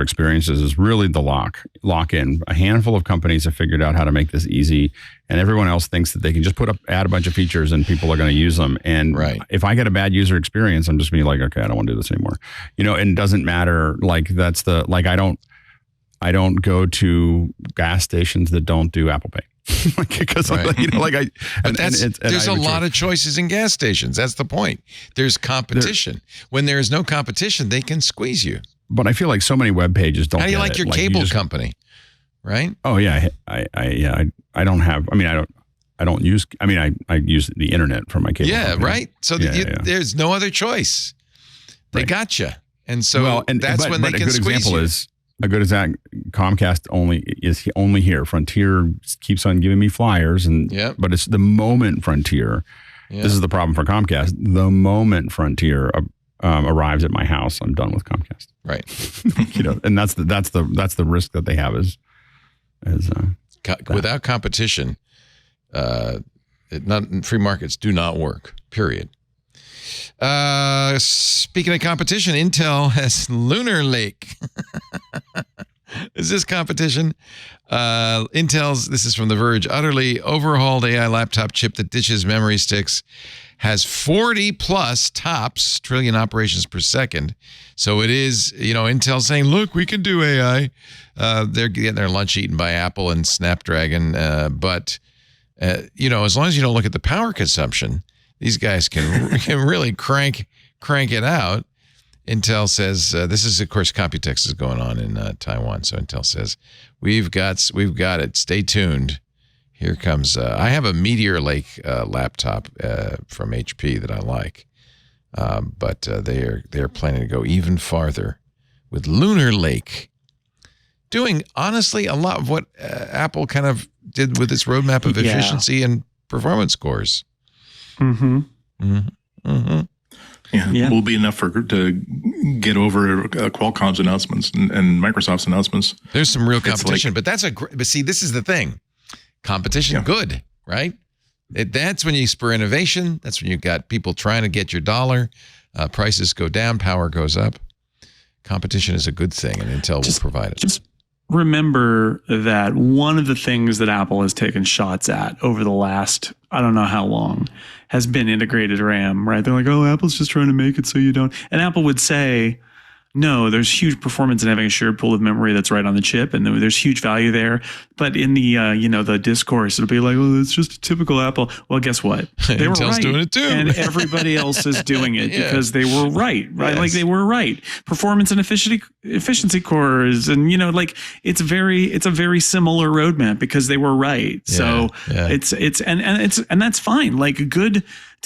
experiences. Is really the lock in. A handful of companies have figured out how to make this easy, and everyone else thinks that they can just add a bunch of features and people are going to use them. And if I get a bad user experience, I'm just being like, okay, I don't want to do this anymore. And it doesn't matter. Like I don't go to gas stations that don't do Apple Pay. Because there's a lot of choices in gas stations. That's the point. There's competition. When there is no competition, they can squeeze you. But I feel like so many web pages don't. How do you like your cable company? Right? Oh yeah, I don't have. I mean, I don't use. I mean, I use the internet for my cable. Yeah, company. right. So there's no other choice. They got you, and so that's when they can squeeze you. A good example, Comcast is only here. Frontier keeps on giving me flyers, but it's the moment Frontier. Yep. This is the problem for Comcast. The moment Frontier arrives at my house, I'm done with Comcast. Right. And that's the risk that they have is without competition, free markets do not work. Period. Speaking of competition, Intel has Lunar Lake. Is this competition? This is from The Verge, utterly overhauled AI laptop chip that ditches memory sticks, has 40 plus tops, trillion operations per second. So it is, Intel saying, look, we can do AI. They're getting their lunch eaten by Apple and Snapdragon. But as long as you don't look at the power consumption, these guys can really crank it out. Intel says this is, of course, Computex is going on in Taiwan. So Intel says we've got it. Stay tuned. Here comes. I have a Meteor Lake laptop from HP that I like, but they're planning to go even farther with Lunar Lake, doing honestly a lot of what Apple kind of did with its roadmap of efficiency and performance scores. Mm-hmm. Mm-hmm. Mm-hmm. Yeah, will be enough to get over Qualcomm's announcements and Microsoft's announcements. There's some real competition, but see, this is the thing. Competition, good, right? That's when you spur innovation. That's when you've got people trying to get your dollar. Prices go down, power goes up. Competition is a good thing, and Intel will provide it. Just remember that one of the things that Apple has taken shots at over the last, I don't know how long, has been integrated RAM, right? They're like, oh, Apple's just trying to make it so you don't. And Apple would say, no, there's huge performance in having a shared pool of memory that's right on the chip, and there's huge value there. But in the the discourse, it'll be like, well, it's just a typical Apple. Well, guess what? They were right, doing it too, and everybody else is doing it because they were right? Yes. Like they were right. Performance and efficiency cores, and it's a very similar roadmap because they were right. So it's that's fine. Like a good.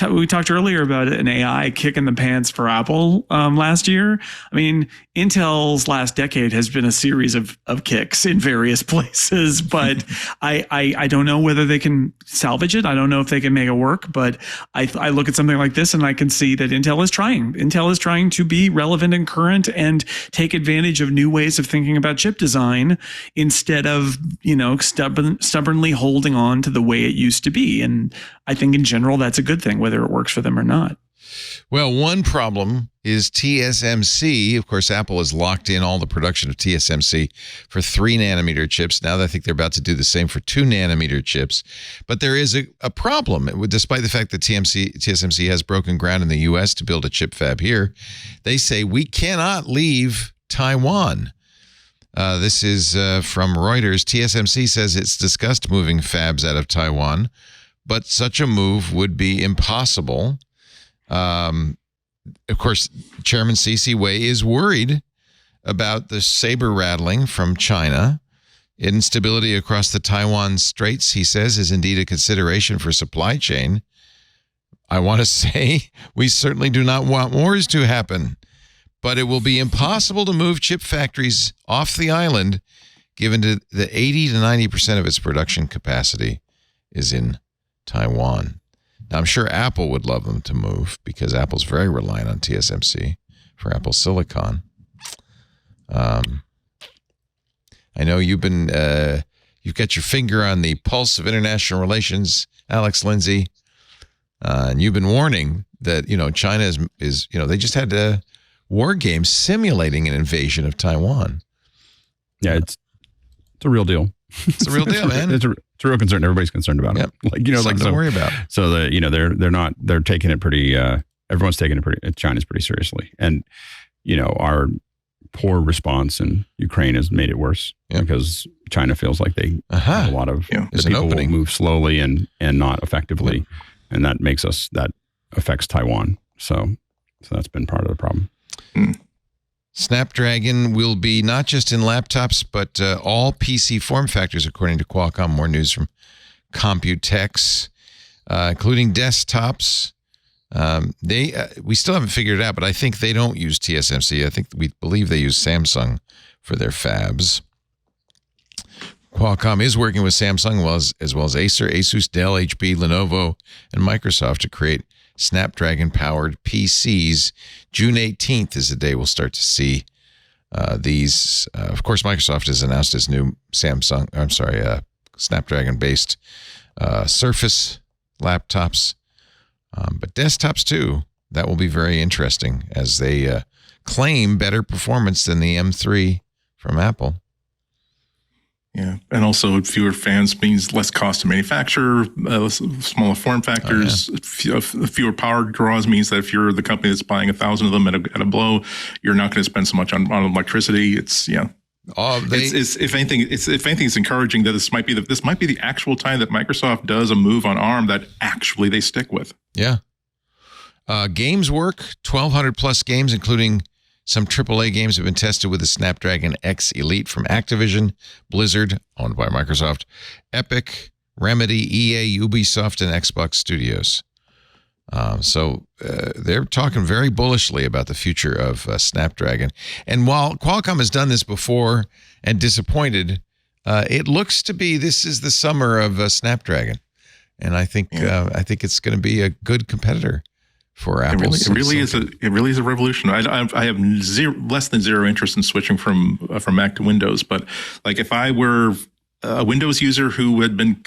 We talked earlier about an AI kick in the pants for Apple last year. I mean, Intel's last decade has been a series of kicks in various places, but I don't know whether they can salvage it. I don't know if they can make it work, but I look at something like this and I can see that Intel is trying. Intel is trying to be relevant and current and take advantage of new ways of thinking about chip design instead of, stubbornly holding on to the way it used to be. And I think in general, that's a good thing, whether it works for them or not. Well, one problem is TSMC. Of course, Apple has locked in all the production of TSMC for 3 nanometer chips. Now I think they're about to do the same for 2 nanometer chips. But there is a problem. Despite the fact that TSMC has broken ground in the U.S. to build a chip fab here, they say we cannot leave Taiwan. This is from Reuters. TSMC says it's discussed moving fabs out of Taiwan, but such a move would be impossible. Of course, Chairman C.C. Wei is worried about the saber rattling from China. Instability across the Taiwan Straits, he says, is indeed a consideration for supply chain. I want to say we certainly do not want wars to happen, but it will be impossible to move chip factories off the island, given that 80 to 90% of its production capacity is in Taiwan. Now, I'm sure Apple would love them to move because Apple's very reliant on TSMC for Apple Silicon. I know you've been You've got your finger on the pulse of international relations, Alex Lindsay. And you've been warning that, China is they just had a war game simulating an invasion of Taiwan. Yeah, it's a real deal. It's a real deal, man. It's a real concern. Everybody's concerned about it. Something to worry about. So they're taking it pretty. Everyone's taking it China's pretty seriously, and our poor response in Ukraine has made it worse because China feels like they have a lot of the people will move slowly and not effectively, and that affects Taiwan. So that's been part of the problem. Snapdragon will be not just in laptops, but all PC form factors, according to Qualcomm. More news from Computex, including desktops. We still haven't figured it out, but I think they don't use TSMC. I think we believe they use Samsung for their fabs. Qualcomm is working with Samsung as well as Acer, Asus, Dell, HP, Lenovo, and Microsoft to create Snapdragon-powered PCs. June 18th is the day we'll start to see these. Of course, Microsoft has announced its new Snapdragon-based Surface laptops, but desktops too. That will be very interesting as they claim better performance than the M3 from Apple. Yeah, and also fewer fans means less cost to manufacture, smaller form factors, fewer power draws means that if you're the company that's buying 1,000 of them at a blow, you're not going to spend so much on electricity. If anything, it's encouraging that this might be the actual time that Microsoft does a move on ARM that actually they stick with. Yeah. Games work. 1,200 plus games, including some AAA games, have been tested with the Snapdragon X Elite from Activision, Blizzard, owned by Microsoft, Epic, Remedy, EA, Ubisoft, and Xbox Studios. So they're talking very bullishly about the future of Snapdragon. And while Qualcomm has done this before and disappointed, it looks to be this is the summer of Snapdragon. And I think it's going to be a good competitor for Apple. It really is a revolution. I have less than zero interest in switching from Mac to Windows, but like if I were a Windows user who had been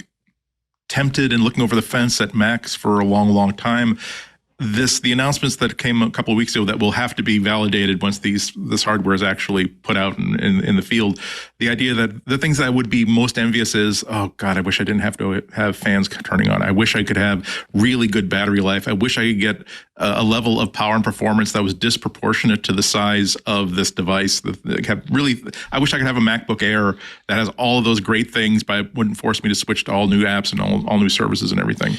tempted and looking over the fence at Macs for a long, long time, the announcements that came a couple of weeks ago that will have to be validated once this hardware is actually put out in the field. The idea that the things that I would be most envious is, oh God, I wish I didn't have to have fans turning on. I wish I could have really good battery life. I wish I could get a level of power and performance that was disproportionate to the size of this device. I wish I could have a MacBook Air that has all of those great things, but it wouldn't force me to switch to all new apps and all new services and everything.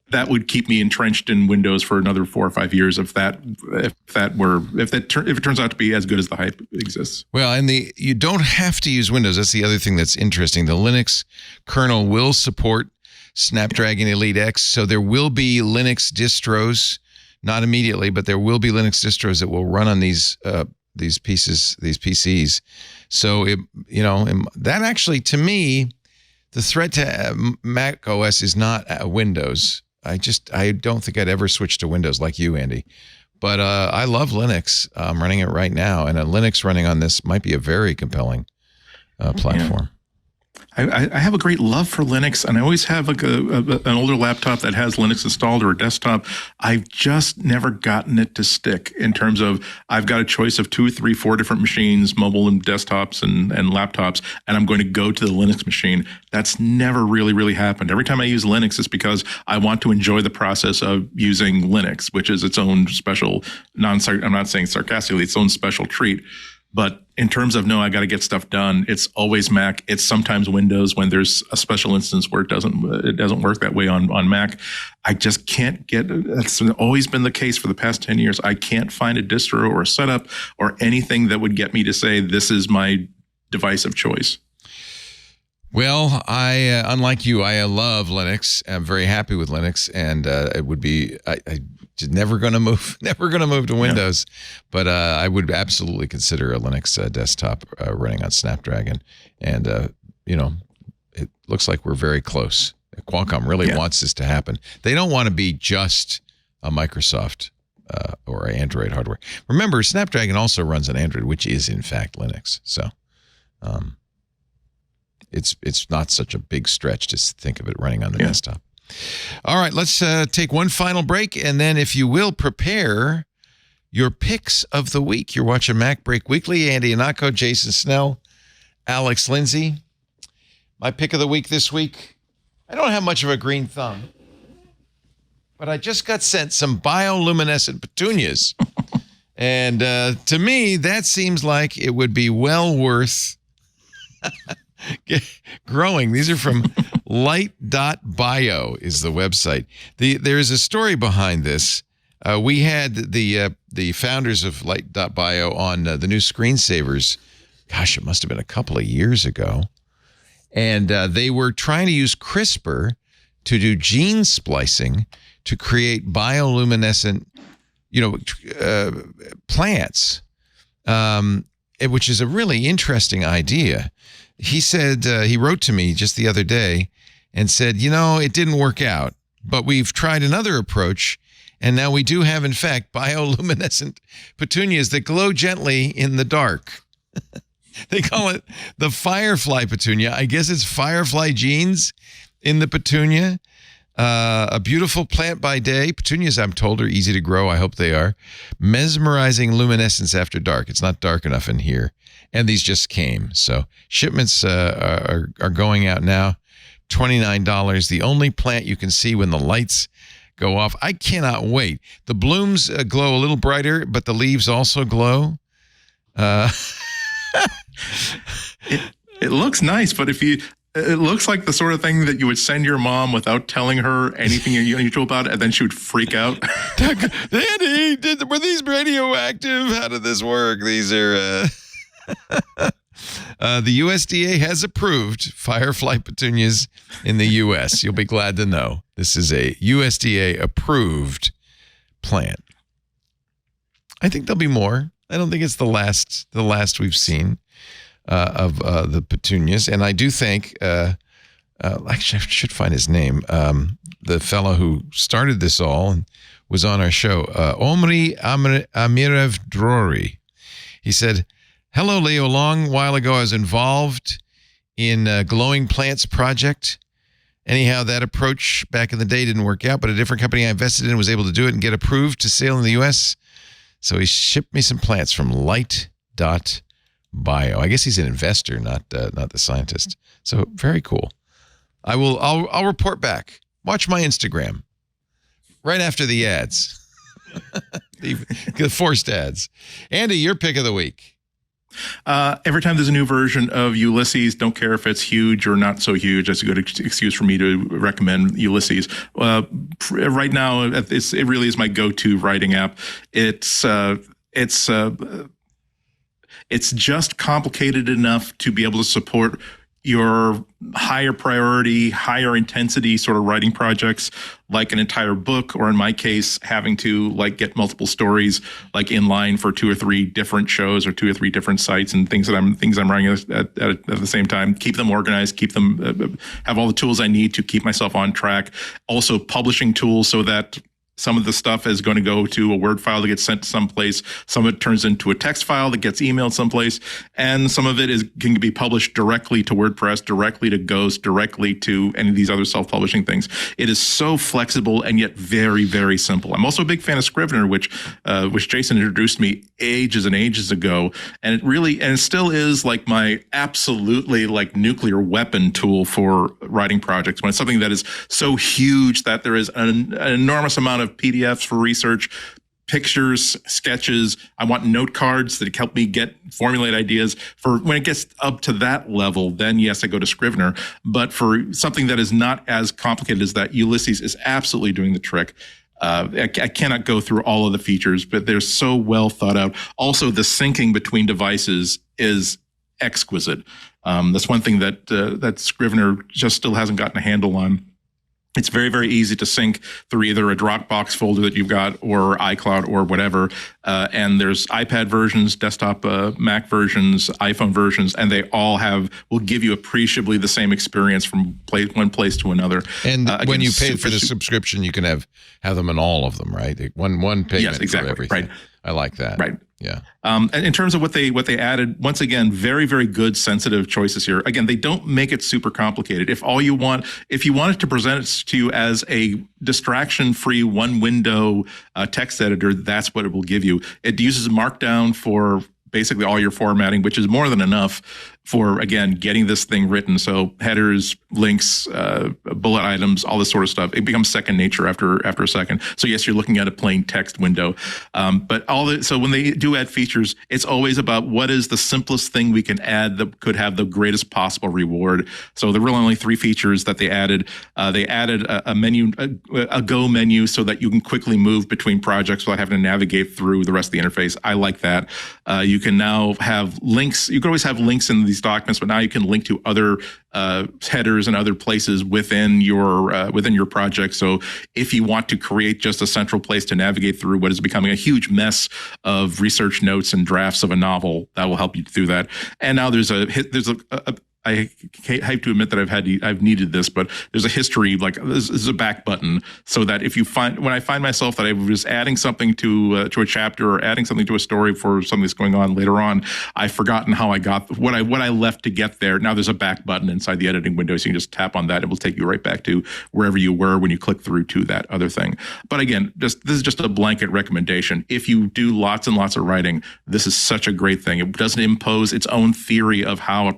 That would keep me entrenched in Windows for another 4 or 5 years if it turns out to be as good as the hype exists. Well, and you don't have to use Windows. That's the other thing that's interesting. The Linux kernel will support Snapdragon Elite X, so there will be Linux distros, not immediately, but there will be Linux distros that will run on these PCs. So that actually, to me, the threat to Mac OS is not Windows. I don't think I'd ever switch to Windows like you, Andy. But I love Linux. I'm running it right now, and a Linux running on this might be a very compelling platform. I have a great love for Linux, and I always have an older laptop that has Linux installed or a desktop. I've just never gotten it to stick in terms of I've got a choice of 2, 3, 4 different machines, mobile and desktops and laptops, and I'm going to go to the Linux machine. That's never really, really happened. Every time I use Linux, it's because I want to enjoy the process of using Linux, which is its own special, I'm not saying sarcastically, its own special treat. But in terms of, I got to get stuff done, it's always Mac. It's sometimes Windows when there's a special instance where it doesn't work that way on Mac. I just can't that's always been the case for the past 10 years. I can't find a distro or a setup or anything that would get me to say, this is my device of choice. Well, unlike you, I love Linux. I'm very happy with Linux, and it would be I never going to move to Windows, but I would absolutely consider a Linux desktop running on Snapdragon, and it looks like we're very close. Qualcomm really wants this to happen. They don't want to be just a Microsoft or Android hardware. Remember, Snapdragon also runs on Android, which is in fact Linux. So. it's not such a big stretch to think of it running on the desktop. All right, let's take one final break, and then, if you will, prepare your picks of the week. You're watching MacBreak Weekly. Andy Ihnatko, Jason Snell, Alex Lindsay. My pick of the week this week, I don't have much of a green thumb, but I just got sent some bioluminescent petunias. And to me, that seems like it would be well worth growing. These are from light.bio is the website. There's a story behind this. We had the founders of light.bio on the new screensavers. Gosh, it must have been a couple of years ago. And they were trying to use CRISPR to do gene splicing to create bioluminescent, plants, which is a really interesting idea. He said, he wrote to me just the other day and said, it didn't work out, but we've tried another approach, and now we do have, in fact, bioluminescent petunias that glow gently in the dark. They call it the firefly petunia. I guess it's firefly genes in the petunia. A beautiful plant by day. Petunias, I'm told, are easy to grow. I hope they are. Mesmerizing luminescence after dark. It's not dark enough in here. And these just came. So shipments are going out now. $29. The only plant you can see when the lights go off. I cannot wait. The blooms glow a little brighter, but the leaves also glow. It looks nice, but it looks like the sort of thing that you would send your mom without telling her anything unusual about it, and then she would freak out. Daddy, were these radioactive? How did this work? These are... the USDA has approved firefly petunias in the U.S. You'll be glad to know this is a USDA-approved plant. I think there'll be more. I don't think it's the last we've seen of the petunias. And I do think, actually, I should find his name, the fellow who started this all and was on our show, Omri Amirev Drori. He said, "Hello, Leo. A long while ago, I was involved in Glowing Plants project. Anyhow, that approach back in the day didn't work out, but a different company I invested in was able to do it and get approved to sale in the U.S. So he shipped me some plants from light.bio. I guess he's an investor, not the scientist. So very cool. I'll report back. Watch my Instagram right after the ads, the forced ads. Andy, your pick of the week. Every time there's a new version of Ulysses, don't care if it's huge or not so huge. That's a good excuse for me to recommend Ulysses. Right now, it really is my go-to writing app. It's just complicated enough to be able to support your higher priority, higher intensity sort of writing projects, like an entire book, or in my case, having to get multiple stories in line for 2 or 3 different shows or 2 or 3 different sites and things I'm running at the same time. Keep them organized, keep them have all the tools I need to keep myself on track. Also, publishing tools so that some of the stuff is going to go to a Word file that gets sent to someplace. Some of it turns into a text file that gets emailed someplace. And some of it can be published directly to WordPress, directly to Ghost, directly to any of these other self-publishing things. It is so flexible and yet very, very simple. I'm also a big fan of Scrivener, which Jason introduced me ages and ages ago. And it still is my absolutely nuclear weapon tool for writing projects. When it's something that is so huge that there is an enormous amount of PDFs for research, pictures, sketches. I want note cards that help me formulate ideas. For when it gets up to that level, then yes, I go to Scrivener. But for something that is not as complicated as that, Ulysses is absolutely doing the trick. I cannot go through all of the features, but they're so well thought out. Also, the syncing between devices is exquisite. That's one thing that Scrivener just still hasn't gotten a handle on. It's very, very easy to sync through either a Dropbox folder that you've got or iCloud or whatever. And there's iPad versions, desktop Mac versions, iPhone versions, and they all will give you appreciably the same experience from one place to another. And when you pay for the subscription, you can have them in all of them, right? One payment yes, exactly, for everything. Right. I like that. Right. Yeah. And in terms of what they added, once again, very, very good, sensitive choices here. Again, they don't make it super complicated. If you wanted to present it to you as a distraction-free one window text editor, that's what it will give you. It uses Markdown for basically all your formatting, which is more than enough for, again, getting this thing written. So headers, links, bullet items, all this sort of stuff. It becomes second nature after a second. So yes, you're looking at a plain text window. So when they do add features, it's always about what is the simplest thing we can add that could have the greatest possible reward. So there were only 3 features that they added. They added a menu, a go menu, so that you can quickly move between projects without having to navigate through the rest of the interface. I like that. You can now have links. You can always have links in these documents, but now you can link to other headers and other places within your project. So if you want to create just a central place to navigate through what is becoming a huge mess of research notes and drafts of a novel, that will help you through that. And now I hate to admit that I've needed this, but there's a history, like this is a back button, so that when I find myself that I was adding something to a chapter or adding something to a story for something that's going on later on, I've forgotten how I got what I left to get there. Now there's a back button inside the editing window, so you can just tap on that. It will take you right back to wherever you were when you click through to that other thing. But again, this is just a blanket recommendation. If you do lots and lots of writing, this is such a great thing. It doesn't impose its own theory of how a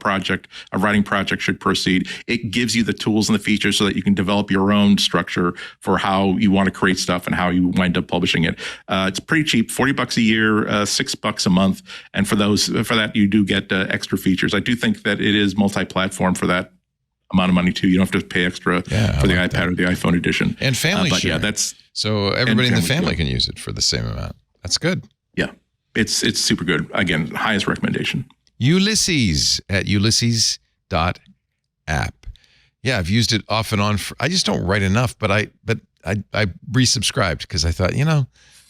writing project should proceed. It gives you the tools and the features so that you can develop your own structure for how you want to create stuff and how you wind up publishing it. It's pretty cheap, $40 a year, $6 a month. And for that, you do get extra features. I do think that it is multi-platform for that amount of money too. You don't have to pay extra for the iPad or the iPhone edition. And family share. Yeah, so everybody in the family can use it for the same amount. That's good. Yeah, it's super good. Again, highest recommendation. Ulysses at ulysses.app. Yeah, I've used it off and on. I just don't write enough, but I resubscribed because I thought,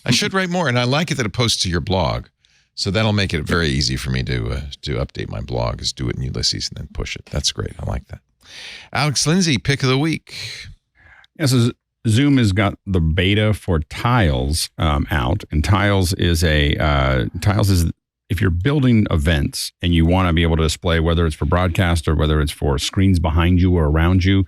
I should write more. And I like it that it posts to your blog. So that'll make it very easy for me to update my blog, is do it in Ulysses and then push it. That's great. I like that. Alex Lindsay, pick of the week. Yeah, so Zoom has got the beta for Tiles out, and Tiles is if you're building events and you want to be able to display, whether it's for broadcast or whether it's for screens behind you or around you,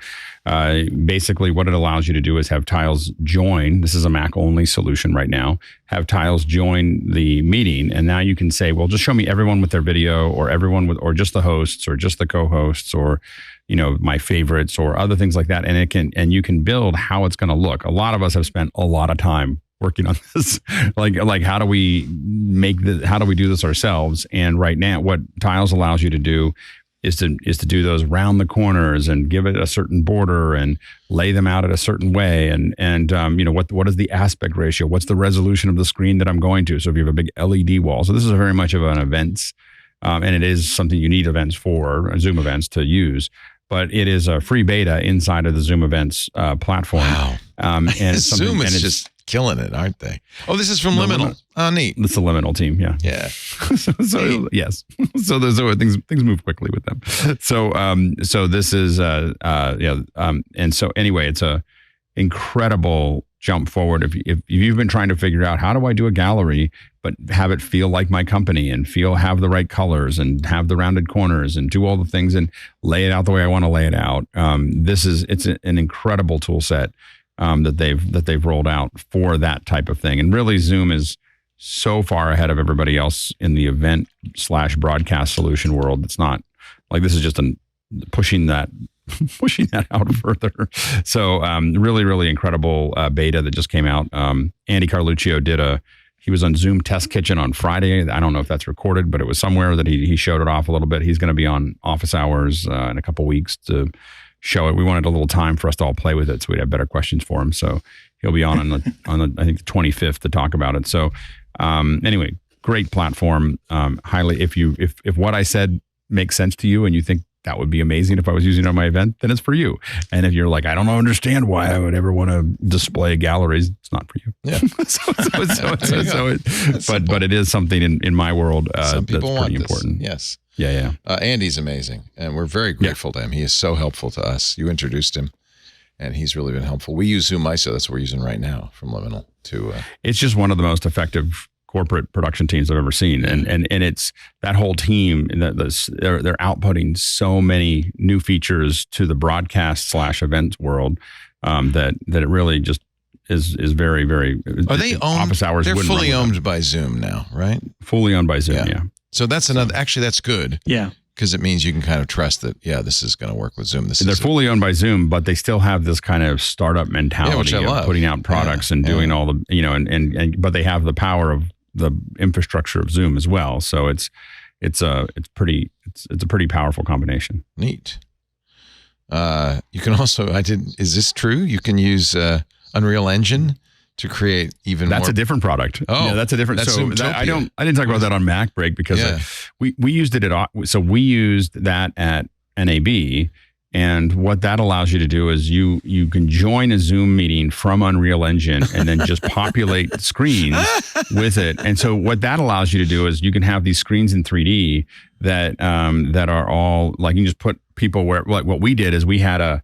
basically what it allows you to do is have Tiles join. This is a Mac only solution right now. Have Tiles join the meeting, and now you can say, well, just show me everyone with their video, or everyone with, or just the hosts, or just the co-hosts, or my favorites, or other things like that. And you can build how it's going to look. A lot of us have spent a lot of time working on this, like how do we do this ourselves? And right now, what Tiles allows you to do is to do those round the corners and give it a certain border and lay them out at a certain way, and what is the aspect ratio? What's the resolution of the screen that I'm going to? So if you have a big LED wall, so this is very much of an events, and it is something you need events for, Zoom events, to use. But it is a free beta inside of the Zoom Events platform. Wow. And it's Zoom is just killing it, aren't they? Oh, this is from Liminal. Oh, neat. It's the Liminal team, yeah. Yeah. so yes. So there's things move quickly with them. So this is and so anyway, it's a incredible jump forward. If you've been trying to figure out, how do I do a gallery but have it feel like my company and have the right colors and have the rounded corners and do all the things and lay it out the way I want to lay it out. It's an incredible tool set that they've rolled out for that type of thing. And really, Zoom is so far ahead of everybody else in the event/broadcast solution world. It's not like this is just pushing that out further. So really, really incredible beta that just came out. Andy Carluccio he was on Zoom Test Kitchen on Friday. I don't know if that's recorded, but it was somewhere that he showed it off a little bit. He's going to be on Office Hours in a couple weeks to show it. We wanted a little time for us to all play with it, so we'd have better questions for him. So he'll be on the I think the 25th to talk about it. So anyway, great platform. Highly, if what I said makes sense to you and you think that would be amazing if I was using it on my event, then it's for you. And if you're like, I don't understand why I would ever want to display galleries, it's not for you. Yeah. But it is something in my world some people that's pretty want important. Yes. Yeah. Andy's amazing, and we're very grateful to him. He is so helpful to us. You introduced him, and he's really been helpful. We use Zoom ISO. That's what we're using right now from Liminal. It's just one of the most effective corporate production teams I've ever seen. And it's that whole team, and they're outputting so many new features to the broadcast / events world that it really just is very, very. Are they owned? Office hours. They're fully owned by Zoom now, right? Fully owned by Zoom. Yeah. So that's another. Actually, that's good. Yeah. Because it means you can kind of trust that, this is going to work with Zoom. They're fully owned by Zoom, but they still have this kind of startup mentality which I love. Of putting out products and doing all the, but they have the power of the infrastructure of Zoom as well. So it's a pretty powerful combination. Neat. You can also, is this true? You can use Unreal Engine to create even more. That's a different product. Oh, yeah, that's a different. That's so I didn't talk about that on MacBreak because we used it so we used that at NAB, and what that allows you to do is you can join a Zoom meeting from Unreal Engine and then just populate screens with it. And so what that allows you to do is you can have these screens in 3D that are all like, you can just put people where, like what we did is we had a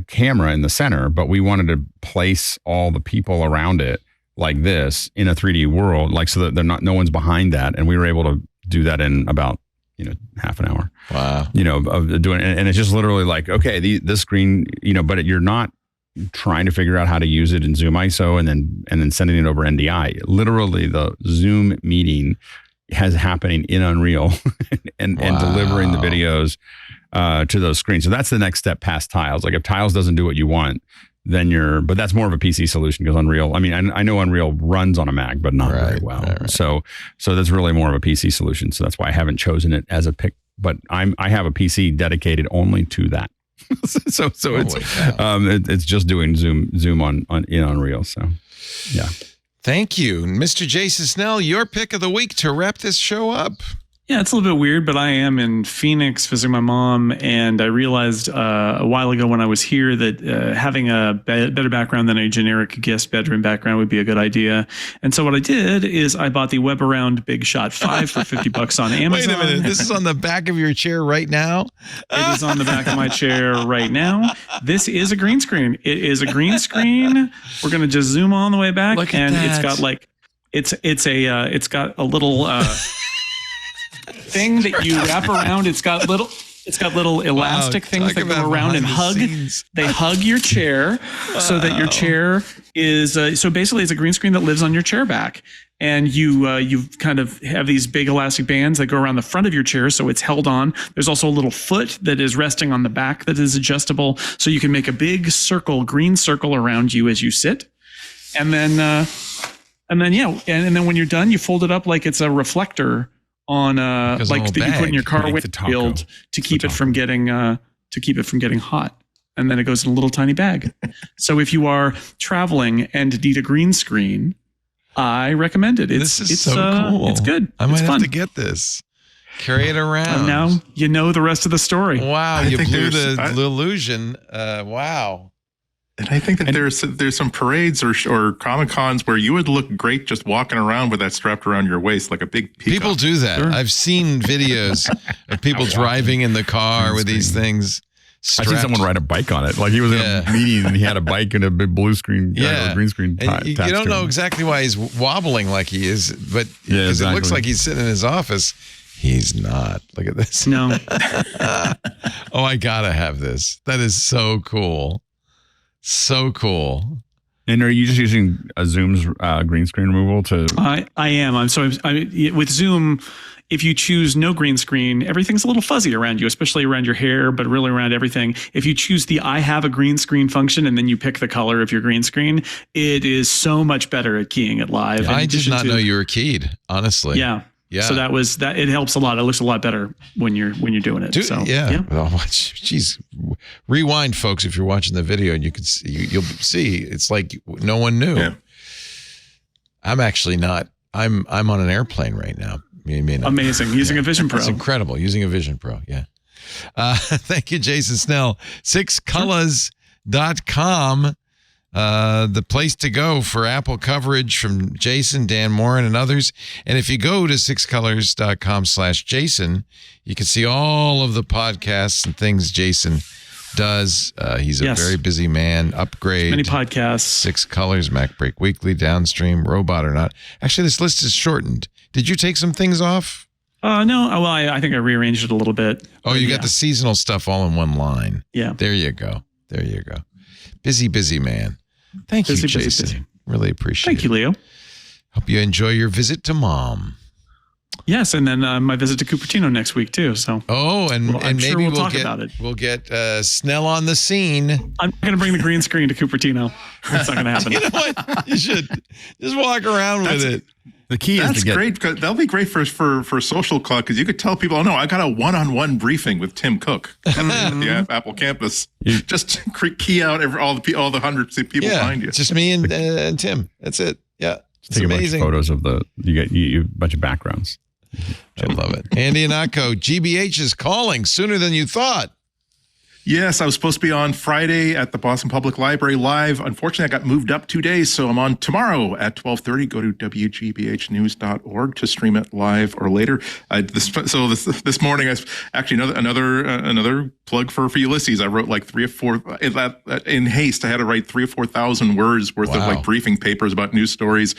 camera in the center, but we wanted to place all the people around it like this in a 3D world, like so that no one's behind that. And we were able to do that in about, half an hour. Wow. Of doing it. And it's just literally like, okay, this screen, but you're not trying to figure out how to use it in Zoom ISO and then sending it over NDI. Literally the Zoom meeting has happening in Unreal and delivering the videos to those screens. So that's the next step past Tiles. Like if Tiles doesn't do what you want, then but that's more of a PC solution because Unreal, I know Unreal runs on a Mac, but not very well. Right. So that's really more of a PC solution. So that's why I haven't chosen it as a pick, but I have a PC dedicated only to that. so it's just doing Zoom in Unreal. So yeah. Thank you. Mr. Jason Snell, your pick of the week to wrap this show up. Yeah, it's a little bit weird, but I am in Phoenix visiting my mom, and I realized a while ago when I was here that having a better background than a generic guest bedroom background would be a good idea. And so what I did is I bought the Webaround Big Shot 5 for $50 on Amazon. Wait a minute, this is on the back of your chair right now? It is on the back of my chair right now. This is a green screen. It is a green screen. We're going to just zoom all the way back, and it's got like it's got a little thing that you wrap around. It's got little elastic things that go around and hug. They hug your chair so that your chair is so basically it's a green screen that lives on your chair back. And you kind of have these big elastic bands that go around the front of your chair, so it's held on. There's also a little foot that is resting on the back that is adjustable, so you can make a big green circle around you as you sit. And then when you're done, you fold it up like it's a reflector on like that you put in your car windshield to keep it from getting hot, and then it goes in a little tiny bag. So if you are traveling and need a green screen, I recommend it. It's so cool. It's good. I might have to get this. Carry it around. And now you know the rest of the story. Wow, you blew the illusion. Wow. And I think that there's some parades or Comic Cons where you would look great just walking around with that strapped around your waist like a big peacock. People do that. Sure. I've seen videos of people driving in the car with these things strapped. I've seen someone ride a bike on it. Like he was in a meeting and he had a bike and a big blue screen, green screen. You don't know exactly why he's wobbling like he is, but because it looks like he's sitting in his office. He's not. Look at this. No. Oh, I gotta have this. That is so cool. So cool. And are you just using a Zoom's green screen removal to? I am. With Zoom, if you choose no green screen, everything's a little fuzzy around you, especially around your hair, but really around everything. If you choose the I have a green screen function and then you pick the color of your green screen, it is so much better at keying it live. I did not know you were keyed, honestly. Yeah. So that it helps a lot. It looks a lot better when you're doing it. Well, geez, rewind, folks, if you're watching the video, and you'll see it's like no one knew. Yeah. I'm actually not. I'm on an airplane right now. Amazing. Using a Vision Pro. That's incredible. Using a Vision Pro. Yeah. Thank you, Jason Snell. 6colors.com. The place to go for Apple coverage from Jason, Dan Morin, and others. And if you go to 6colors.com/Jason, you can see all of the podcasts and things Jason does. He's a very busy man. Upgrade. Many podcasts. 6 colors, MacBreak Weekly, Downstream, Robot or Not. Actually, this list is shortened. Did you take some things off? No. Well, I think I rearranged it a little bit. Oh, you got the seasonal stuff all in one line. Yeah. There you go. Busy man. Thank you, Jason. Busy. Really appreciate it. Thank you, Leo. Hope you enjoy your visit to Mom. Yes, and then my visit to Cupertino next week too. So and maybe sure we'll talk about it. We'll get Snell on the scene. I'm going to bring the green screen to Cupertino. That's not going to happen. You know what? You should just walk around with it. The key is to get great. That'll be great for Social Club because you could tell people, "Oh no, I got a one-on-one briefing with Tim Cook at the Apple campus." Just key out all the hundreds of people behind you. It's just me and Tim. That's it. Yeah, it's take amazing. A bunch of photos of you a bunch of backgrounds. I love it. Andy Anako, GBH is calling sooner than you thought. Yes, I was supposed to be on Friday at the Boston Public Library live. Unfortunately, I got moved up 2 days, so I'm on tomorrow at 12:30. Go to wgbhnews.org to stream it live or later. This morning, I actually another plug for Ulysses. I wrote like 3 or 4 in haste. I had to write 3,000 or 4,000 words worth of like briefing papers about news stories.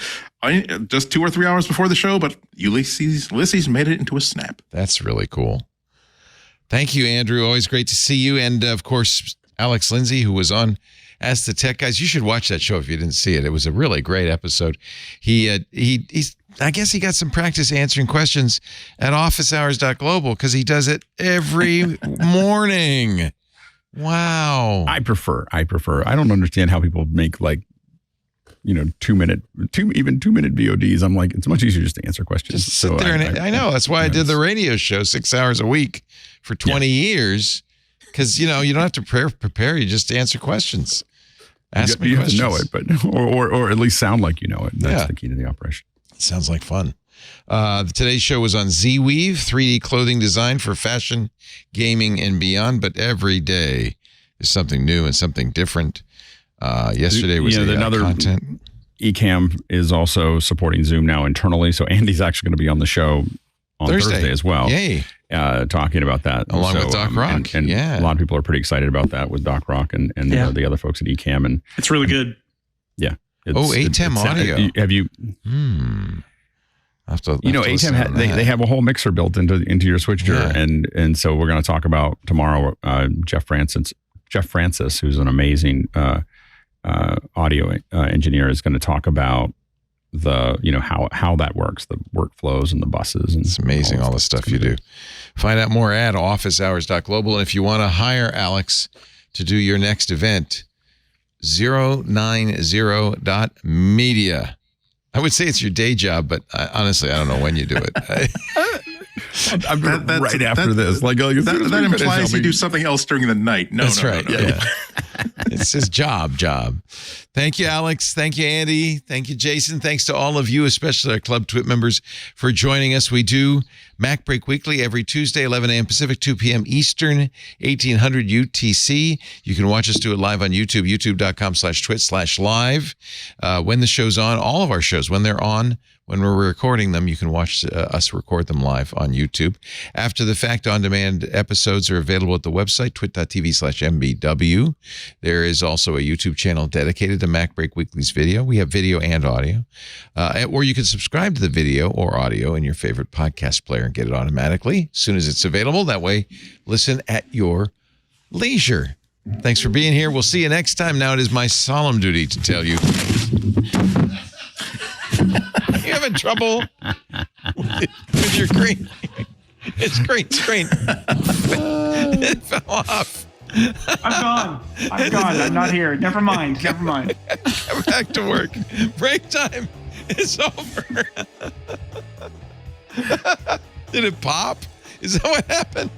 Just 2 or 3 hours before the show, but Ulysses made it into a snap. That's really cool. Thank you, Andrew. Always great to see you. And, of course, Alex Lindsay, who was on Ask the Tech Guys. You should watch that show if you didn't see it. It was a really great episode. He's I guess he got some practice answering questions at officehours.global because he does it every morning. Wow. I prefer. I don't understand how people make 2-minute VODs. I'm like, it's much easier just to answer questions. Just sit there I know. That's why I did the radio show 6 hours a week for 20 years. Because, you don't have to prepare. You just answer questions. Ask me questions. You have to know it, or at least sound like you know it. That's the key to the operation. Sounds like fun. Today's show was on Z-Weave, 3D clothing design for fashion, gaming, and beyond. But every day is something new and something different. Yesterday was another content. Ecamm is also supporting Zoom now internally. So Andy's actually going to be on the show on Thursday as well. Yay. Talking about that. Along with Doc Rock. And a lot of people are pretty excited about that with Doc Rock and the other folks at Ecamm. And it's really good. Yeah. ATEM audio. Have you? ATEM they have a whole mixer built into your switcher, and so we're going to talk about tomorrow. Jeff Francis, who's an amazing audio engineer, is going to talk about how that works, the workflows and the buses. And it's amazing all the stuff you do. Find out more at officehours.global. And if you want to hire Alex to do your next event, 090.media. I would say it's your day job, but honestly, I don't know when you do it. I'm doing it right after this. That implies you do something else during the night. No, that's right. No. Yeah. It's his job. Thank you, Alex. Thank you, Andy. Thank you, Jason. Thanks to all of you, especially our Club Twit members, for joining us. We do MacBreak Weekly every Tuesday, 11 a.m. Pacific, 2 p.m. Eastern, 1800 UTC. You can watch us do it live on YouTube, youtube.com/twit/live. When the show's on, all of our shows, when they're on, when we're recording them, you can watch us record them live on YouTube. After the fact, on-demand episodes are available at the website, twit.tv/mbw. There is also a YouTube channel dedicated to MacBreak Weekly's video. We have video and audio. Or you can subscribe to the video or audio in your favorite podcast player and get it automatically as soon as it's available. That way, listen at your leisure. Thanks for being here. We'll see you next time. Now it is my solemn duty to tell you. You having trouble with your green? It's green screen. It fell off. I'm gone. I'm not here. Never mind. Come back to work. Break time is over. Did it pop? Is that what happened?